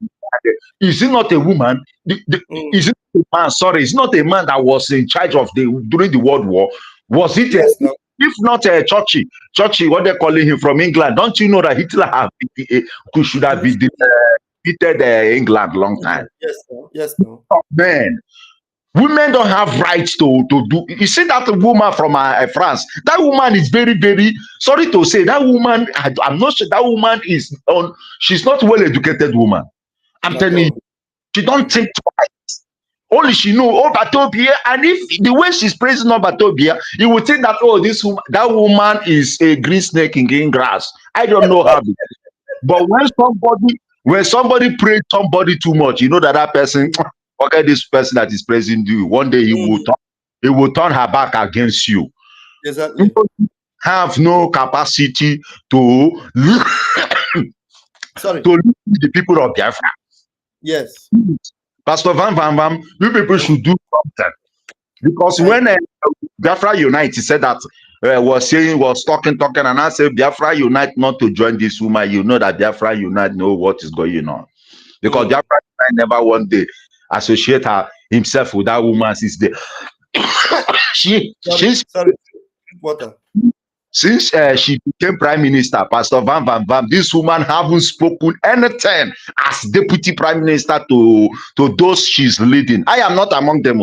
is it not a woman? Is it a man? Sorry, it's not a man that was in charge of during the World War. Was it? Yes, no. If not Churchill, what they're calling him from England? Don't you know that Hitler should have been defeated England long time? Yes, no. Yes, no. Oh, man. Women don't have rights to do. You see that woman from France? That woman is very, very sorry to say. That woman, I'm not sure. That woman is on. She's not well-educated woman. I'm telling you, she don't think twice. Only she know Obatobia, and if the way she's praising Obatobia, you would think that this woman, that woman is a green snake in green grass. I don't know how. But when somebody praise somebody too much, you know that person. Okay, this person that is praising you, one day he will turn her back against you. Exactly. You have no capacity to sorry to lead the people of Biafra. Yes. Pastor Van, you people should do something. Because when Biafra Unite, he said that was talking, and I said Biafra Unite not to join this woman. You know that Biafra Unite know what is going on. Because Biafra Unite never one day associate himself with that woman since the since she became prime minister, Pastor Van, this woman haven't spoken anything as deputy prime minister to those she's leading. I am not among them.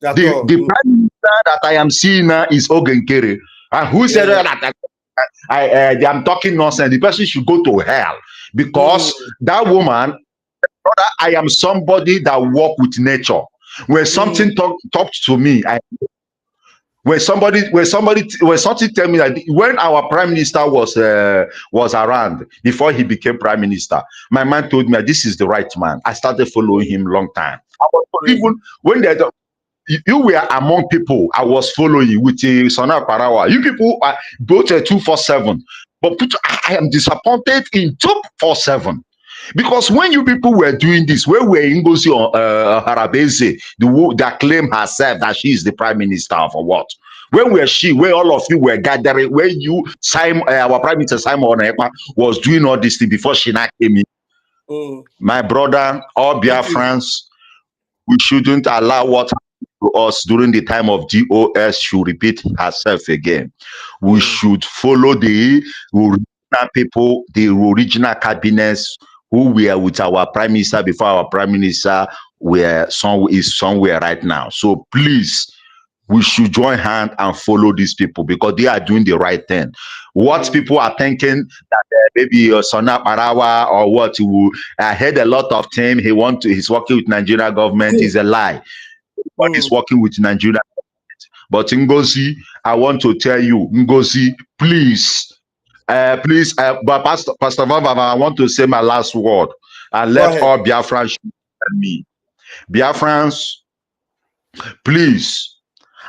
The prime minister that I am seeing now is Ogenkere. And who said that I'm talking nonsense? The person should go to hell because that woman, brother, I am somebody that walk with nature. When something talks to me, when something tell me that when our prime minister was around before he became prime minister, my man told me this is the right man. I started following him long time. Even when you were among people I was following with Sona Parawa. You people are both 247, but I am disappointed in 247. Because when you people were doing this, where were Ngozi Harabeze, that claim herself that she is the prime minister for what? Where were she? Where all of you were gathering? Where you, Simon, our prime minister Simon Onekpa, was doing all this thing before she not came in? My brother, all Biafrans, we shouldn't allow what happened to us during the time of DOS to repeat herself again. We should follow the original people, the original cabinets who were with our prime minister before our prime minister is somewhere right now. So please, we should join hands and follow these people because they are doing the right thing. What people are thinking that maybe Sona Parawa or what, I heard a lot of things. He's working with Nigeria government is a lie. But he's working with Nigeria government. But Ngozi, I want to tell you, Ngozi, please, but Pastor Vava, I want to say my last word and let all Biafrans and me. Biafrans, please,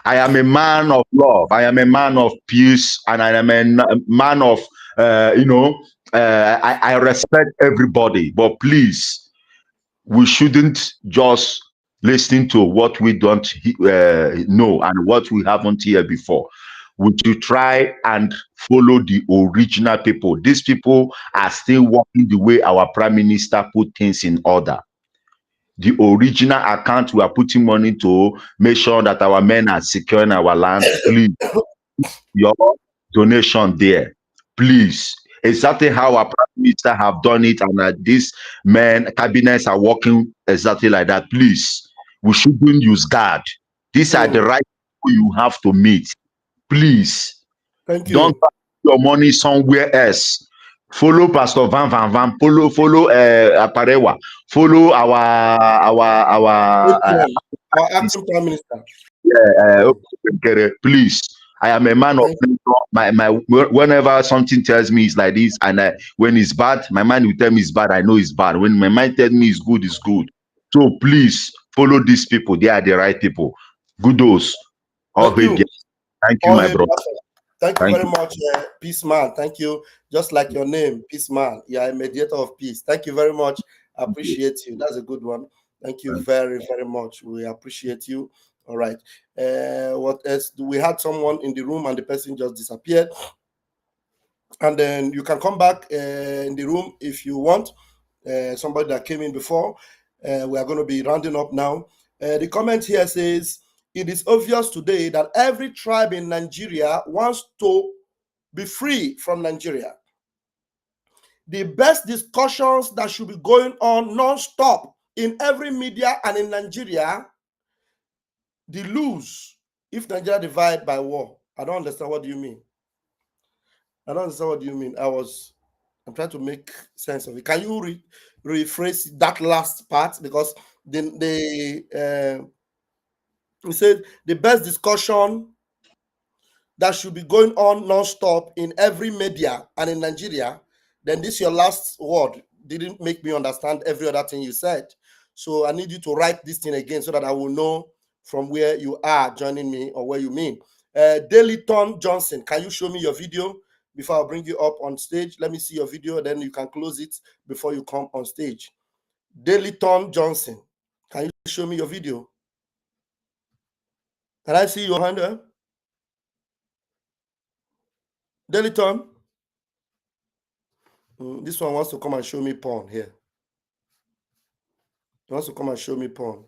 I am a man of love. I am a man of peace, and I am a man of, I respect everybody. But please, we shouldn't just listen to what we don't know and what we haven't heard before. We should try and follow the original people. These people are still working the way our prime minister put things in order. The original account we are putting money to make sure that our men are securing our land. Please, your donation there. Please. Exactly how our prime minister have done it, and these men cabinets are working exactly like that. Please, we shouldn't use God. These are the right people you have to meet. Please, don't put your money somewhere else. Follow Pastor Van, follow Aparewa, follow our acting prime minister. Please, I am a man of whenever something tells me it's like this, and when it's bad, my mind will tell me it's bad. I know it's bad. When my mind tells me it's good, it's good. So please follow these people. They are the right people. Kudos. Thank you, my brother. Thank you very much, Peace Man. Thank you. Just like your name, Peace Man. You are a mediator of peace. Thank you very much. I appreciate you. That's a good one. Thank you very, very much. We appreciate you. All right. What else? We had someone in the room and the person just disappeared. And then you can come back in the room if you want. Somebody that came in before. We are going to be rounding up now. The comment here says, it is obvious today that every tribe in Nigeria wants to be free from Nigeria. The best discussions that should be going on non-stop in every media and in Nigeria, they lose if Nigeria divide by war. I don't understand what do you mean. I don't understand what do you mean. I'm trying to make sense of it. Can you rephrase that last part? Because he said the best discussion that should be going on non-stop in every media and in Nigeria, then this your last word didn't make me understand every other thing you said. So I need you to write this thing again so that I will know from where you are joining me or where you mean. Dayton Johnson, can you show me your video before I bring you up on stage? Let me see your video, then you can close it before you come on stage. Dayton Johnson, can you show me your video? Can I see your hand? Dayton? This one wants to come and show me porn here. He wants to come and show me porn.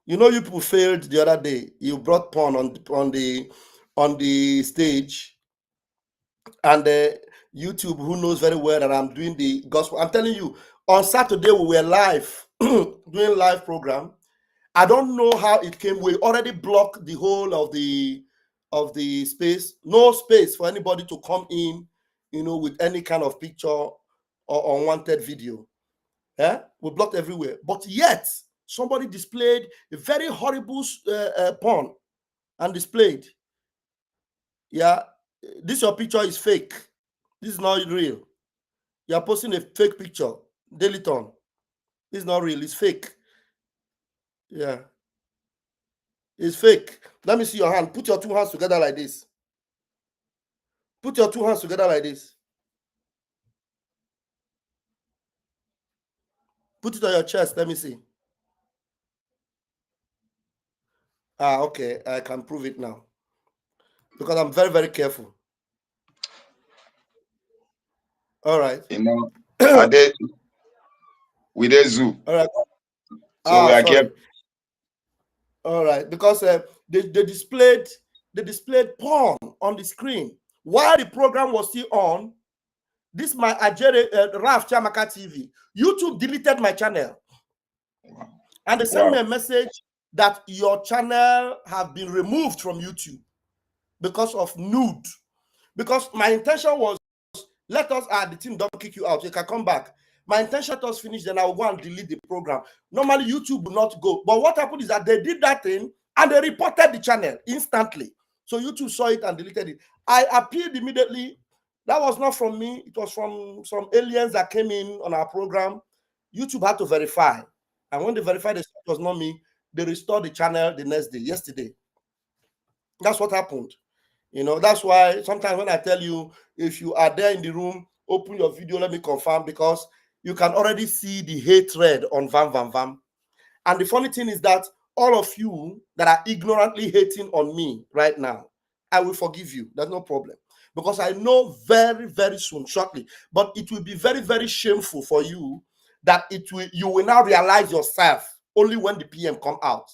You know, you people failed the other day. You brought porn on the stage, and YouTube, who knows very well that I'm doing the gospel. I'm telling you, on Saturday we were live doing live program. I don't know how it came. We already blocked the whole of the space. No space for anybody to come in, you know, with any kind of picture or unwanted video. Yeah, we blocked everywhere. But yet, somebody displayed a very horrible porn and displayed. Yeah, this your picture is fake. This is not real. You are posting a fake picture. Dayton. This is not real. It's fake. Yeah. It's fake. Let me see your hand. Put your two hands together like this. Put your two hands together like this. Put it on your chest. Let me see. Ah, okay. I can prove it now. Because I'm very, very careful. All right. You know, we did zoo. All right. So we are sorry. careful. All right, because they displayed porn on the screen while the program was still on. This my Ajere Raf Chamaka TV. YouTube deleted my channel, and they sent me a message that your channel have been removed from YouTube because of nude. Because my intention was, let us the team don't kick you out. You can come back. My intention was finish, then I will go and delete the program. Normally, YouTube will not go. But what happened is that they did that thing and they reported the channel instantly. So YouTube saw it and deleted it. I appealed immediately. That was not from me. It was from some aliens that came in on our program. YouTube had to verify. And when they verified it was not me, they restored the channel the next day, yesterday. That's what happened. You know, that's why sometimes when I tell you, if you are there in the room, open your video, let me confirm, because you can already see the hatred on Vam. And the funny thing is that all of you that are ignorantly hating on me right now, I will forgive you. There's no problem. Because I know very, very soon, shortly, but it will be very, very shameful for you that you will now realize yourself only when the PM come out.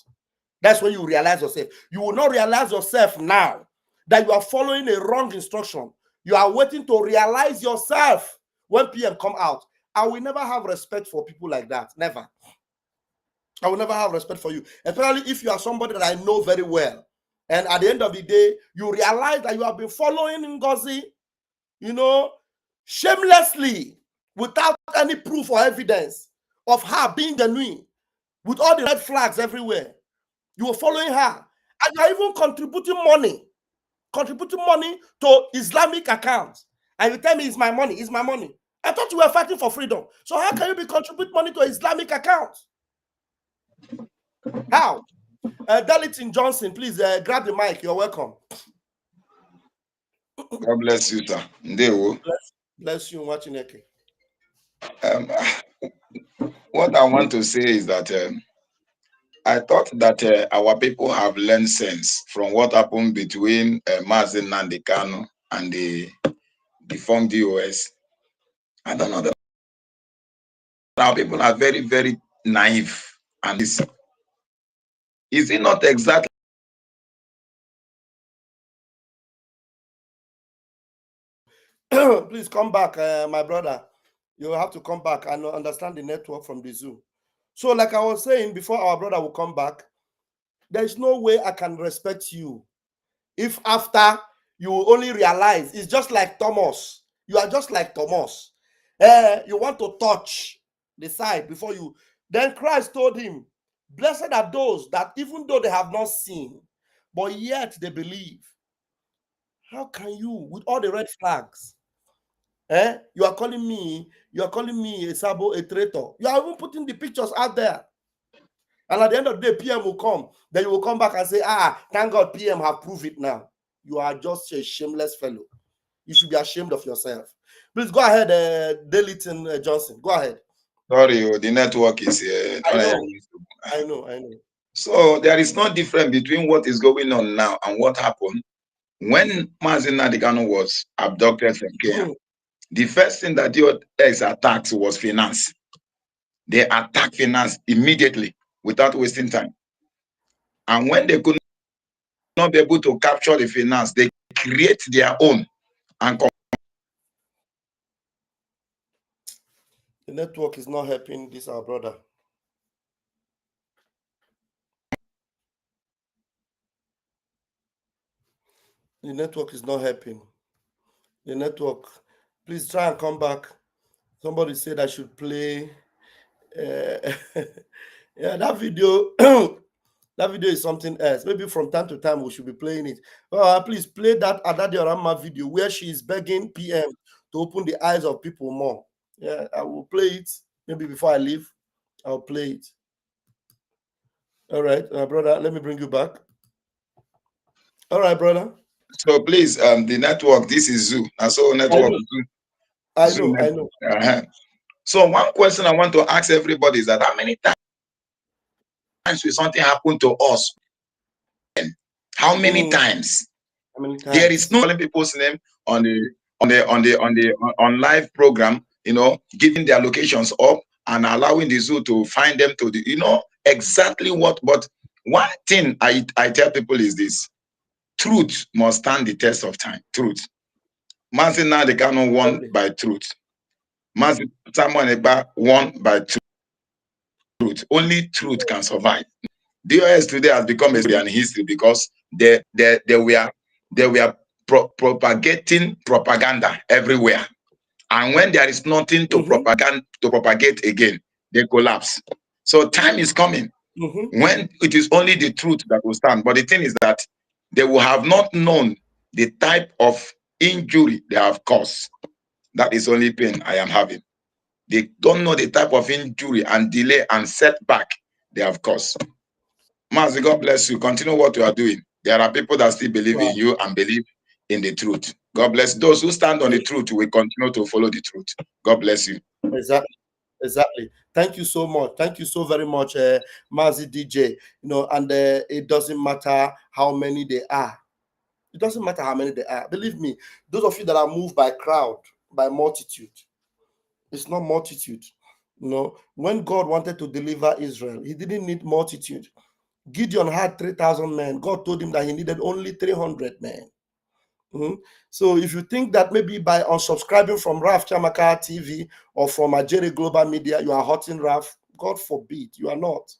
That's when you realize yourself. You will not realize yourself now that you are following a wrong instruction. You are waiting to realize yourself when PM come out. I will never have respect for people like that. Never. I will never have respect for you. Especially if you are somebody that I know very well. And at the end of the day, you realize that you have been following Ngozi, you know, shamelessly, without any proof or evidence of her being genuine, with all the red flags everywhere. You were following her. And you are even contributing money to Islamic accounts. And you tell me it's my money, it's my money. I thought you were fighting for freedom. So how can you be contributing money to Islamic accounts? How? Darlington Johnson, please grab the mic. You're welcome. God bless you, sir. Bless you, Wachineke. What I want to say is that I thought that our people have learned sense from what happened between Mazen Nandekano and the defunct DOS. I don't know. Our people are very, very naive. And is it not exactly? Please come back, my brother. You have to come back and understand the network from the Zoom. So, like I was saying before, our brother will come back. There is no way I can respect you if after you only realize it's just like Thomas. You are just like Thomas. You want to touch the side before you. Then Christ told him, "Blessed are those that even though they have not seen, but yet they believe." How can you, with all the red flags? You are calling me a sabo, a traitor. You are even putting the pictures out there. And at the end of the day, PM will come. Then you will come back and say, thank God PM have proved it now. You are just a shameless fellow. You should be ashamed of yourself. Please go ahead, Daylighton Johnson. Go ahead. Sorry, the network is I know. So there is no difference between what is going on now and what happened when Mazen Nandekano was abducted from Kenya. The first thing that the US attacked was finance. They attacked finance immediately without wasting time. And when they could not be able to capture the finance, they create their own. And the network is not helping this our brother. The network is not helping. The network. Please try and come back. Somebody said I should play. Yeah, that video. That video is something else. Maybe from time to time we should be playing it. Please play that Adadi Orama video where she is begging PM to open the eyes of people more. Yeah, I will play it. Maybe before I leave, I'll play it. All right, brother, let me bring you back. All right, brother. So please, the network, this is Zoo. I saw network. I know. So one question I want to ask everybody is that how many times will something happen to us? How many times? How many times? There is no calling people's name on live program, giving their locations up and allowing the zoo to find them to exactly what. But one thing I tell people is this: truth must stand the test of time. Truth. Mazen Nandekano won by truth. Mazen Samuel Eba won by truth. Only truth can survive. DOS today has become a history because they were propagating propaganda everywhere, and when there is nothing to propagate again, they collapse. So time is coming when it is only the truth that will stand. But the thing is that they will have not known the type of injury they have caused. That is only pain I am having. They don't know the type of injury and delay and setback they have caused. Mazi, God bless you. Continue what you are doing. There are people that still believe in you and believe in the truth. God bless those who stand on the truth. We continue to follow the truth. God bless you. Exactly. Thank you so much. Thank you so very much, Mazi DJ. And it doesn't matter how many they are. It doesn't matter how many they are. Believe me, those of you that are moved by crowd, by multitude, it's not multitude. When God wanted to deliver Israel, he didn't need multitude. Gideon had 3,000 men. God told him that he needed only 300 men. So if you think that maybe by unsubscribing from Raf Chamaka TV or from Ajere Global Media, you are hurting Raf, God forbid, you are not.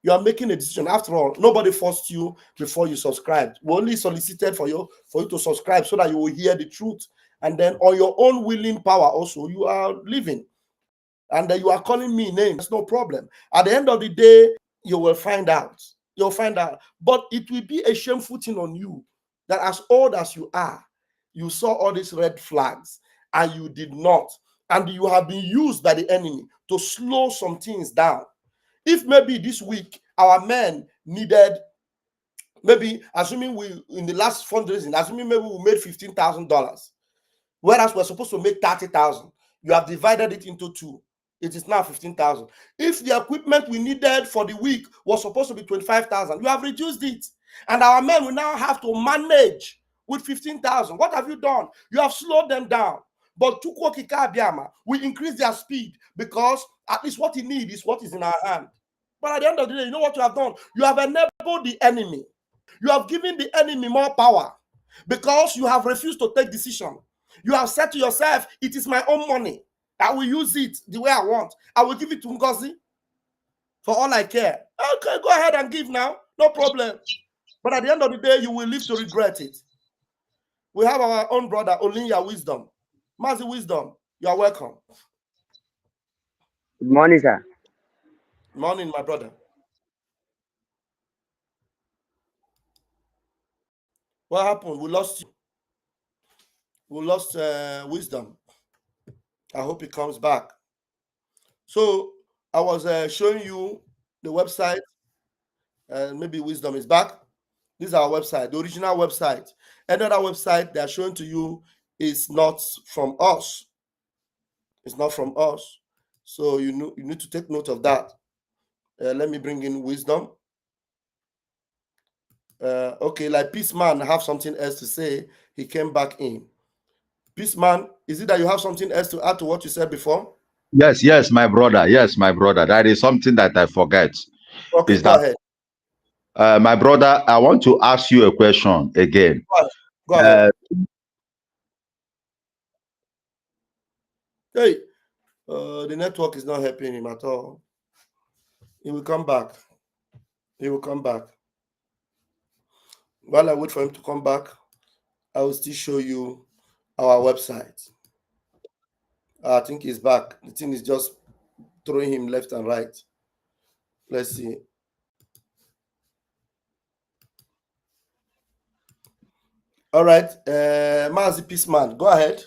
You are making a decision. After all, nobody forced you before you subscribed. We only solicited for you to subscribe so that you will hear the truth. And then on your own willing power also, you are living. And then you are calling me names, no problem. At the end of the day, you will find out. You'll find out. But it will be a shameful thing on you that as old as you are, you saw all these red flags and you did not. And you have been used by the enemy to slow some things down. If maybe this week our men needed, maybe assuming we in the last fundraising, assuming maybe we made $15,000, whereas we're supposed to make 30,000, you have divided it into two. It is now 15,000. If the equipment we needed for the week was supposed to be 25,000, you have reduced it. And our men will now have to manage with 15,000. What have you done? You have slowed them down. But Chukwokika Abiyama will increase their speed because at least what he needs is what is in our hand. But at the end of the day, you know what you have done? You have enabled the enemy. You have given the enemy more power because you have refused to take decision. You have said to yourself, it is my own money. I will use it the way I want. I will give it to Ngozi for all I care. Okay, go ahead and give now. No problem. But at the end of the day, you will live to regret it. We have our own brother, Olinya Wisdom. Mazi Wisdom, you are welcome. Good morning, sir. Morning, my brother. What happened? We lost you. We lost Wisdom. I hope he comes back. So I was showing you the website. Maybe Wisdom is back. This is our website, the original website. Another website they are showing to you is not from us. It's not from us. So you need to take note of that. Let me bring in Wisdom. Okay, like Peace Man have something else to say. He came back in. Peace Man, is it that you have something else to add to what you said before? Yes, my brother. Yes, my brother. That is something that I forget. Okay, is go that, ahead. My brother, I want to ask you a question again. Go ahead. Hey, the network is not helping him at all. He will come back. He will come back. While I wait for him to come back, I will still show you our website. I think he's back. The thing is just throwing him left and right. Let's see. All right, Mazi Peaceman, go ahead.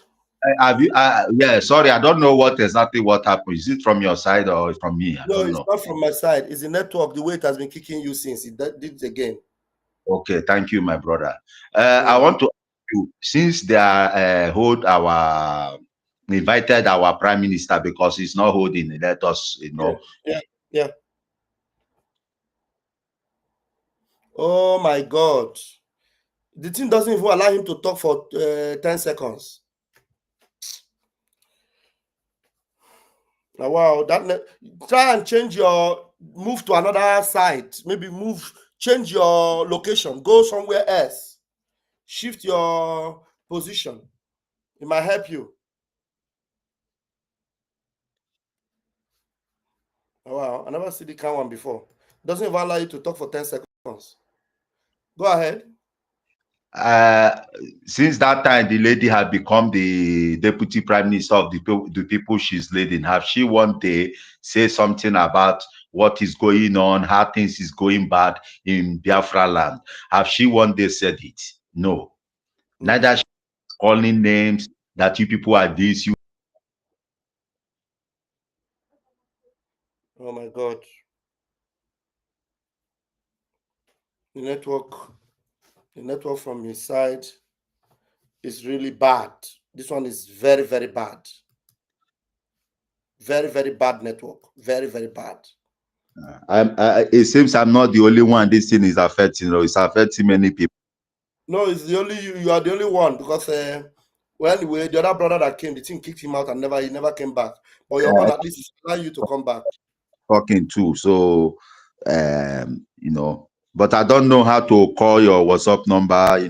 Have you? Yeah, sorry, I don't know exactly what happened. Is it from your side or from me? I don't know. No, it's not from my side. It's the network, the way it has been kicking you since it did it again. Okay, thank you, my brother. I want to ask you, since they are invited our prime minister because he's not holding it, let us, Yeah. Oh my God. The thing doesn't even allow him to talk for 10 seconds. Now, wow, try and move to another side. Maybe change your location, go somewhere else. Shift your position. It might help you. Oh, wow, I never see the kind one before. It doesn't even allow you to talk for 10 seconds. Go ahead. Since that time, the lady had become the deputy prime minister of the people she's leading. Have she one day say something about what is going on, how things is going bad in Biafra land? Have she one day said it? No. Neither she calling names that you people are this, you. Oh my God. The network from his side is really bad. This one is very, very bad. Very, very bad network. Very, very bad. It seems I'm not the only one this thing is affecting. It's affecting many people. No, it's the only you are the only one because well, anyway, the other brother that came, the thing kicked him out and he never came back. But your own at least allow you to come back. Talking too, so but I don't know how to call your WhatsApp number.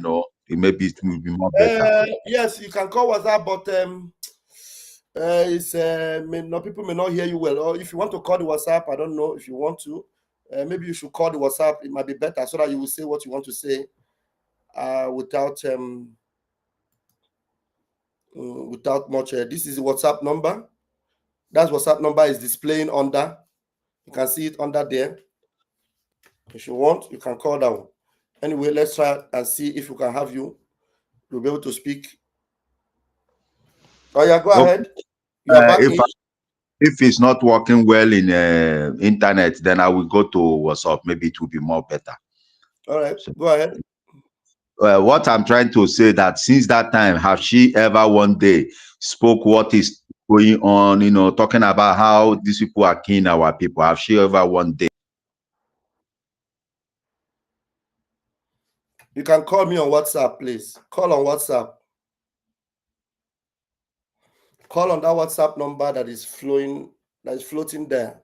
Maybe it will be more better. Yes, you can call WhatsApp, but people may not hear you well. Or if you want to call the WhatsApp, I don't know if you want to. Maybe you should call the WhatsApp. It might be better so that you will say what you want to say without much. This is the WhatsApp number. That's WhatsApp number is displaying under. You can see it under there. If you want, you can call that one. Anyway, let's try and see if we can have you. You'll be able to speak. Oh yeah, go ahead. You are back if it's not working well in internet, then I will go to WhatsApp. Maybe it will be more better. All right, go ahead. What I'm trying to say that since that time, have she ever one day spoke what is going on, talking about how these people are killing our people. Have she ever one day? You can call me on WhatsApp, please. Call on WhatsApp. Call on that WhatsApp number that is floating there.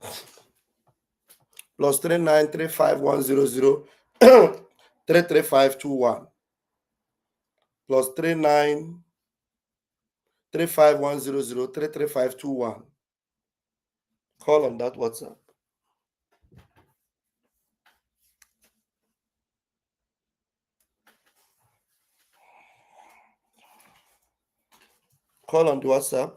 +39 35100 33521. +39 35100 33521. Call on that WhatsApp. Call on the WhatsApp.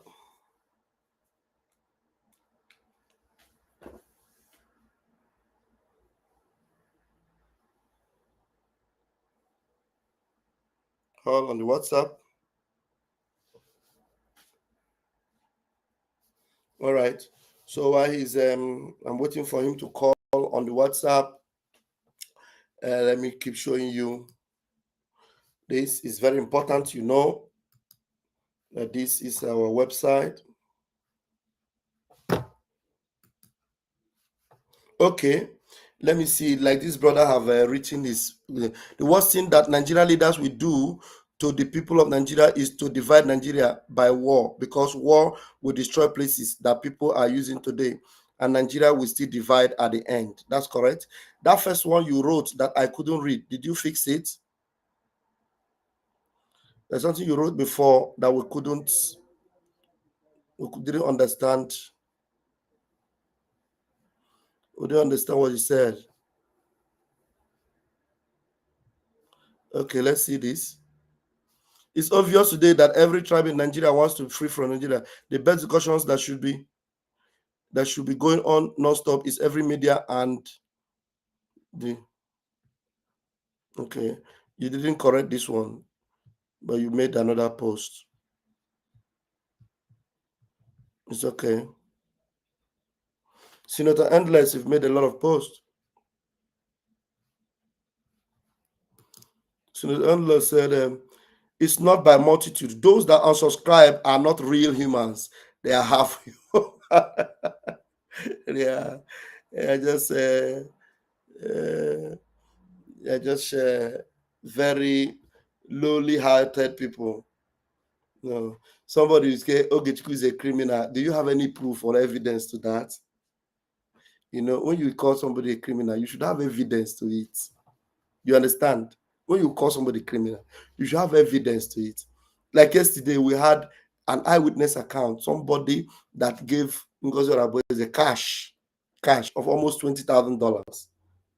Call on the WhatsApp. All right. So while he's I'm waiting for him to call on the WhatsApp. Let me keep showing you. This is very important. You know that this is our website. Okay. Let me see. Like this brother have written this. The worst thing that Nigerian leaders will do to the people of Nigeria is to divide Nigeria by war, because war will destroy places that people are using today, and Nigeria will still divide at the end. That's correct. That first one you wrote that I couldn't read, did you fix it? There's something you wrote before that we didn't understand. We didn't understand what you said. Okay, let's see this. It's obvious today that every tribe in Nigeria wants to be free from Nigeria. The best discussions that should be going on non-stop is every media and the. Okay, you didn't correct this one, but you made another post. It's okay. Senator Endless, you've made a lot of posts. Senator Endless said, it's not by multitude. Those that unsubscribe are not real humans. They are half human. They're just very lowly hearted people. No, somebody is saying Ogechukwu is a criminal. Do you have any proof or evidence to that? When you call somebody a criminal, you should have evidence to it. You understand? When you call somebody a criminal, you should have evidence to it. Like yesterday, we had an eyewitness account. Somebody that gave Ngozi Oraboeze a cash of almost $20,000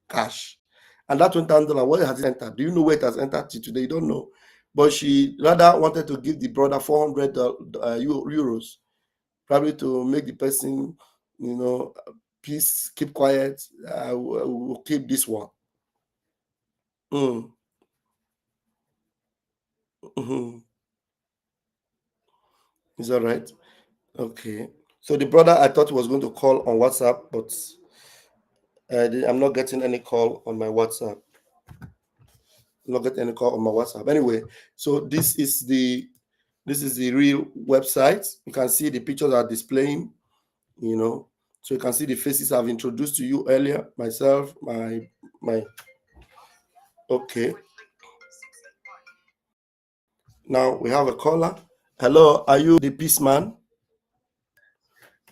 cash. And that $20,000, where has it entered? Do you know where it has entered to today? You don't know. But she rather wanted to give the brother 400 euros, probably to make the person, peace, keep quiet. We'll keep this one. Is that right? Okay. So the brother, I thought was going to call on WhatsApp, but I'm not getting any call on my WhatsApp. Anyway, so this is the real website. You can see the pictures are displaying, so you can see the faces I've introduced to you earlier, myself, my okay. Now we have a caller. Hello, are you the peace man?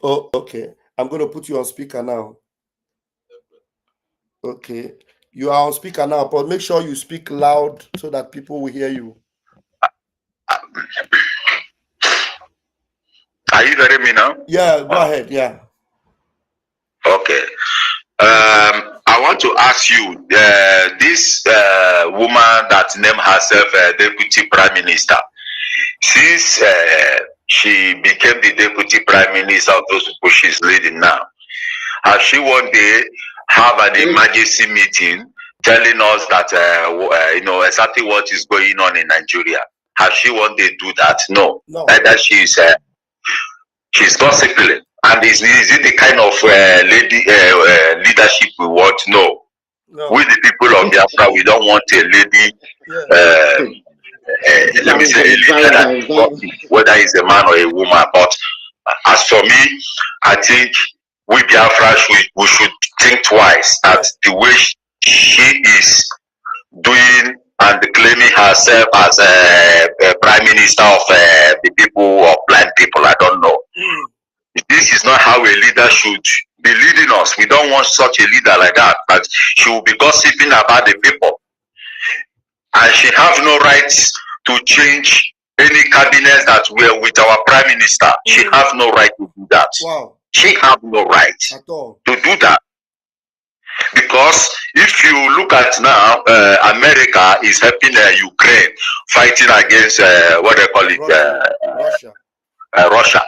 Oh, okay. I'm going to put you on speaker now. Okay. You are on speaker now, but make sure you speak loud so that people will hear you. Are you hearing me now? Yeah, go ahead. Yeah. Okay. I want to ask you, this woman that named herself Deputy Prime Minister, since she became the Deputy Prime Minister of those people she's leading now, has she one day have an emergency meeting telling us that, exactly what is going on in Nigeria? Has she one day do that? No. Either she's gossiping. And is it the kind of leadership we want? No. We the people of Biafra, we don't want a lady, let me say, a leader that is gossip, whether it's a man or a woman. But as for me, I think we Biafra we should think twice at the way she is doing and claiming herself as a prime minister of the people or blind people. I don't know. This is not how a leader should be leading us. We don't want such a leader like that. But she will be gossiping about the people, and she have no rights to change any cabinet that were with our prime minister. She have no right to do that. Wow. She have no right to do that. Because if you look at now, America is helping Ukraine fighting against what they call it, Russia.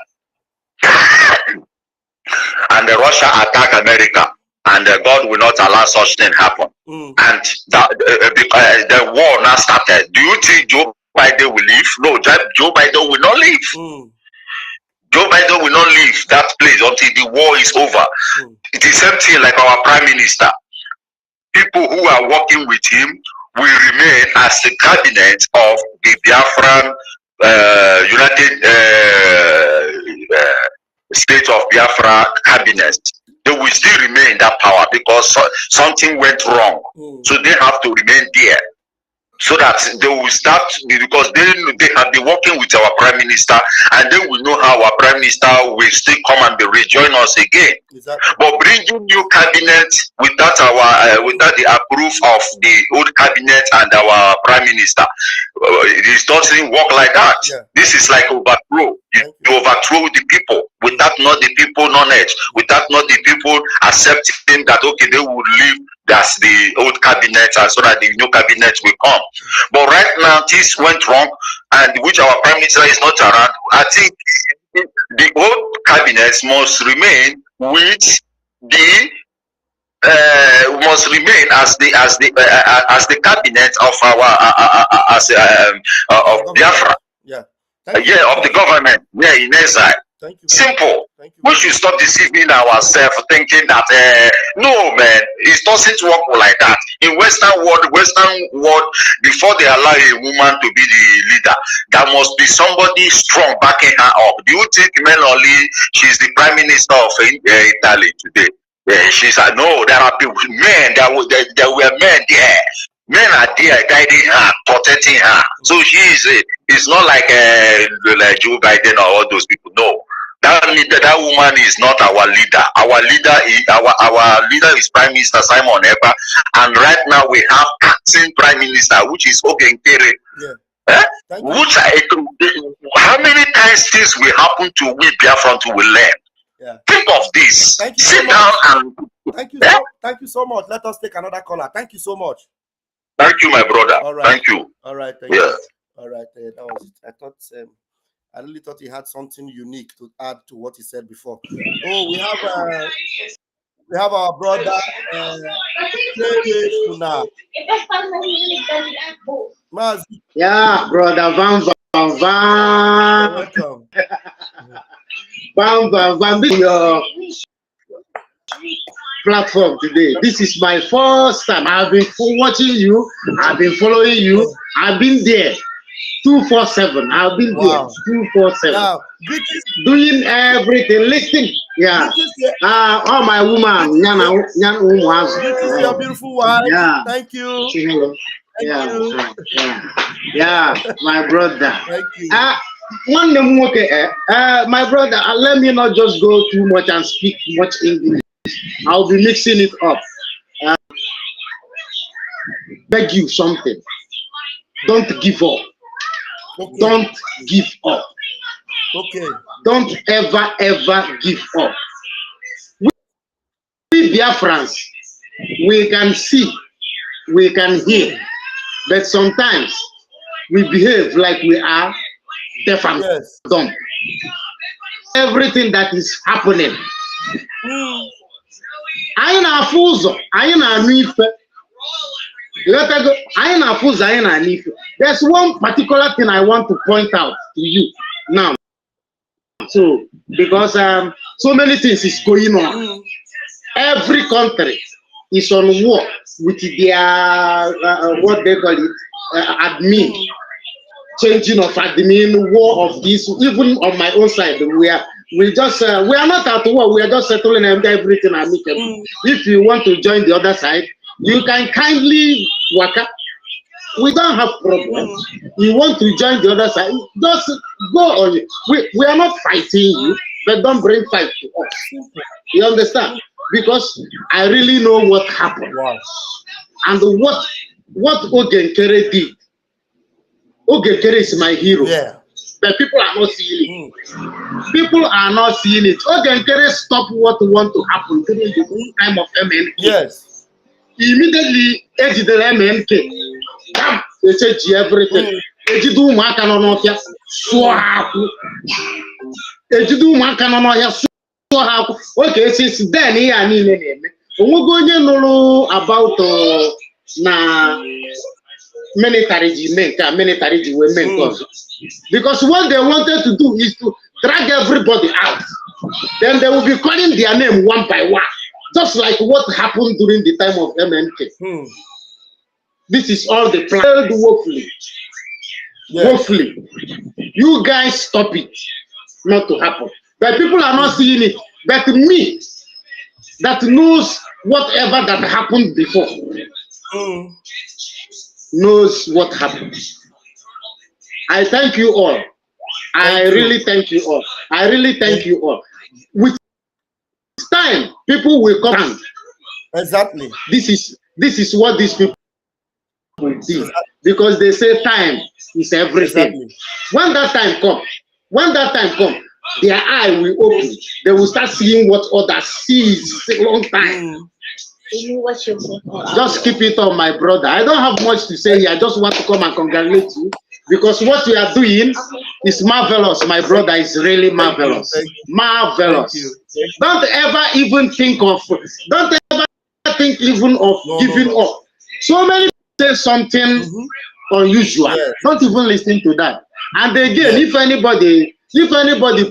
And Russia attack America, and God will not allow such thing happen. And the war now started. Do you think Joe Biden will leave? No, Joe Biden will not leave. Joe Biden will not leave that place until the war is over. It is same thing like our prime minister. People who are working with him will remain as the cabinet of the Biafran United States of Biafra cabinet. They will still remain in that power because something went wrong. So they have to remain there. So that they will start, because they have been working with our prime minister, and they will know how our prime minister will still come and rejoin us again. Exactly. But bringing new cabinet without the approve of the old cabinet and our prime minister, it doesn't work like that. Yeah. This is like overthrow. You overthrow the people without not the people knowledge, without not the people accepting that okay, they will leave. That's the old cabinet, and so that the new cabinet will come. But right now, this went wrong, and which our prime minister is not around. I think the old cabinet must remain with the as the cabinet of our of Biafra. Yeah. Of the government. Yeah, in exile. Simple. We should stop deceiving ourselves, thinking that no, man, it doesn't work like that. In Western world, before they allow a woman to be the leader, there must be somebody strong backing her up. Do you think Melody, she's the prime minister of Italy today? Yeah, she's no. There are people, men. There were men there. Men are there guiding her, protecting her. So she is. It's not like Joe Biden or all those people. No. That woman is not our leader. Our leader is Prime Minister Simon Ekpa, and right now we have acting Prime Minister, which is Ogen Kere. Yeah. How many times things will happen to we Biafran to we learn? Yeah. Think of this. Sit down and thank you so much. Let us take another caller. Thank you so much. Thank you, my brother. All right. Thank you. All right. Thank you. All right. That was it. I really thought he had something unique to add to what he said before. Oh, we have our brother yeah, brother Van. Welcome. Van, this is your platform today. This is my first time. I've been watching you. I've been following you. I've been there. 247. I've been there. 247. Now, doing everything. Listening. Yeah. Oh, my woman. This is your beautiful wife. Yeah. Thank you. Yeah, my brother. Thank you. My brother, let me not just go too much and speak much English. I'll be mixing it up. Beg you something. Don't give up. Okay. Don't give up. Okay. Don't ever give up. We Biafrans, we can see, we can hear, but sometimes we behave like we are deaf and dumb. Everything that is happening. There's one particular thing I want to point out to you now. So, because so many things is going on. Every country is on war with their what they call it, admin, changing of admin, war of this. Even on my own side, we are we just we are not at war. We are just settling everything amicably. If you want to join the other side, you can kindly work up. We don't have problems. You want to join the other side, just go on. We are not fighting you, but don't bring fight to us. You understand? Because I really know what happened. Wow. And what Ogenkere did. Ogenkere is my hero. Yeah. But people are not seeing it. People are not seeing it. Ogenkere stopped what want to happen during the time of MNK. Yes. Immediately, ejidere MNK. Bam! They change everything. Ejidu ụmụaka nọ n'ọhịa sụọ ha akwụ. Ejidu ụmụaka nọ n'ọhịa sụọ ha akwụ. Oke esi den ihe a niile na-eme. Onwego onye nụrụ about na military ji mee nke a, military ji wee mee nke ọzọ. Because what they wanted to do is to drag everybody out. Then they will be calling their name one by one. Just like what happened during the time of MNK. This is all the plan. Woefully. Yes. Woefully. You guys stop it not to happen. But people are not seeing it. But me, that knows whatever that happened before, knows what happened. I thank you all. I really thank you all. I really thank you all. With time, people will come. Exactly. This is what these people will do, because they say time is everything. Exactly. When that time come, their eye will open. They will start seeing what others see a long time. Just keep it on, my brother. I don't have much to say here. I just want to come and congratulate you, because what you are doing is marvelous, my brother. Is really marvelous. Marvelous. Don't ever even think of giving up. So many say something unusual. Yes. Don't even listen to that. And again, if anybody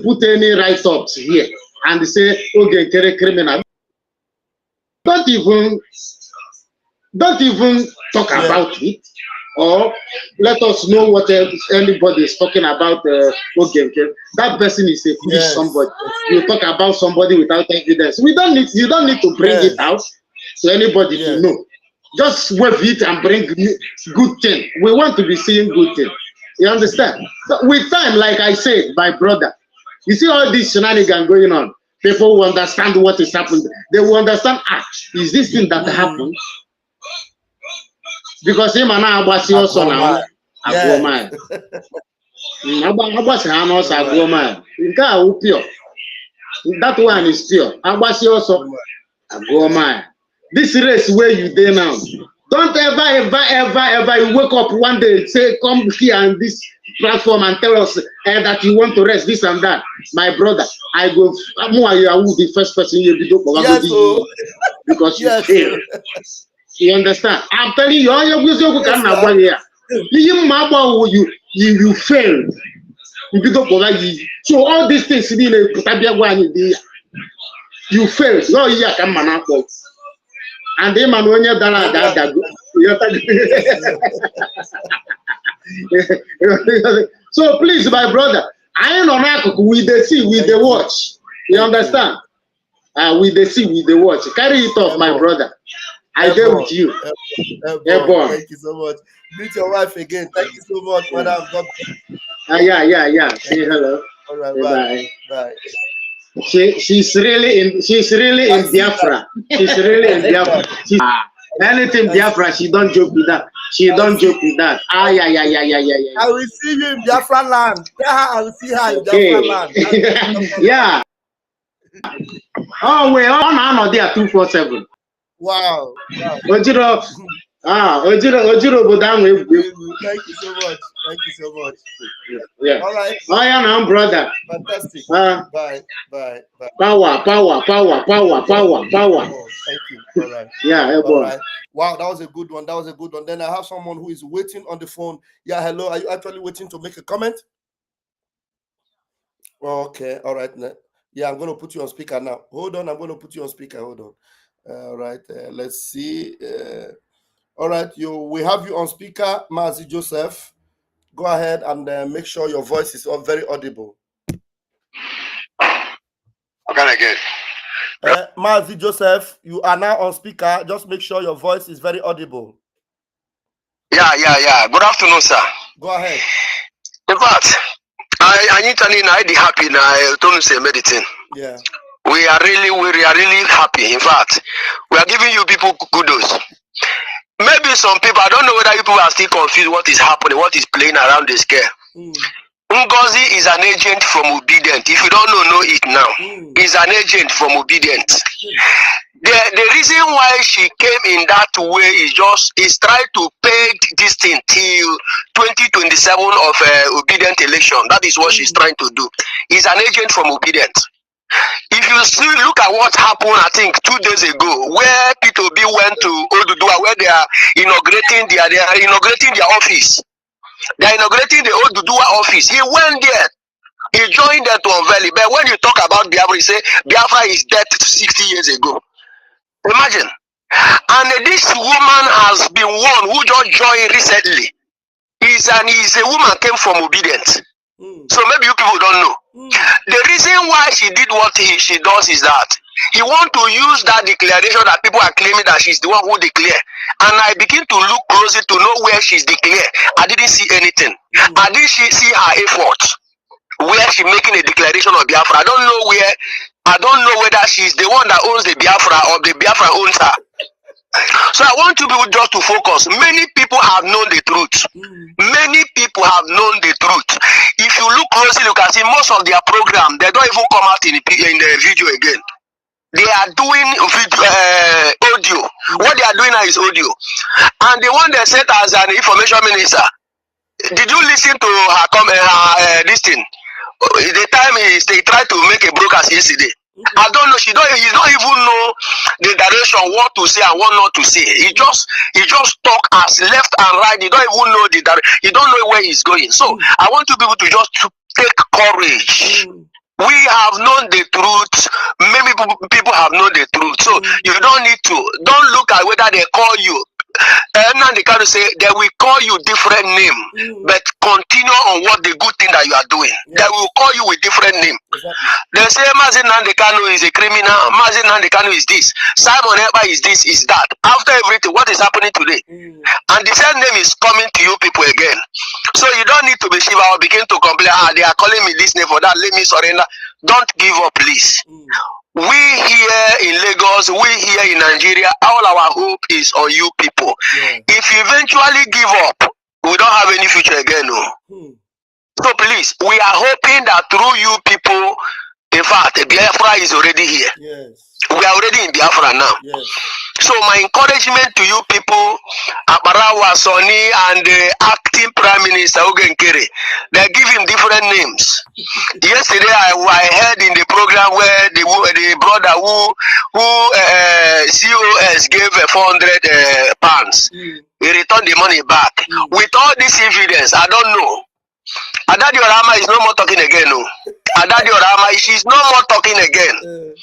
put any write-ups here and say, okay, criminal, don't even talk about it, or let us know what anybody is talking about. That person is a foolish somebody. You talk about somebody without evidence. You don't need to bring it out to anybody to know. Just wave it and bring good thing. We want to be seeing good thing. You understand? So with time, like I said, my brother, you see all this shenanigans going on. People will understand what is happening. They will understand, is this thing that happened? Because him and I was also now a woman. That one is pure. I was also a woman. This race where you there now. Don't ever you wake up one day, say, come here on this platform and tell us that you want to rest this and that. My brother, I will be the first person you do because you fail. You understand? I'm telling you, all your wisdom can not here. You failed. So all these things you failed. No, you can manage. And they man when you so please, my brother, I ain't on with the see, with the watch. You understand? With the see, with the watch. Carry it off, my brother. I go with you. Thank you so much. Meet your wife again. Thank you so much, madam. Yeah. Say hello. All right, bye. She's really in Biafra. She's really in Biafra. Anything Biafra, she don't joke with that. Yeah. I will see you in Biafra land. I will see her in Biafra land. Yeah. Oh, we're on there 247. Wow. Ojiro, Thank you so much. Yeah. All right. Oh, yeah, now, brother. Fantastic. Bye. Power. Oh, thank you. All right. Yeah. All right. Wow, that was a good one. Then I have someone who is waiting on the phone. Yeah, hello. Are you actually waiting to make a comment? Okay. All right. Yeah, I'm going to put you on speaker now. Hold on. I'm going to put you on speaker. Hold on. All right. Let's see. All right. We have you on speaker, Mazi Joseph. Go ahead and make sure your voice is very audible. How can I get? Mazi Joseph, you are now on speaker. Just make sure your voice is very audible. Yeah. Good afternoon, sir. Go ahead. In fact, I need to be happy now. I don't say medicine. Yeah. We are really happy. In fact, we are giving you people kudos. Maybe some people, I don't know whether you people are still confused what is happening, what is playing around the scale. Ngozi is an agent from Obedient. If you don't know it now. Is an agent from Obedient. The reason why she came in that way is trying to peg this thing till 2027 of Obedient election. That is what she's trying to do. Is an agent from Obedient. If you see, look at what happened, I think 2 days ago, where P2B went to Oduduwa, where they are inaugurating their office. They are inaugurating the Oduduwa office. He went there. He joined them to unveil it. But when you talk about Biafra, you say Biafra is dead 60 years ago. Imagine. And this woman has been one who just joined recently. Is a woman came from Obedience. So maybe you people don't know. The reason why she did what she does is that he want to use that declaration that people are claiming that she's the one who declare. And I begin to look closer to know where she's declared. I didn't see anything. I didn't see her effort where she making a declaration of Biafra. I don't know whether she's the one that owns the Biafra or the Biafra owns her. So I want you people just to focus. Many people have known the truth. Many people have known the truth. If you look closely, you can see most of their program, they don't even come out in the video again. They are doing audio. What they are doing now is audio. And the one they set as an information minister, did you listen to her comment, this thing? The time they tried to make a broadcast yesterday. I don't know. He don't even know the direction, what to say and what not to say. He just talk as left and right. He don't even know the direction. He don't know where he's going. So I want you people to just take courage. We have known the truth. Many people have known the truth. So you don't look at whether they call you. Now they can say they will call you different name, but continue on what the good thing that you are doing. They will call you with different name. They say Mazin Nandekano is a criminal, Mazin Nandekano is this, Simon Eber is this, is that. After everything, what is happening today? And the same name is coming to you people again. So you don't need to be shiva or begin to complain, they are calling me this name for that, let me surrender. Don't give up, please. We here in Lagos, we here in Nigeria, all our hope is on you people. If you eventually give up, we don't have any future again. No. So please, we are hoping that through you people, in fact, Biafra is already here. We are already in Biafra now. So my encouragement to you people, Abarawa, Soni, and the acting Prime Minister Ogen Kere, they give him different names. Yesterday I heard in the program where the brother who COS gave 400 pounds. He returned the money back. With all this evidence, I don't know. Adadi Orama is no more talking again. No. Adadi Orama, she's no more talking again.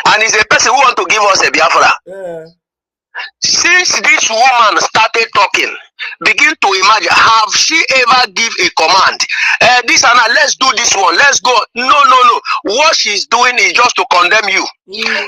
And he's a person who wants to give us a Biafra. Since this woman started talking, begin to imagine, have she ever give a command? This and that, let's do this one, let's go. No. What she's doing is just to condemn you.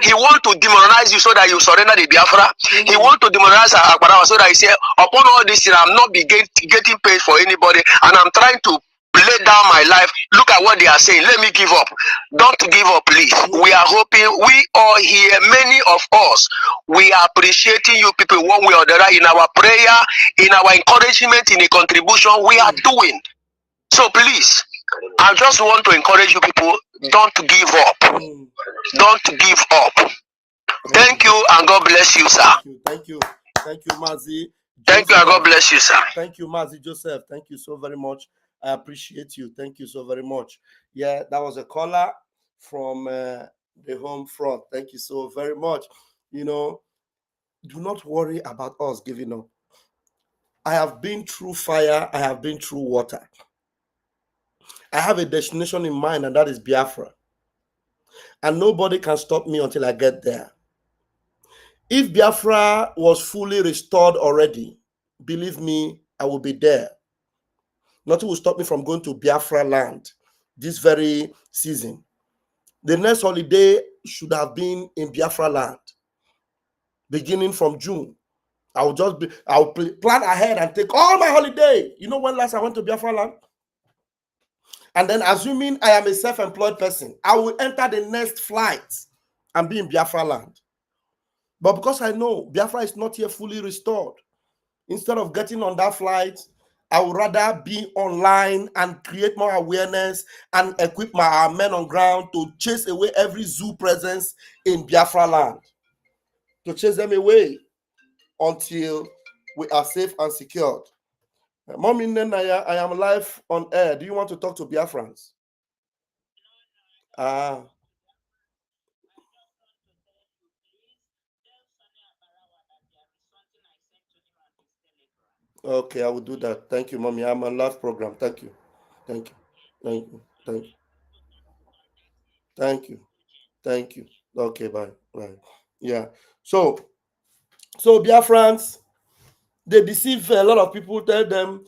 He want to demoralize you so that you surrender the Biafra. He want to demoralize Akbarawa so that he say, upon all this, I'm not getting paid for anybody, and I'm trying to lay down my life. Look at what they are saying. Let me give up. Don't give up, please. We are hoping, we all here, many of us, we are appreciating you people one way or the other in our prayer, in our encouragement, in the contribution we are doing. So please, I just want to encourage you people, don't give up. Don't give up. Thank you and God bless you, sir. Thank you, Mazi. Thank you and God bless you, sir. Thank you, Mazi Joseph. Thank you so very much. I appreciate you. Thank you so very much. Yeah, that was a caller from the home front. Thank you so very much. You know, do not worry about us giving up. I have been through fire. I have been through water. I have a destination in mind, and that is Biafra. And nobody can stop me until I get there. If Biafra was fully restored already, believe me, I will be there. Nothing will stop me from going to Biafra land this very season. The next holiday should have been in Biafra land, beginning from June. I'll plan ahead and take all my holiday. You know when last I went to Biafra land? And then assuming I am a self-employed person, I will enter the next flight and be in Biafra land. But because I know Biafra is not yet fully restored, instead of getting on that flight, I would rather be online and create more awareness and equip my men on ground to chase away every zoo presence in Biafra land. To chase them away until we are safe and secured. Mommy Nenaya, I am live on air. Do you want to talk to Biafrans? Okay, I will do that. Thank you, Mommy. I'm on live program. Thank you. Thank you. Thank you. Thank you. Thank you. Thank you. Okay, bye. Bye. Yeah. So Biafrans, they deceive a lot of people, tell them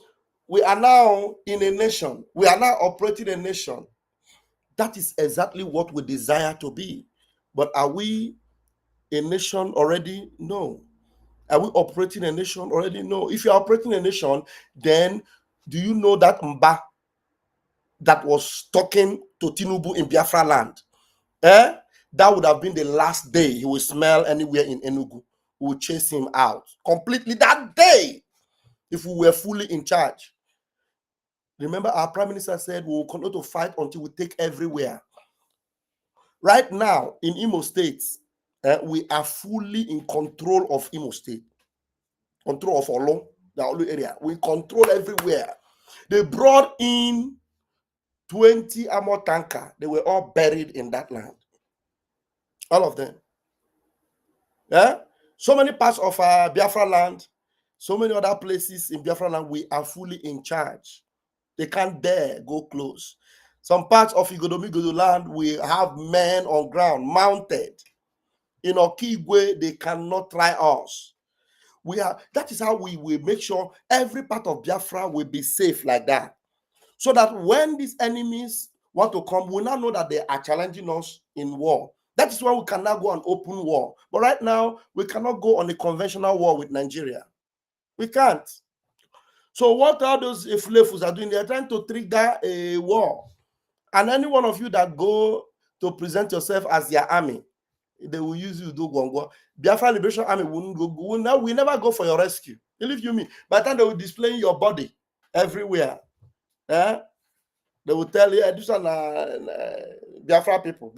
we are now in a nation. We are now operating a nation. That is exactly what we desire to be. But are we a nation already? No. Are we operating a nation already? No. If you're operating a nation, then do you know that Mba that was talking to Tinubu in Biafra land? That would have been the last day he will smell anywhere in Enugu. We will chase him out completely that day if we were fully in charge. Remember, our prime minister said we will continue to fight until we take everywhere. Right now, in Imo State, we are fully in control of Imo State. Control of Olo, the Olo area. We control everywhere. They brought in 20 armor tanker. They were all buried in that land. All of them. Yeah? So many parts of Biafra land, so many other places in Biafra land, we are fully in charge. They can't dare go close. Some parts of Igodomigodo land, we have men on ground, mounted. In Okigwe, they cannot try us. That is how we will make sure every part of Biafra will be safe like that. So that when these enemies want to come, we now know that they are challenging us in war. That is why we cannot go on open war. But right now, we cannot go on a conventional war with Nigeria. We can't. So what all those Iflefus are doing, they're trying to trigger a war. And any one of you that go to present yourself as their army, they will use you to do gongo. Biafra Liberation Army will never go for your rescue. Believe you me. By the time they will display your body everywhere, they will tell you, these are Biafra people.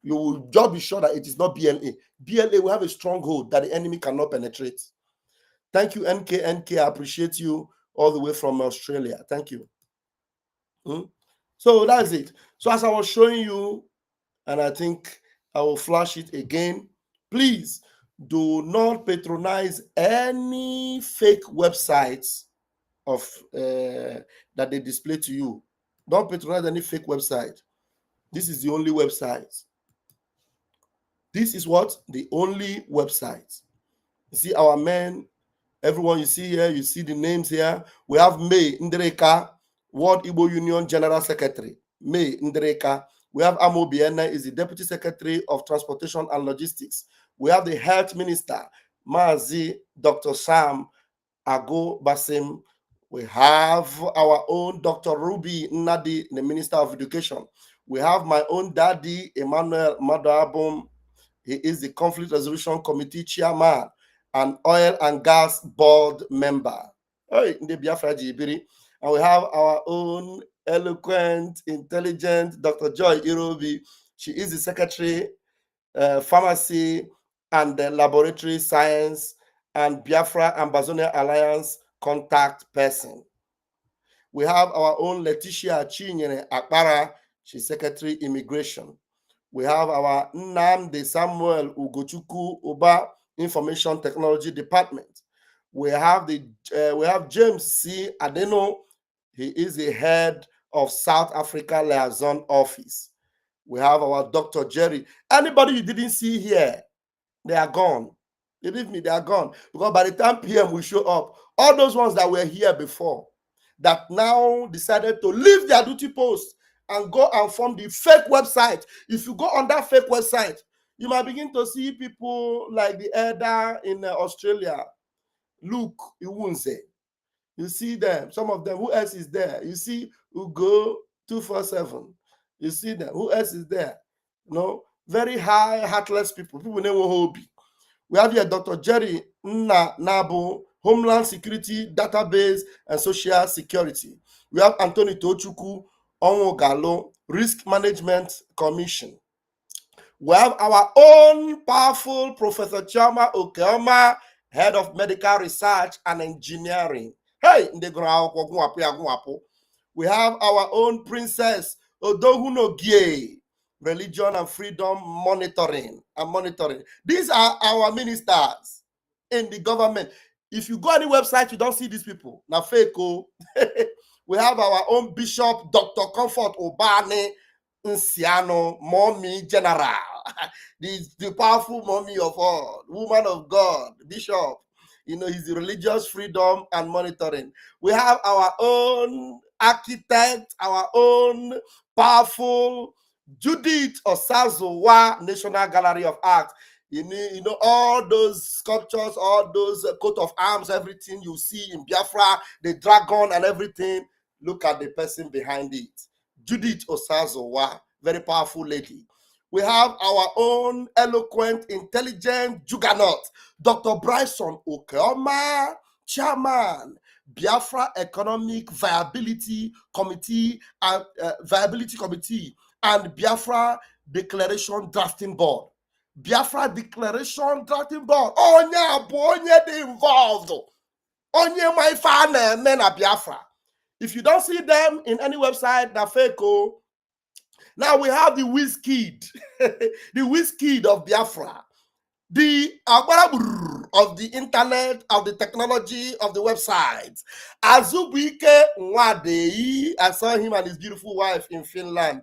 You will just be sure that it is not BLA. BLA will have a stronghold that the enemy cannot penetrate. Thank you, NK. I appreciate you all the way from Australia. Thank you. So that's it. So as I was showing you, and I think I will flash it again, please do not patronize any fake websites of that they display to you. Don't patronize any fake website. This is the only website. This is what? The only website. You see our men, everyone you see here, you see the names here. We have May Ndreka, World Igbo Union General Secretary. May Ndreka. We have Amo Biena, is the Deputy Secretary of Transportation and Logistics. We have the Health Minister, Mazi Dr. Sam Ago Basim. We have our own Dr. Ruby Nadi, the Minister of Education. We have my own daddy, Emmanuel Madabum. He is the Conflict Resolution Committee Chairman and Oil and Gas Board Member. In the Biafra Jibiri. And we have our own eloquent, intelligent Dr. Joy Irobi. She is the Secretary, Pharmacy and Laboratory Science and Biafra Ambazonia Alliance contact person. We have our own Letitia Chinyere Akpara. She's Secretary Immigration. We have our Nnamdi Samuel Ugochukwu Uba Information Technology Department. We have James C. Adeno. He is the head of South Africa Liaison Office. We have our Dr. Jerry. Anybody you didn't see here, they are gone. Believe me, they are gone. Because by the time PM will show up, all those ones that were here before, that now decided to leave their duty post and go and form the fake website. If you go on that fake website, you might begin to see people like the elder in Australia, Luke Iwunze. You see them, some of them. Who else is there? You see Ugo 247. You see them. Who else is there? No, very high, heartless people. People name hobby. We have here Dr. Jerry Nabu, Homeland Security, Database, and Social Security. We have Anthony Tochukwu, Onwo Gallo, Risk Management Commission. We have our own powerful Professor Chioma Okeoma, Head of Medical Research and Engineering. Hey, we have our own Princess Odohunogie, Religion and Freedom Monitoring. These are our ministers in the government. If you go on the website, you don't see these people. Now, fake. We have our own Bishop, Dr. Comfort Obane Nsiano, Mommy General, the powerful mommy of all, woman of God, Bishop. You know, he's the religious freedom and monitoring. We have our own architect, our own powerful Judith Osazowa, National Gallery of Art. You know all those sculptures, all those coat of arms, everything you see in Biafra, the dragon and everything. Look at the person behind it. Judith Osazowa, very powerful lady. We have our own eloquent, intelligent juggernaut, Dr. Bryson Okeoma, Chairman, Biafra Economic Viability Committee and Biafra Declaration Drafting Board. Biafra Declaration Drafting Board. Onye involved. Onye my fan men at Biafra. If you don't see them in any website, they're fake. Now we have the Wizkid, the Wizkid of Biafra, the Agbarabur of the internet, of the technology, of the websites. Azubike Nwadei, I saw him and his beautiful wife in Finland.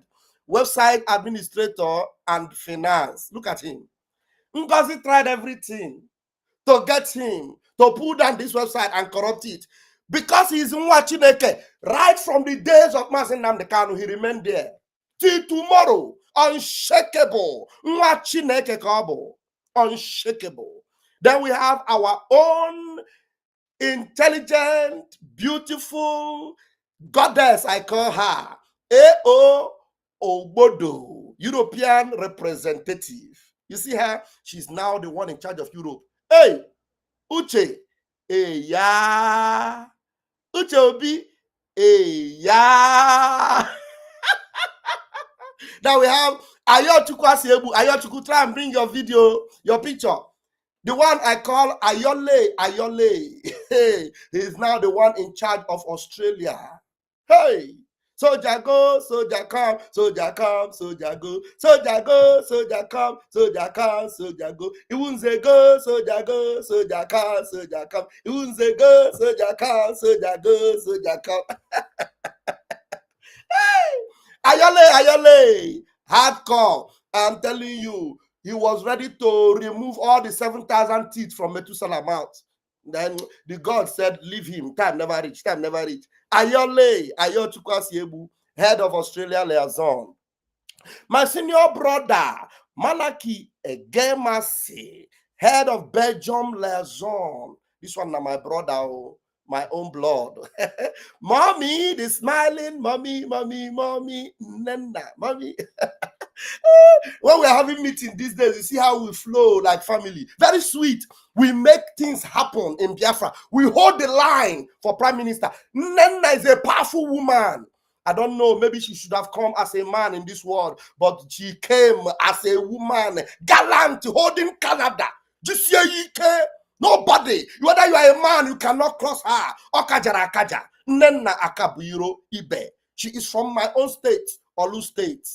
Website administrator and finance. Look at him. Ngozi tried everything to get him to pull down this website and corrupt it. Because he's Nwa Chineke, right from the days of Mazi Nnamdi Kanu, he remained there. Till tomorrow, unshakable. Nwa Chineke Kabo, unshakable. Then we have our own intelligent, beautiful goddess, I call her, A.O. Obodo, European representative. You see her? She's now the one in charge of Europe. Hey, Uche, hey, yeah. Uche Obi, hey, yeah. Now we have Ayochukwu Asiebu. Ayochukwu, try and bring your video, your picture. The one I call Ayole. Hey, he is now the one in charge of Australia. Hey, soldier go, soldier come, soldier come, soldier go, soldier go, soldier come, soldier come, soldier go. Iwunze go, soldier go, soldier come, soldier come. Iwunze go, soldier come, soldier go, soldier come. Hey, Ayole, hardcore. I'm telling you, he was ready to remove all the 7,000 teeth from Methuselah mouth. Then the God said, leave him. Time never reach. Ayochukwu Asiebu, head of Australia liaison. My senior brother, Malaki Egemasi, head of Belgium liaison. This one now my brother, my own blood. Mommy, the smiling mommy, Nana, mommy. When we're having meetings these days, you see how we flow like family. Very sweet. We make things happen in Biafra. We hold the line for Prime Minister. Nana is a powerful woman. I don't know, maybe she should have come as a man in this world, but she came as a woman, gallant, holding Canada. Just nobody, whether you are a man, you cannot cross her. Okajara. Nana Akabuiro Ibe. She is from my own state, Olu State.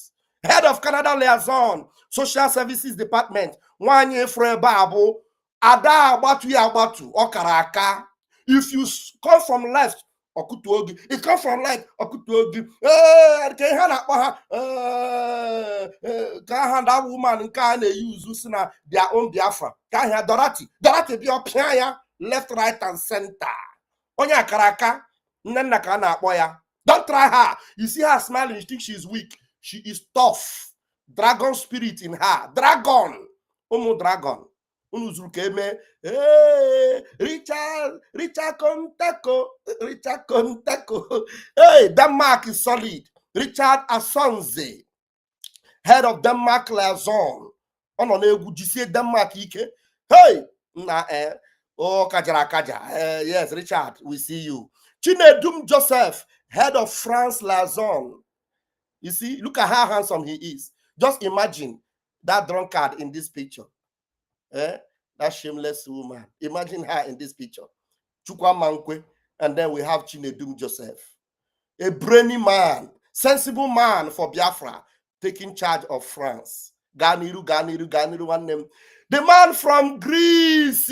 Head of Canada Liaison, Social Services Department, Wanye Frebabu, Ada Abatu, Okaraka. If you come from left, Okutuogi, it comes from right, Okutuogi. Can't hand that woman can't use their own Biafra. Can't have Dorati be up here, left, right, and center. Onya Karaka, Nana Kana Boya. Don't try her. You see her smiling, you think she's weak. She is tough. Dragon spirit in her. Dragon. Dragon. Hey, Richard Contako. Hey, Denmark is solid. Richard Asonze, head of Denmark liaison. Denmark ike. Hey, oh, Kaja. Yes, Richard, we see you. Chinedum Joseph, head of France liaison. You see, look at how handsome he is. Just imagine that drunkard in this picture. That shameless woman. Imagine her in this picture. Chukwa Mankwe, and then we have Chinedum Joseph. A brainy man, sensible man for Biafra, taking charge of France. Ganiru, one name. The man from Greece.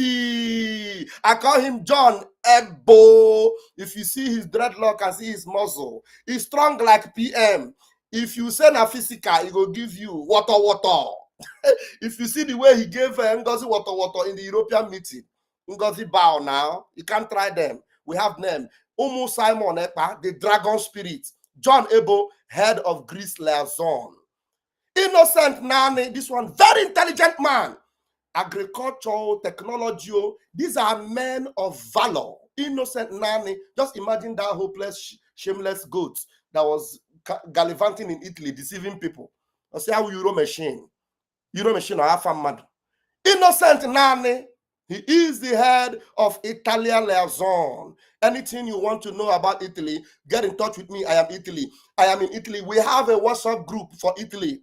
I call him John Ebo. If you see his dreadlock and see his muscle, he's strong like PM. If you send a physical, he will give you water. If you see the way he gave Ngozi water in the European meeting, Ngozi bow now. You can't try them. We have them. Umu Simon Ekpa, the dragon spirit. John Ebo, head of Greece liaison. Innocent Nani, this one, very intelligent man. Agricultural, technology, these are men of valor. Innocent Nani, just imagine that hopeless, shameless goat that was gallivanting in Italy, deceiving people. I say how Euro machine or half a mad. Innocent Nani, he is the head of Italian liaison. Anything you want to know about Italy, get in touch with me. I am Italy. I am in Italy. We have a WhatsApp group for Italy.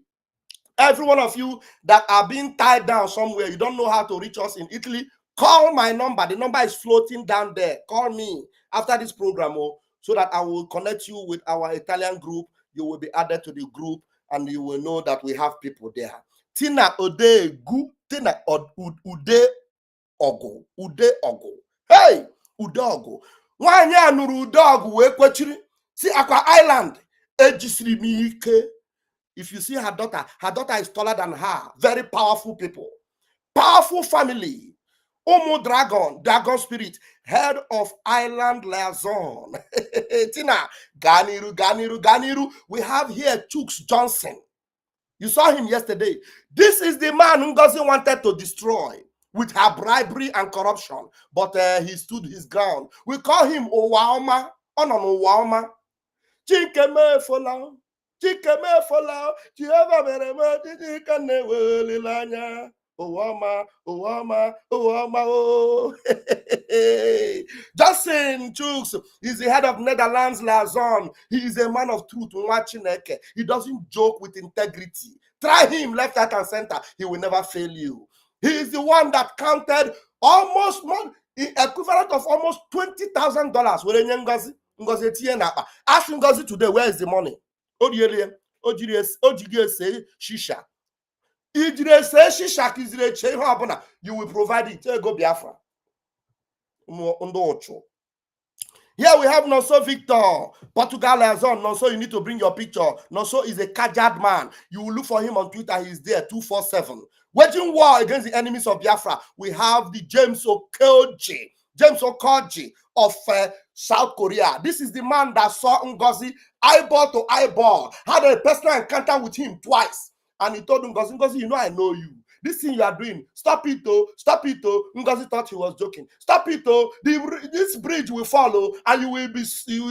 Every one of you that are being tied down somewhere, you don't know how to reach us in Italy, call my number. The number is floating down there. Call me after this program, so that I will connect you with our Italian group. You will be added to the group, and you will know that we have people there. Tina Odegu, Tina Ude Ogo. Hey, Ude Ogo. Nwanyị a nụrụ Ude Ogo wee kwechiri si Akwa Island ejisiri m ike. If you see her daughter is taller than her. Very powerful people. Powerful family. Umu Dragon spirit, head of Island liaison. Tina, Ganiru. We have here Chooks Johnson. You saw him yesterday. This is the man Ngozi wanted to destroy with her bribery and corruption, but he stood his ground. We call him Owaoma. Owaoma. Chikeme fola. Jehovah merema chikane welilanya. Owaoma. Oh. Justin Chooks is the head of Netherlands liaison. He is a man of truth. He doesn't joke with integrity. Try him left, right, and center. He will never fail you. He is the one that counted almost equivalent of almost $20,000. Ask Ngozi today, where is the money? Shisha. You will provide it. Go Biafra. Here we have Nonso Victor, Portugal liaison. Nonso, you need to bring your picture. Nonso is a Kajad man. You will look for him on Twitter. He's there 247. Waging war against the enemies of Biafra. We have the James Okoji of South Korea. This is the man that saw Ngozi eyeball to eyeball, had a personal encounter with him twice. And he told Ngozi, you know I know you. This thing you are doing, stop it, oh. Ngozi thought he was joking. Stop it, oh. This bridge will follow and you will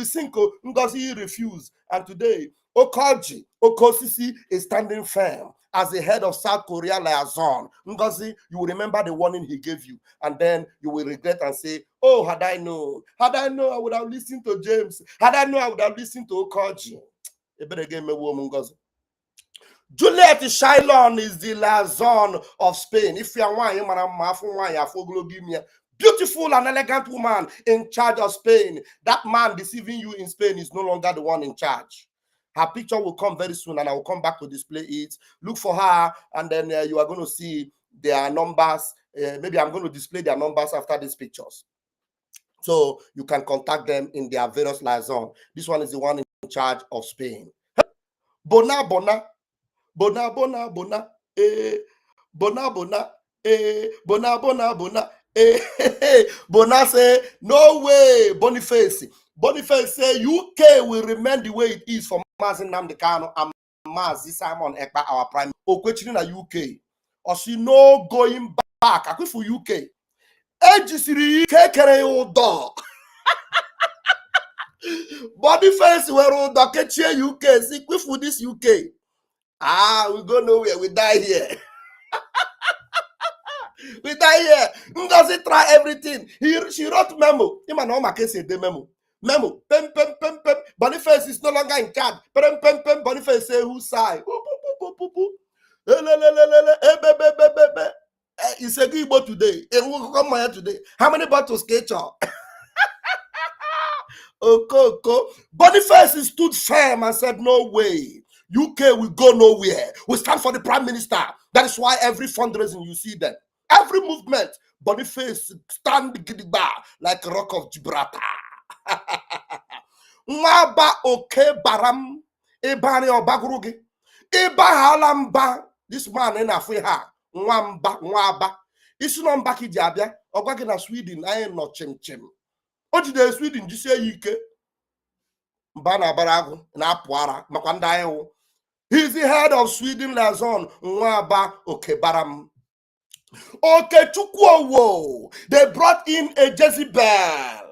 sink. Oh. Ngozi refused. And today, Okosisi is standing firm as the head of South Korea liaison. Ngozi, you will remember the warning he gave you, and then you will regret and say, oh, had I known, I would have listened to James. Had I known, I would have listened to Okoji. Ngozi. Juliet Shylon is the liaison of Spain. If you are beautiful and elegant woman in charge of Spain, that man deceiving you in Spain is no longer the one in charge. Her picture will come very soon, and I will come back to display it. Look for her, and then you are going to see their numbers. Maybe I'm going to display their numbers after these pictures, so you can contact them in their various liaison. This one is the one in charge of Spain. Bona, Bona say, no way, Boniface. Boniface say UK will remain the way it is for Mazin Namdekano and Mazi Simon Ekpa, our prime. Okwechini na UK. Or she no going back. I for UK. Ejisiri kekere udo. Boniface were udo kechie UK. See, we for this UK. Ah, we go nowhere. We die here. We die here. Ngozi try everything. She wrote memo. Memo. Memo. Pem, pem, pem, pem. Boniface is no longer in charge. Pem, pem, pem. Boniface say who side? It's a good boat today. Come here today. How many bottles catch up? Boniface stood firm and said, no way. UK will go nowhere. We stand for the prime minister. That is why every fundraising you see them. Every movement, Boniface stand gidigba like a rock of Gibraltar. Mwaba oke baram ebani obagurugi eba halamba. This man in Afriha mwaba isu no mbaki diabia ogwagi na Sweden ayi no chim. Ojide Sweden jise yike mbana baragu na apuara makwa ndayewo. He's the head of Sweden liaison Mwaba Okebaram. Okechukwowo. They brought in a Jezebel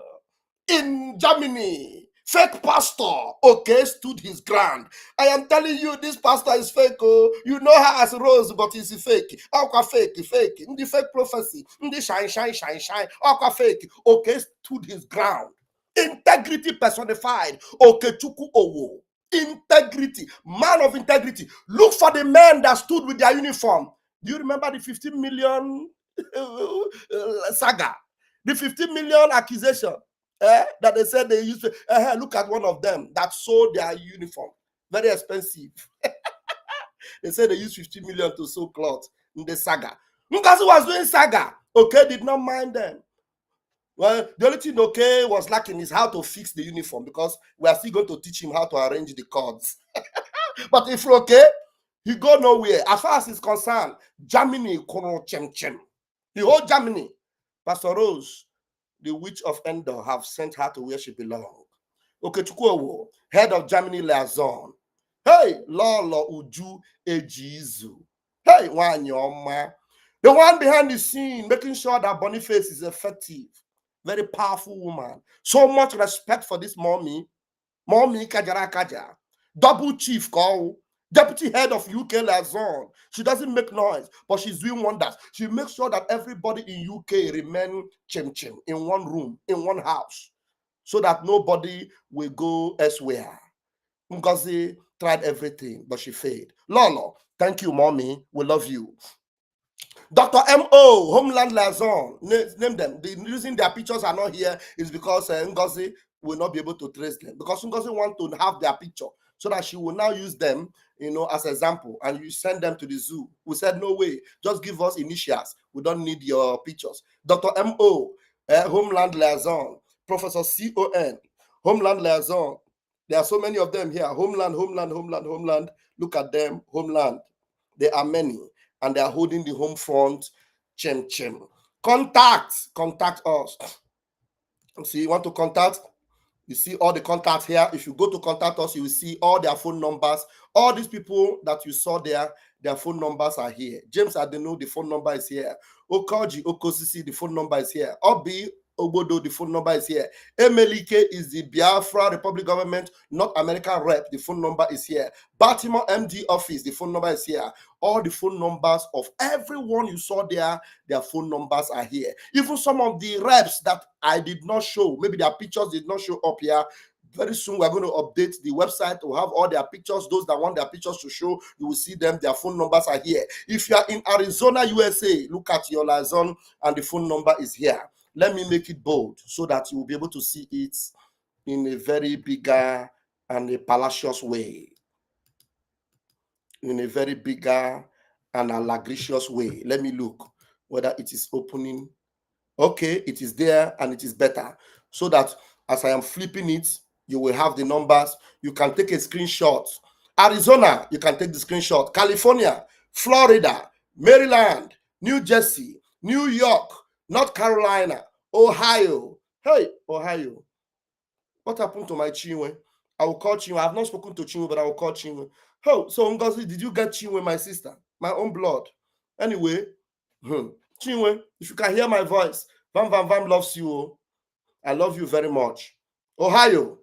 in Germany. Fake pastor. Okay, stood his ground. I am telling you, this pastor is fake. Oh, you know her as Rose, but he's fake. Okwa fake. The fake prophecy. The shine. Okwa fake. Okay, stood his ground. Integrity personified. Okechukwowo. Integrity, man of integrity. Look for the men that stood with their uniform. Do you remember the 15 million saga? The 15 million accusation that they said they used to. Look at one of them that sold their uniform. Very expensive. They said they used 50 million to sew cloth in the saga. Because he was doing saga, okay, did not mind them. Well, the only thing okay was lacking is how to fix the uniform, because we are still going to teach him how to arrange the cords. But if okay, he go nowhere. As far as he's concerned, Germany, the whole Germany, Pastor Rose, the witch of Endor, have sent her to where she belongs. Okay, Chukwu, head of Germany liaison. Hey, Lolo Uju Ejizu. Hey, Wanyoma. The one behind the scene, making sure that Boniface is effective. Very powerful woman. So much respect for this mommy. Mommy Kajara Kaja. Double chief call. Deputy head of UK liaison. She doesn't make noise, but she's doing wonders. She makes sure that everybody in UK remain chim in one room, in one house, so that nobody will go elsewhere. Ngozi tried everything, but she failed. Lolo, thank you, mommy. We love you. Dr. M.O., Homeland Liaison, name them. The reason their pictures are not here is because Ngozi will not be able to trace them. Because Ngozi wants to have their picture so that she will now use them, as example, and you send them to the zoo. We said, no way, just give us initials. We don't need your pictures. Dr. M.O., Homeland Liaison, Professor C.O.N., Homeland Liaison. There are so many of them here. Homeland. Look at them, Homeland. There are many. And they are holding the home front. Chim. Contact us. See, you want to contact? You see all the contacts here. If you go to contact us, you will see all their phone numbers. All these people that you saw there, their phone numbers are here. James Adenu, the phone number is here. Okoji Okosisi, the phone number is here. Obi Obodo, the phone number is here. Emelike is the Biafra Republic government, North American rep. The phone number is here. Baltimore MD office, the phone number is here. All the phone numbers of everyone you saw there, their phone numbers are here. Even some of the reps that I did not show, maybe their pictures did not show up here. Very soon we're going to update the website to have all their pictures. Those that want their pictures to show, you will see them. Their phone numbers are here. If you are in Arizona, USA, look at your liaison and the phone number is here. Let me make it bold so that you will be able to see it in a very bigger and a palacious way. In a very bigger and a luxurious way. Let me look whether it is opening. Okay, it is there and it is better. So that as I am flipping it, you will have the numbers. You can take a screenshot. Arizona, you can take the screenshot. California, Florida, Maryland, New Jersey, New York, North Carolina, Ohio. Hey, Ohio. What happened to my Chinwe? I will call Chinwe. I have not spoken to Chinwe, but I will call Chinwe. Oh, so Ngozi, did you get Chinwe, my sister? My own blood. Anyway, Chinwe, if you can hear my voice, Vam Vam Vam loves you. I love you very much. Ohio.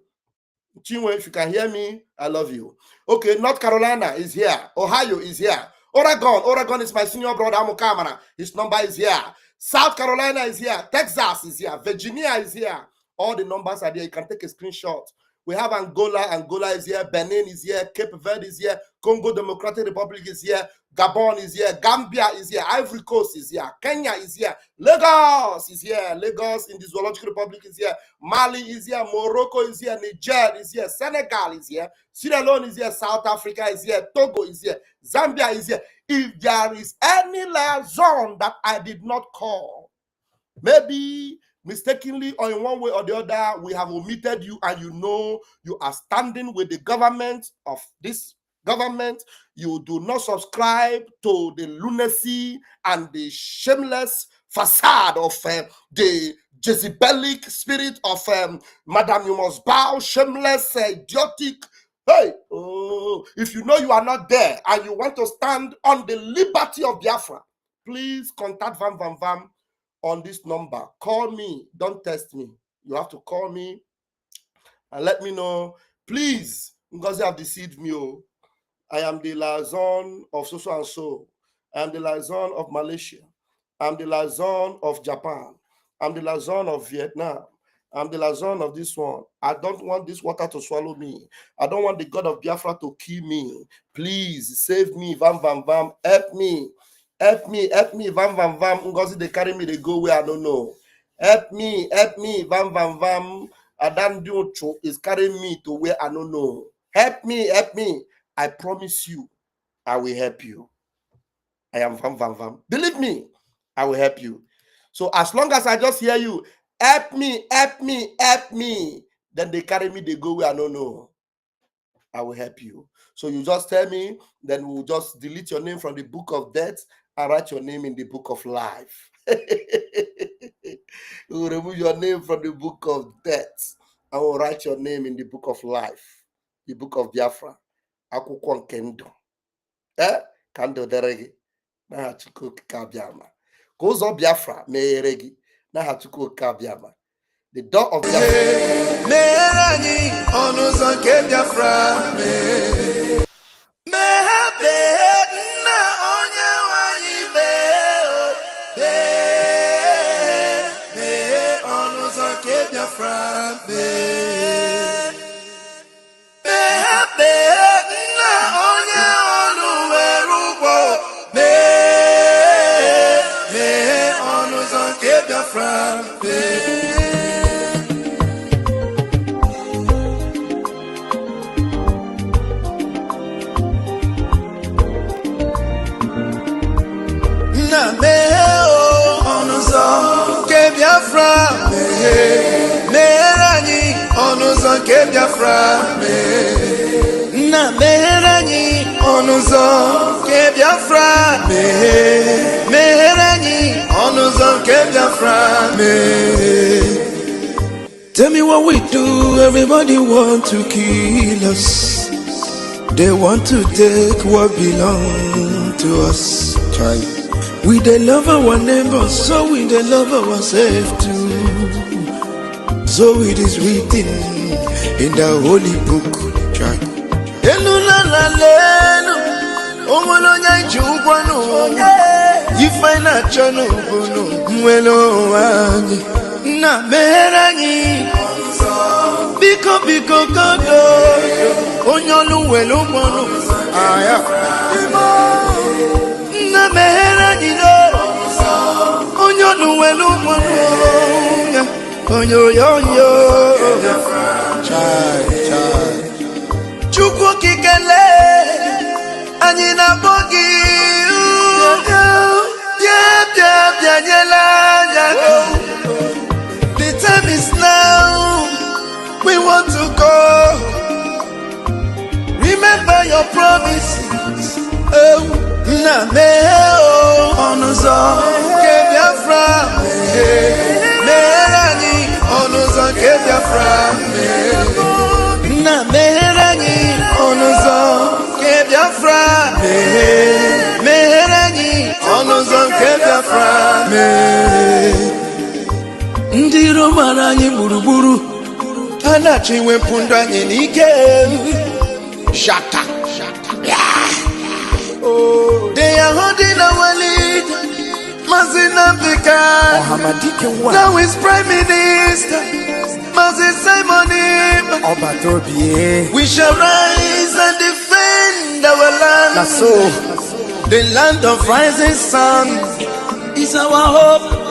Chinwe, if you can hear me, I love you. Okay, North Carolina is here. Ohio is here. Oregon is my senior brother, Amukamana. His number is here. South Carolina is here. Texas is here. Virginia is here. All the numbers are there. You can take a screenshot. We have Angola is here. Benin is here. Cape Verde is here. Congo Democratic Republic is here. Gabon is here. Gambia is here. Ivory Coast is here. Kenya is here. Lagos is here. Lagos in the Zoological Republic is here. Mali is here. Morocco is here. Niger is here. Senegal is here. Sierra Leone is here. South Africa is here. Togo is here. Zambia is here. If there is any liaison that I did not call, maybe mistakenly or in one way or the other, we have omitted you, and you know you are standing with the government of this government. You do not subscribe to the lunacy and the shameless facade of the Jezebelic spirit of Madam, you must bow, shameless, idiotic. Hey, oh, if you know you are not there and you want to stand on the liberty of Biafra, please contact Vam Vam Vam on this number. Call me, don't text me. You have to call me and let me know. Please, because you have deceived me. Oh. I am the liaison of so and so. I am the liaison of Malaysia. I'm the liaison of Japan. I'm the liaison of Vietnam. I'm the liaison of this one. I don't want this water to swallow me. I don't want the God of Biafra to kill me. Please save me, Vam Vam Vam. Help me. Help me, Vam Vam Vam. Ngozi, they carry me, they go where I don't know. Help me, Vam Vam Vam. Adam Diocho is carrying me to where I don't know. Help me. I promise you, I will help you. I am Vam Vam Vam. Believe me, I will help you. So as long as I just hear you, help me, then they carry me, they go where I don't know. I will help you. So you just tell me, then we'll just delete your name from the book of death and write your name in the book of life. We'll remove your name from the book of death and we'll write your name in the book of life, the book of Biafra. Akwụkwọ nke ndụ. Ka ndụ dịrị gị n'aha Chukwu okike abịama. Ka ụzọ Biafra meghere gị n'aha Chukwu okike abịama. The door of Biafra. Meghere anyị ọnụ ụzọ nke Biafra. Meghere nna onye nwe anyị meghere ọnụ ụzọ nke Biafra. Na meghere anyị ọnụ ụzọ nke Biafra. Meghere anyị ọnụ ụzọ nke Biafra. Tell me what we do, everybody want to kill us. They want to take what belongs to us. Try. We they love our neighbors, so we they love ourselves too. So it is written in the holy book. Try. Na meghere anyị biko kodo onye ọlụ were ụgbọnụ aya. Na meghere anyị onye ọlụ were ụgbọnụ onye oyoyo. Chukwu okikele anyị na-akpọ gị. Bịa nyela anya. The time is now. We want to go. Remember your promises. Na meghere ọnụ ụzọ nke Biafra. Meherani onuzo nke Biafra. Na meherani onuzo nke Biafra. Meherani onuzo nke Biafra. Ndị iro mara anyị gburugburu, ha na-achọ iwepụ ndụ anyị n'ike. Shut up. Oh, they are holding our lead. Mazinabika. Now is Prime Minister. Mazin Simon. We shall rise and defend our land. The land of rising sun is our hope.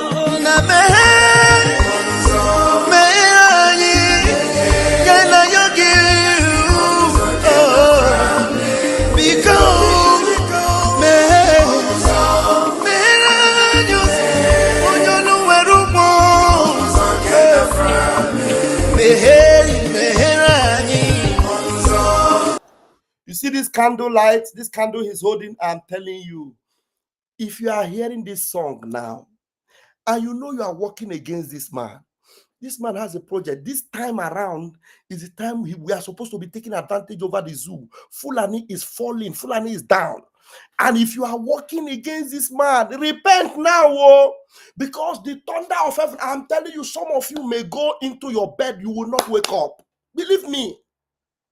You see this candle light, this candle he's holding, I'm telling you, if you are hearing this song now, and you know you are working against this man has a project. This time around is the time we are supposed to be taking advantage over the zoo. Fulani is falling, Fulani is down. And if you are working against this man, repent now, because the thunder of heaven, I'm telling you, some of you may go into your bed, you will not wake up. Believe me.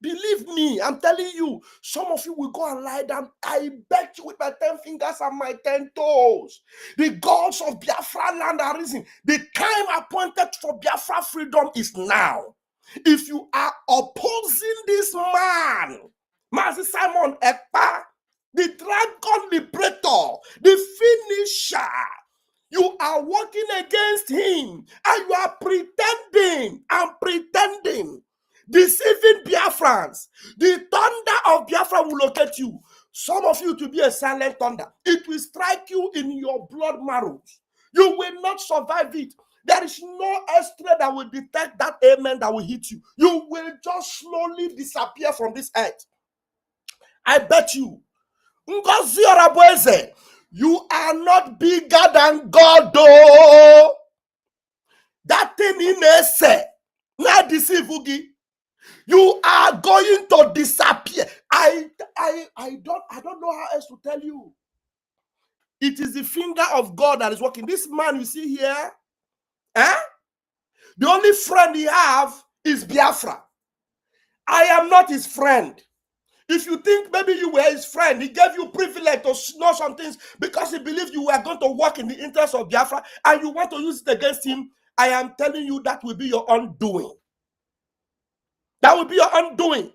Believe me, I'm telling you, some of you will go and lie down. I bet you with my 10 fingers and my 10 toes. The gods of Biafra land are risen. The time appointed for Biafra freedom is now. If you are opposing this man, Master Simon Ekpa, the dragon liberator, the finisher, you are working against him and you are pretending deceiving Biafrans. The thunder of Biafra will locate you. Some of you to be a silent thunder. It will strike you in your blood marrow. You will not survive it. There is no X-ray that will detect that amen that will hit you. You will just slowly disappear from this earth. I bet you. Ngozi Orabueze, you are not bigger than God, though. That thing in there say, not deceive Ugi. You are going to disappear. I don't know how else to tell you. It is the finger of God that is working. This man you see here, the only friend he have is Biafra. I am not his friend. If you think maybe you were his friend, he gave you privilege to know some things because he believed you were going to work in the interest of Biafra and you want to use it against him, I am telling you that will be your undoing. That will be your undoing.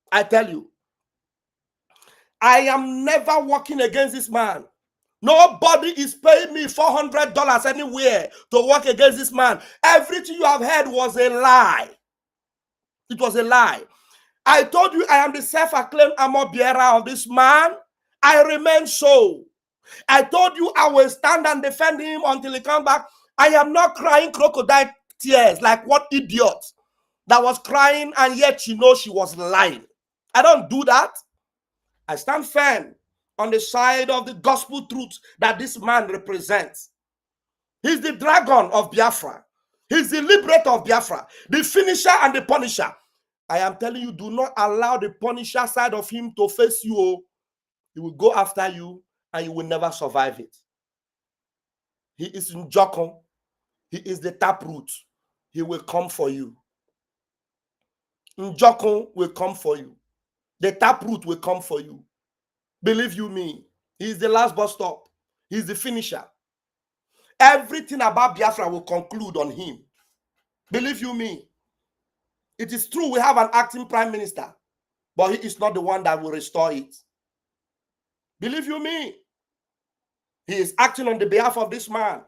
I tell you. I am never working against this man. Nobody is paying me $400 anywhere to work against this man. Everything you have heard was a lie. It was a lie. I told you I am the self-acclaimed armor bearer of this man. I remain so. I told you I will stand and defend him until he comes back. I am not crying crocodile tears like what idiot that was crying and yet she knows she was lying. I don't do that. I stand firm on the side of the gospel truth that this man represents. He's the dragon of Biafra. He's the liberator of Biafra, the finisher and the punisher. I am telling you, do not allow the punisher side of him to face you. He will go after you and you will never survive it. He is Njoko. He is the taproot. He will come for you. Njoko will come for you. The taproot will come for you. Believe you me, he is the last bus stop. He is the finisher. Everything about Biafra will conclude on him. Believe you me. It is true we have an acting prime minister, but he is not the one that will restore it. Believe you me. He is acting on the behalf of this man.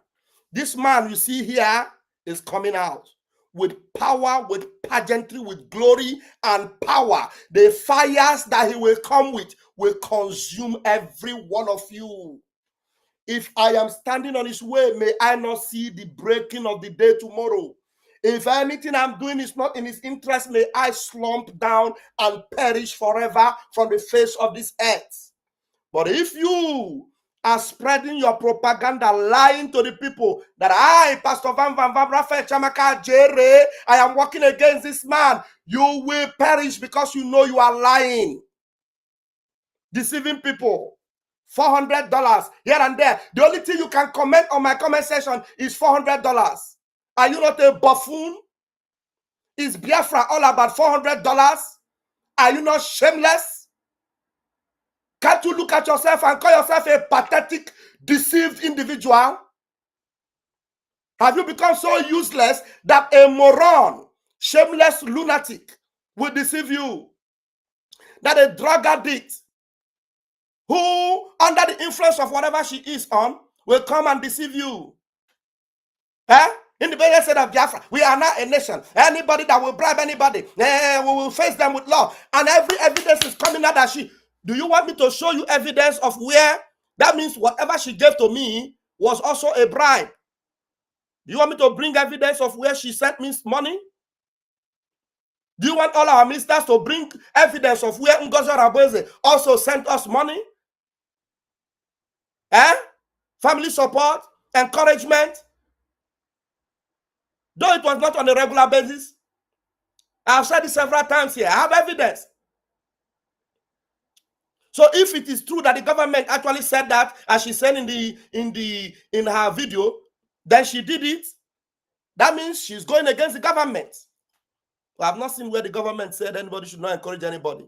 This man you see here is coming out with power, with pageantry, with glory and power. The fires that he will come with will consume every one of you. If I am standing on his way, may I not see the breaking of the day tomorrow. If anything I'm doing is not in his interest, may I slump down and perish forever from the face of this earth. But if you are spreading your propaganda, lying to the people that I, Pastor Van Raphael Chamaka Jere, I am working against this man. You will perish because you know you are lying, deceiving people. $400 here and there. The only thing you can comment on my comment section is $400. Are you not a buffoon? Is Biafra all about $400? Are you not shameless? Can't you look at yourself and call yourself a pathetic, deceived individual? Have you become so useless that a moron, shameless lunatic will deceive you? That a drug addict who, under the influence of whatever she is on, will come and deceive you? In the very state of Biafra, we are not a nation. Anybody that will bribe anybody, we will face them with law. And every evidence is coming out that she... Do you want me to show you evidence of where? That means whatever she gave to me was also a bribe. Do you want me to bring evidence of where she sent me money? Do you want all our ministers to bring evidence of where Ngozi Raboeze also sent us money? Family support, encouragement. Though it was not on a regular basis. I've said it several times here. I have evidence. So if it is true that the government actually said that, as she said in her video, then she did it. That means she's going against the government. I have not seen where the government said anybody should not encourage anybody.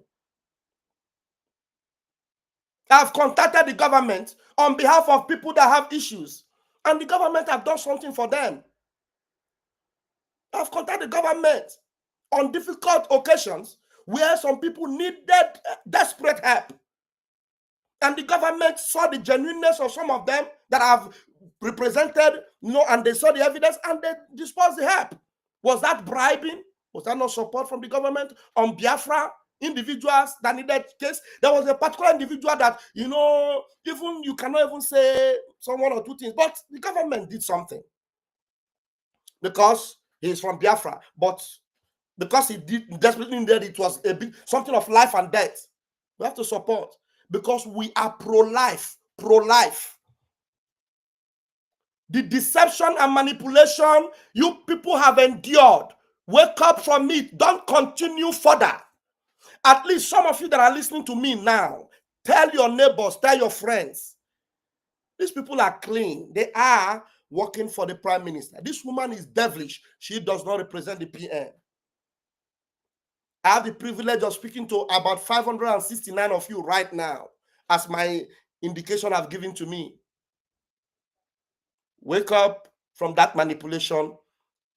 I've contacted the government on behalf of people that have issues, and the government have done something for them. I've contacted the government on difficult occasions where some people needed desperate help. And the government saw the genuineness of some of them that have represented, and they saw the evidence and they dispersed the help. Was that bribing? Was that not support from the government on Biafra? Individuals that needed case. There was a particular individual that, even you cannot even say one or two things, but the government did something because he is from Biafra. But because he did desperately needed, it was something of life and death. We have to support because we are pro-life. Pro-life. The deception and manipulation you people have endured, wake up from it. Don't continue further. At least some of you that are listening to me now, tell your neighbors, tell your friends. These people are clean. They are working for the prime minister. This woman is devilish. She does not represent the PM. I have the privilege of speaking to about 569 of you right now, as my indication have given to me. Wake up from that manipulation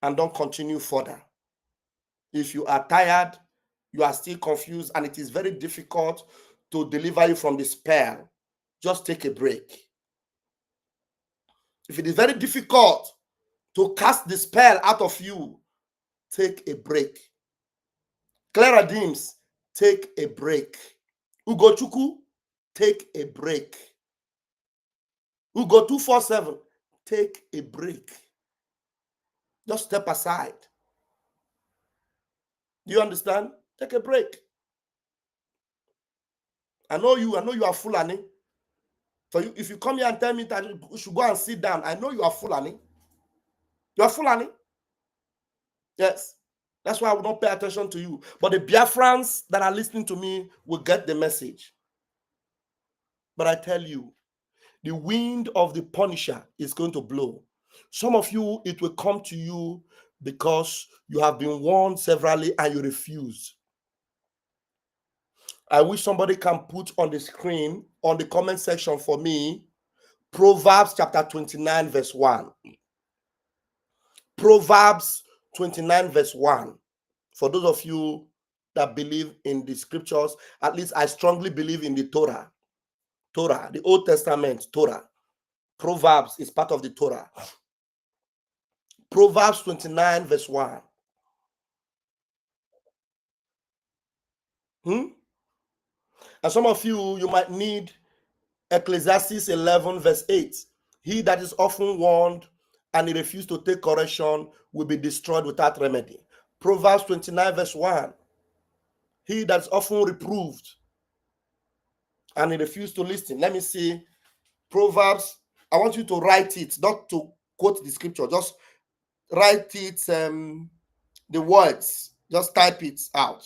and don't continue further. If you are tired, you are still confused, and it is very difficult to deliver you from the spell, just take a break. If it is very difficult to cast the spell out of you, take a break. Clara Dims, take a break. Ugochukwu, take a break. Ugo 247, take a break. Just step aside. Do you understand? Take a break. I know you are Fulani. For you, if you come here and tell me that you should go and sit down, I know you are Fulani. You are Fulani. Yes. That's why I will not pay attention to you. But the Biafrans that are listening to me will get the message. But I tell you, the wind of the Punisher is going to blow. Some of you, it will come to you because you have been warned severally and you refuse. I wish somebody can put on the screen, on the comment section for me, Proverbs chapter 29, verse 1. Proverbs 29, verse 1. For those of you that believe in the scriptures, at least I strongly believe in the Torah. Torah, the Old Testament, Torah. Proverbs is part of the Torah. Proverbs 29, verse 1. And some of you might need Ecclesiastes 11, verse 8. He that is often warned and he refused to take correction will be destroyed without remedy. Proverbs 29, verse 1. He that is often reproved and he refused to listen. Let me see Proverbs, I want you to write it, not to quote the scripture, just write it, the words, just type it out.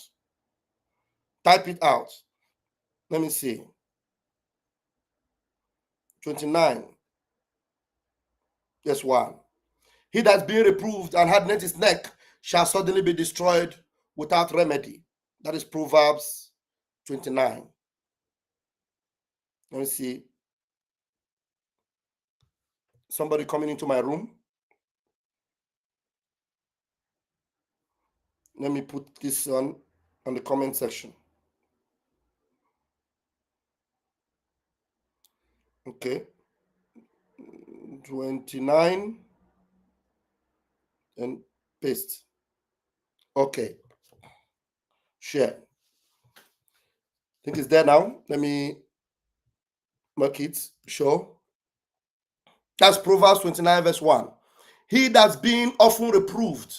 Type it out. Let me see. 29. Yes, 1. He that's been reproved and hardened his neck shall suddenly be destroyed without remedy. That is Proverbs 29. Let me see. Somebody coming into my room. Let me put this on the comment section. Okay. 29 and paste. Okay. Share. I think it's there now. Let me mark it. Show. That's Proverbs 29 verse 1. He that's been often reproved,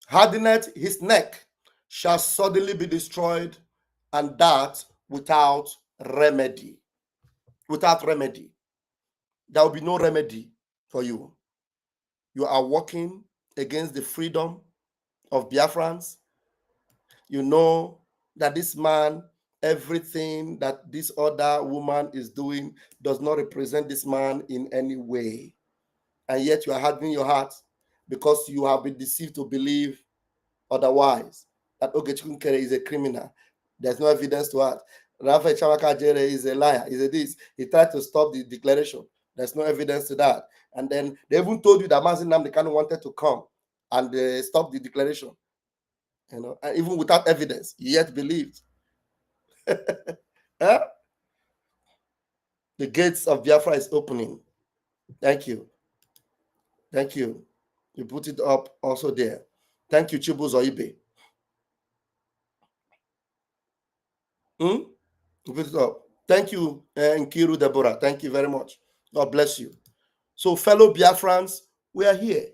hardeneth his neck, shall suddenly be destroyed, and that without remedy. Without remedy. There will be no remedy for you. You are working against the freedom of Biafrans. You know that this man, everything that this other woman is doing does not represent this man in any way. And yet you are hardening your heart because you have been deceived to believe otherwise, that Ogechukwu is a criminal. There's no evidence to that. Rafael Chamaka Jere is a liar. Is a this. He tried to stop the declaration. There's no evidence to that. And then they even told you that Mazi Nnamdi Kanu wanted to come and stop the declaration. You know, and even without evidence, you yet believed. Huh? The gates of Biafra is opening. Thank you. Thank you. You put it up also there. Thank you, Chibu Zoibe. You put it up. Thank you, Nkiru Deborah. Thank you very much. God bless you. So, fellow Biafrans, we are here.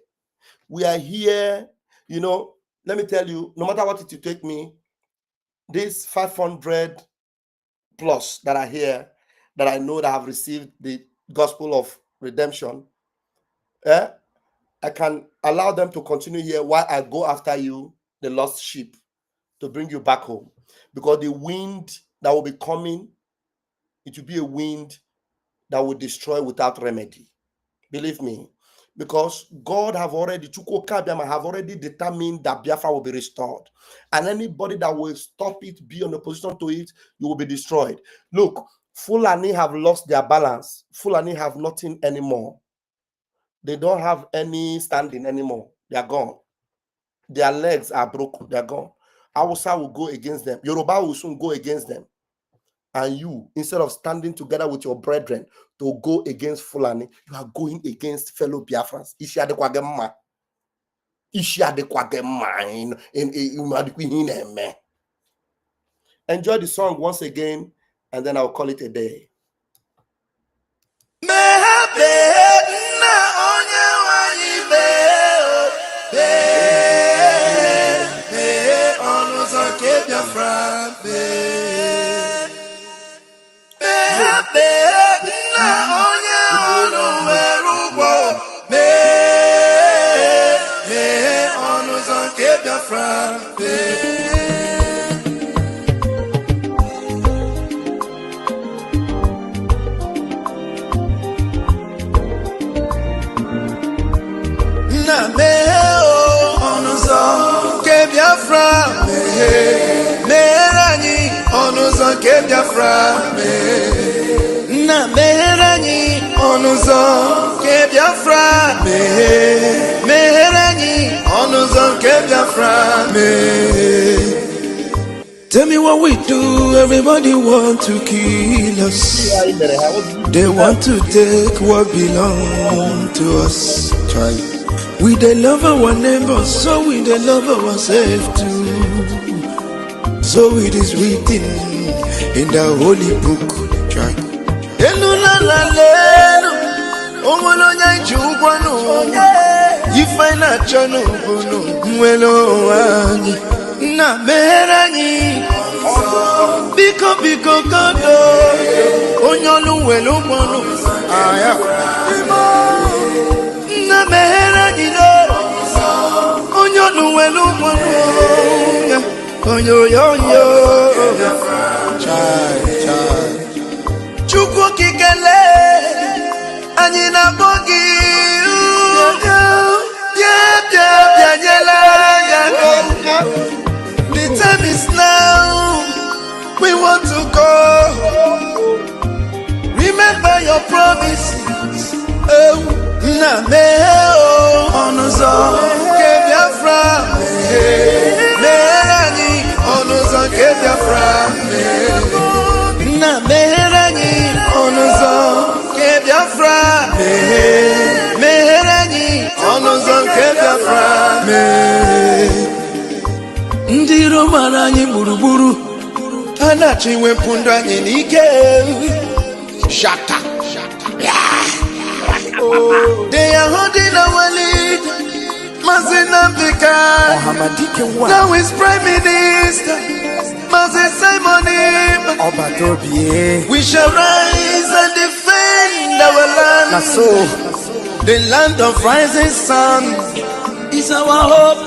We are here. You know, let me tell you, no matter what it will take me, this 500 plus that are here, that I know that have received the gospel of redemption, I can allow them to continue here while I go after you, the lost sheep, to bring you back home. Because the wind that will be coming, it will be a wind that will destroy without remedy. Believe me. Because God have already determined that Biafra will be restored. And anybody that will stop it, be on a position to it, you will be destroyed. Look, Fulani have lost their balance. Fulani have nothing anymore. They don't have any standing anymore. They are gone. Their legs are broken. They are gone. Hausa will go against them. Yoruba will soon go against them. And you, instead of standing together with your brethren to go against Fulani, you are going against fellow Biafrans. Enjoy the song once again, and then I'll call it a day. Tell me what we do, everybody want to kill us. They want to take what belongs to us. We they love our neighbors, so we they love ourselves too. So it is written in the holy book. Na meranyi Biko biko kodo onyolu welu kwanu aya na mehera jino onyolu welu kwanu onyo yo yo chai chukwu kikele anyị na bogi bia nyela ya. The time is now. We want to go. Remember your promises. Oh, na me onuzo kebiafra. Merani onuzo kebiafra. Na merani onuzo kebiafra. Merani onuzo kebiafra. Ndi romana anyị gburugburu anachi wepụ ndụ anyị n'ike. Shata. They are holding our lead. Mazinambika. Now is Prime Minister. Mazin Simon. We shall rise and defend our land. The land of rising sun is our hope.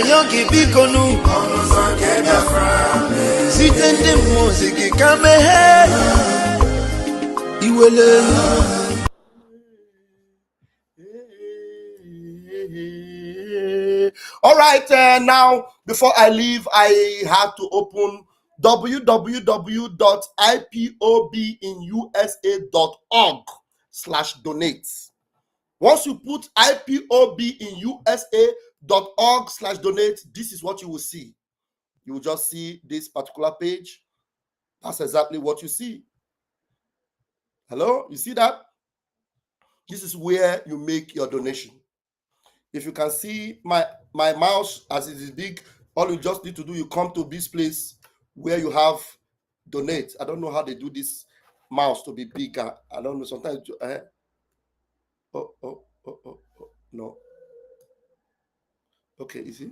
Yogi bikonu sitende muziki kamehe iwele. All right, now before I leave, I have to open www.ipobinusa.org/donate. Once you put ipobinusa.org/donate, this is what you will see. You will just see this particular page. That's exactly what you see. Hello, you see that? This is where you make your donation. If you can see my mouse as it is big, all you just need to do, you come to this place where you have donate. I don't know how they do this mouse to be bigger. I don't know. Sometimes no. Okay, you see?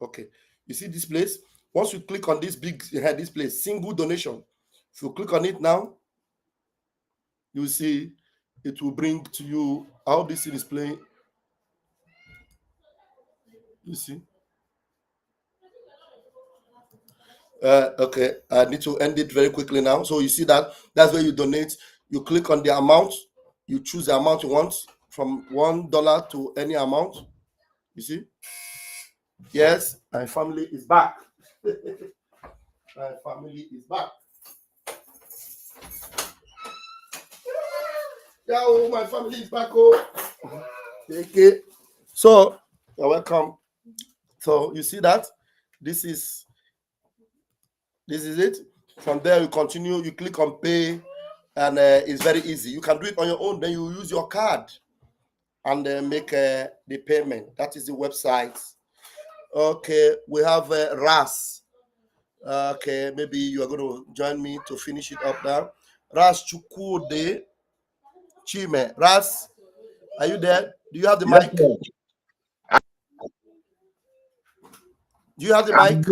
Okay, you see this place? Once you click on this big this place, single donation. If you click on it now, you see it will bring to you how this thing is playing. You see? Okay, I need to end it very quickly now. So you see that's where you donate. You click on the amount, you choose the amount you want from $1 to any amount. You see? Yes, my family is back. My family is back. Yeah, oh, my family is back. Oh, okay. So you're welcome. So you see that this is it. From there you continue. You click on pay, and it's very easy. You can do it on your own. Then you use your card and make the payment. That is the website. Okay, we have RAS. Okay, maybe you are going to join me to finish it up now. Ras Chukwude Chime. Ras, are you there? Do you have the mic? Do you have the mic?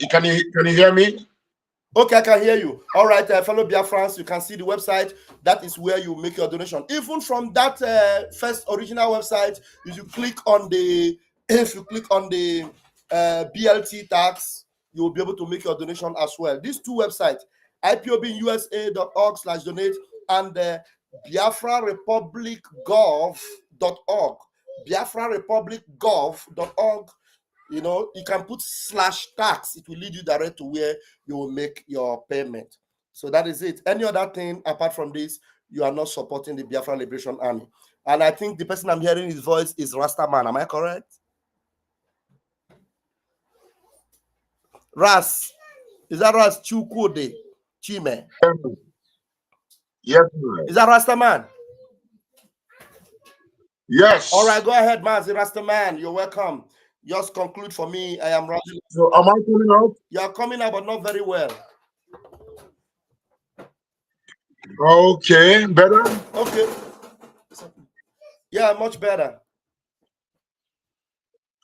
Can you hear me? Okay, I can hear you. All right, fellow Biafrans, you can see the website. That is where you make your donation. Even from that first original website, if you click on the BLT tax, you will be able to make your donation as well. These two websites, ipobinUSA.org/donate and BiafraRepublicGov.org. BiafraRepublicGov.org. You know, you can put /tax. It will lead you direct to where you will make your payment. So that is it. Any other thing apart from this, you are not supporting the Biafra Liberation Army. And I think the person I'm hearing his voice is Rastaman. Am I correct? Ras. Is that Ras Chukwude Chime? Yes. Is that Rastaman? Yes. All right, go ahead, Mazi Rastaman. You're welcome. Just conclude for me. I am running. So am I coming out? You are coming out, but not very well. Okay, better? Okay. Yeah, much better.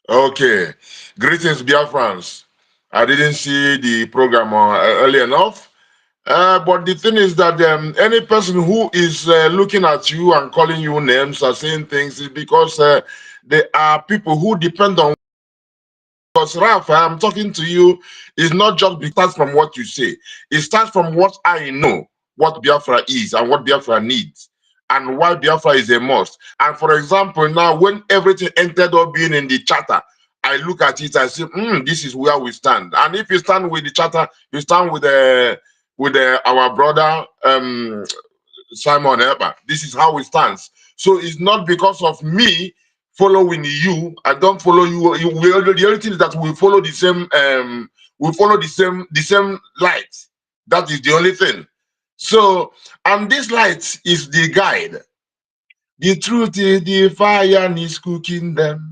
Okay. Greetings, Biafrans. I didn't see the program early enough. But the thing is that any person who is looking at you and calling you names or saying things is because there are people who depend on. Because Ralph, I'm talking to you, is not just starts from what you say. It starts from what I know, what Biafra is and what Biafra needs, and why Biafra is a must. And for example, now when everything ended up being in the charter, I look at it and say, this is where we stand. And if you stand with the charter, you stand with our brother Simon Eber. This is how it stands. So it's not because of me following you. I don't follow you. The only thing is that we follow the same. We follow the same light. That is the only thing. So, and this light is the guide. The truth is the fire is cooking them.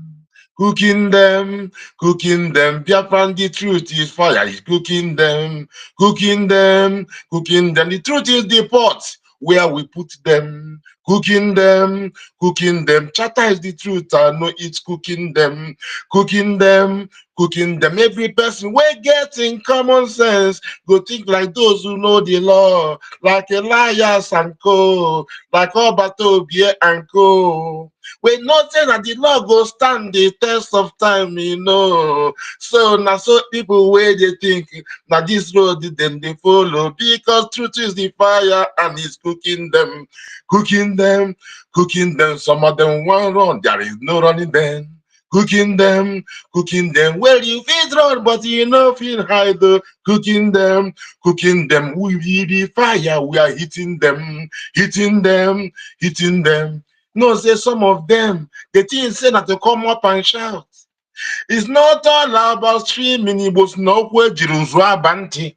Cooking them, cooking them. Biafran, the truth is fire is cooking them, cooking them, cooking them. The truth is the pot where we put them, cooking them, cooking them. Chata is the truth, I know it's cooking them, cooking them, cooking them. Every person we're getting common sense, go think like those who know the law, like Elias and co, like Obatobie and co. We not say that the law go stand the test of time, you know. So now so people where they think that this road then they follow because truth is the fire and it's cooking them, cooking them, cooking them. Some of them want run, there is no running them. Cooking them, cooking them. Well, you feel run, but you know feel hide. Cooking them, cooking them. We be the fire, we are hitting them, hitting them, hitting them. No, say some of them, the thing say that to come up and shout. It's not all about streaming, it was no way Jerusalem banty.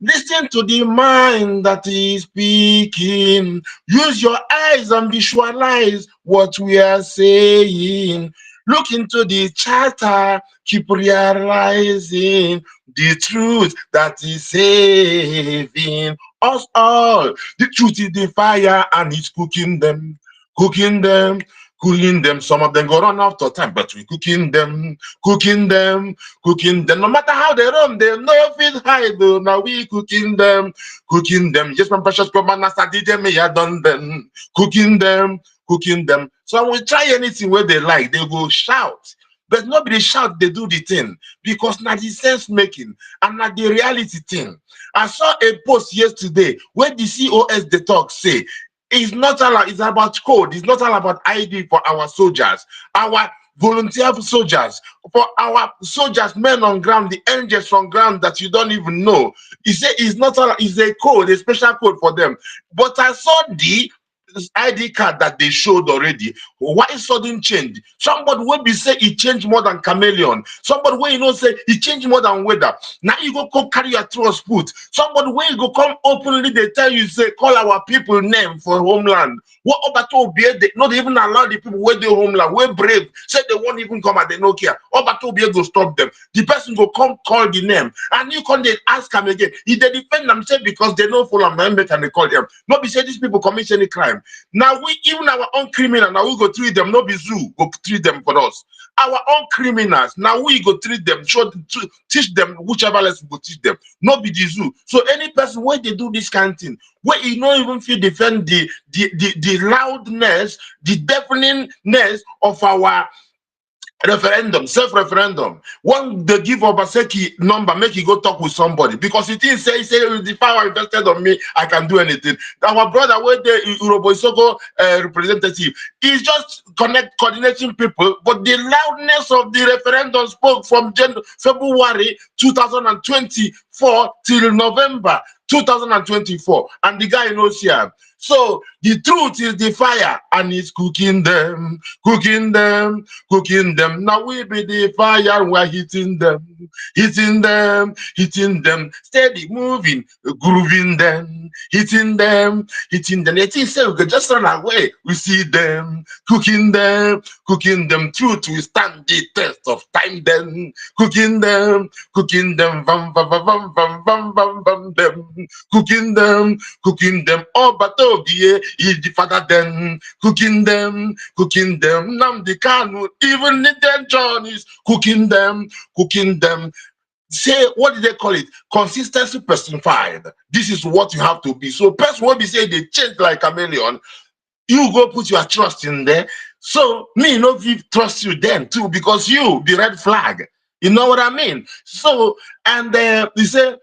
Listen to the mind that is speaking. Use your eyes and visualize what we are saying. Look into the charter, keep realizing the truth that is saving us all. The truth is the fire and it's cooking them, cooking them, cooking them. Some of them go run out of time, but we cooking them, cooking them, cooking them. No matter how they run, they no fit hide. Now we cooking them, cooking them. Yes, my precious commander, DJ me ya done them, cooking them, cooking them. So when we try anything where they like, they go shout. But nobody shout, they do the thing because not the sense making and not the reality thing. I saw a post yesterday where the COS the talk say it's not all, it's about code, it's not all about ID for our soldiers, our volunteer soldiers, for our soldiers, men on ground, the angels on ground that you don't even know. He said it's not all, it's a code, a special code for them. But I saw the ID card that they showed already. Why sudden change? Somebody will be say it changed more than chameleon. Somebody will, you know, say it changed more than weather. Now you go come carry your trust put. Somebody will go come openly, they tell you, say, call our people name for homeland. What about Obie? They not even allow the people where they homeland, where brave, say they won't even come and they no care. About Obie go stop them. The person go come call the name. And you can they ask them again. If they defend themselves because they don't follow them, and they call them. Not be say these people commit any crime. Now we, even our own criminal, now we go treat them, not be zoo, go treat them for us. Our own criminals, now we go treat them, show, teach them whichever lesson we go teach them, not be the zoo. So any person where they do this kind of thing, where you don't even feel defend the loudness, the deafeningness of our referendum, self-referendum. When they give Obaseki number, make he go talk with somebody because he didn't say the power invested on me, I can do anything. Our brother, where the Uroboisoko representative, is just coordinating people, but the loudness of the referendum spoke from February 2024 till November 2024, and the guy knows here. So the truth is the fire, and it's cooking them, cooking them, cooking them. Now we be the fire, we're hitting them, hitting them, hitting them, steady moving, grooving them, hitting them, hitting them. They think say we could just run away. We see them, cooking them, cooking them. Truth will stand the test of time. Then cooking them, bam, bam, bam, bam, bam, bam, bam, bam, them, cooking them, cooking them. Oh, but oh, yeah, is the father then cooking them, cooking them. Nam the canoe, even the dead John is cooking them, cooking them. Say, what did they call it? Consistency personified. This is what you have to be. So, person will be saying they change like a chameleon. You go put your trust in there. So, me no trust you then too, because you the red flag. You know what I mean? So, and you say,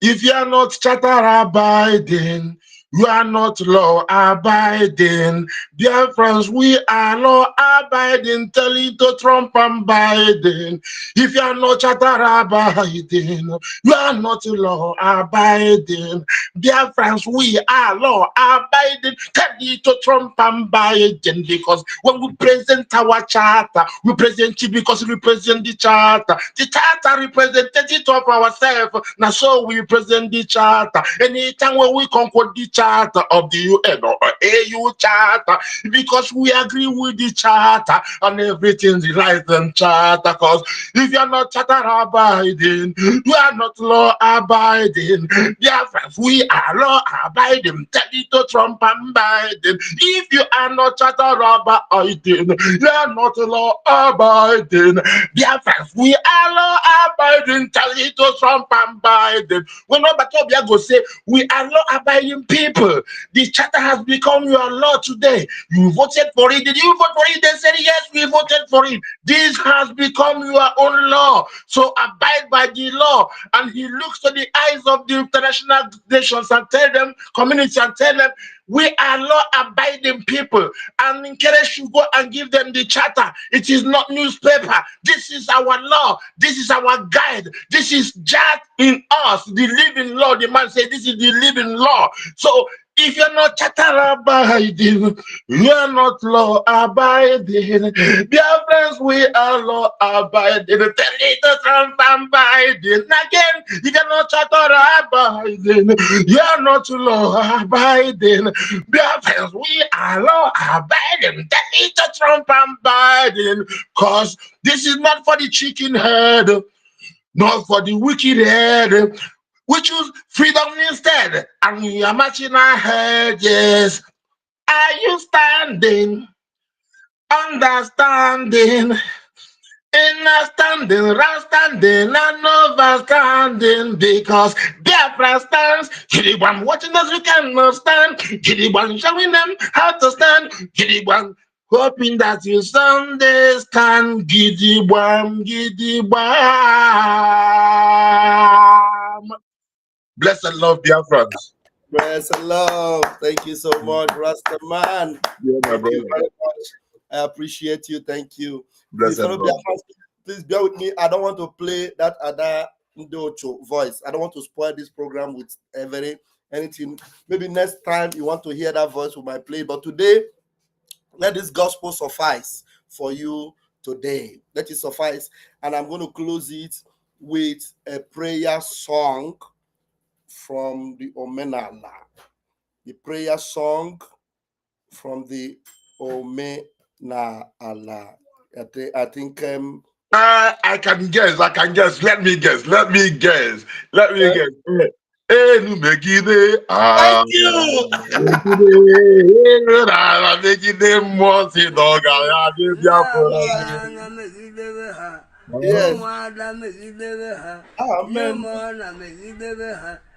if you are not charter abiding, you are not law abiding. Dear friends, we are law abiding. Tell it to Trump and Biden. If you are not charter abiding, you are not law abiding. Dear friends, we are law abiding. Tell it to Trump and Biden. Because when we present our charter, we present it because we present the charter. The charter representative of ourselves. Now, so we present the charter. Anytime when we conquer the charter of the UN or AU charter, because we agree with the charter and everything the license charter. Because if you are not charter abiding, you are not law abiding. Dear friends, we are law abiding. Tell it to Trump and Biden. If you are not charter abiding, you are not law abiding. Dear friends, we are law abiding. Tell it to Trump and Biden. When nobody go say we are law abiding people. The charter has become your law today. You voted for it. Did you vote for it? They said yes, we voted for it. This has become your own law. So abide by the law. And he looks to the eyes of the international nations and tell them, community, and tell them, we are law-abiding people, and in case you go and give them the charter, it is not newspaper. This is our law. This is our guide. This is just in us, the living law. The man said, this is the living law. So if you're not charter abiding, you are not law abiding. Dear friends, we are law abiding. Tell it to Trump and Biden. Again, you cannot charter abiding. You are not law abiding. Dear friends, we are law abiding. Tell it to Trump and Biden. Because this is not for the chicken head, not for the wicked head. We choose freedom instead, and we are matching our head. Yes, are you standing, understanding, understanding, right standing, and overstanding? Because Biafra stands. Gidigwan watching us, we cannot stand. Gidigwan showing them how to stand. Gidigwan hoping that you someday stand. Gidigwan, Gidigwan. Blessed love, dear friends. Bless and love. Thank you so much, Rasta man. Yeah, my Thank you brother. very much. I appreciate you. Thank you. Blessed love. Please bear with me. I don't want to play that other Ndocho voice. I don't want to spoil this program with anything. Maybe next time you want to hear that voice, we might play. But today, let this gospel suffice for you today. Let it suffice. And I'm going to close it with a prayer song from the Omenala. The prayer song from the Omenala. I think I can guess. Let me guess. Megide. Thank you. Yes. Amen.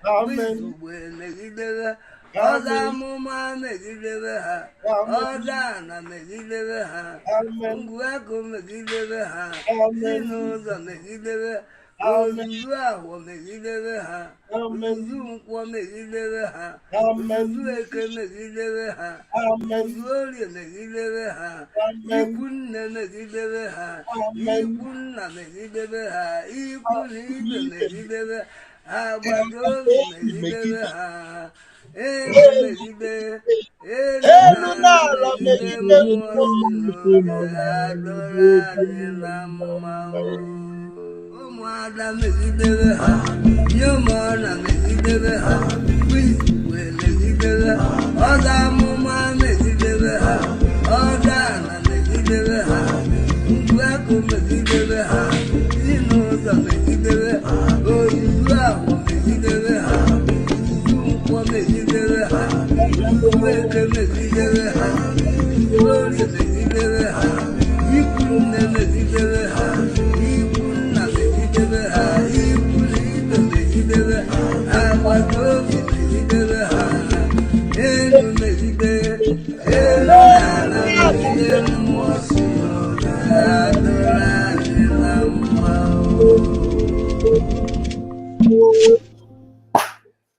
Amen. Ọzamụma megidere ha, ọdana megidere ha, ngwakọ megidere ha, si n'ụzọ megidere, ozuzu ahụ megidere ha, ozuzu nkwọ megidere ha, ozuzu eke megidere ha, ozuzu orie megidere ha, ikwu nne megidere ha, ikwu nna megidere ha, ikwu na ibe megidere ha, agbata obi megidere ha. elu megide, elu n'ala megide mmụọ si n'oke adọrọ anyị na mmanwụ. Ụmụada megidere ha, Nyomọna megidere ha, Wiswe megidere ha, ọga amụma megidere ha, ọga ana megidere ha, Ngwakụ megidere ha, Zinụzọ megidere ha, Ozuzu ahụ megidere ha, Nkwọ megidere ha, Nkweke megidere ha, Orie megidere ha, Ikwunne megidere ha, Ikwunna megidere ha, Ikwulibe megidere ha, Agbataobi megidere ha, elu megide, elu n'ala megide mmụọ si n'oge adọrọ anyị na mmanwụ.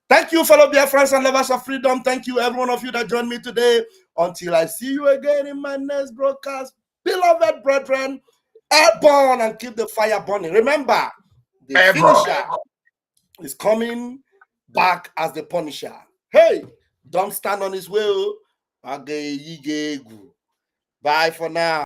Thank you, fellow dear friends and lovers of freedom. Thank you, every one of you that joined me today. Until I see you again in my next broadcast, beloved brethren, airborne and keep the fire burning. Remember, the finisher is coming back as the punisher. Hey, don't stand on his will. Bye for now.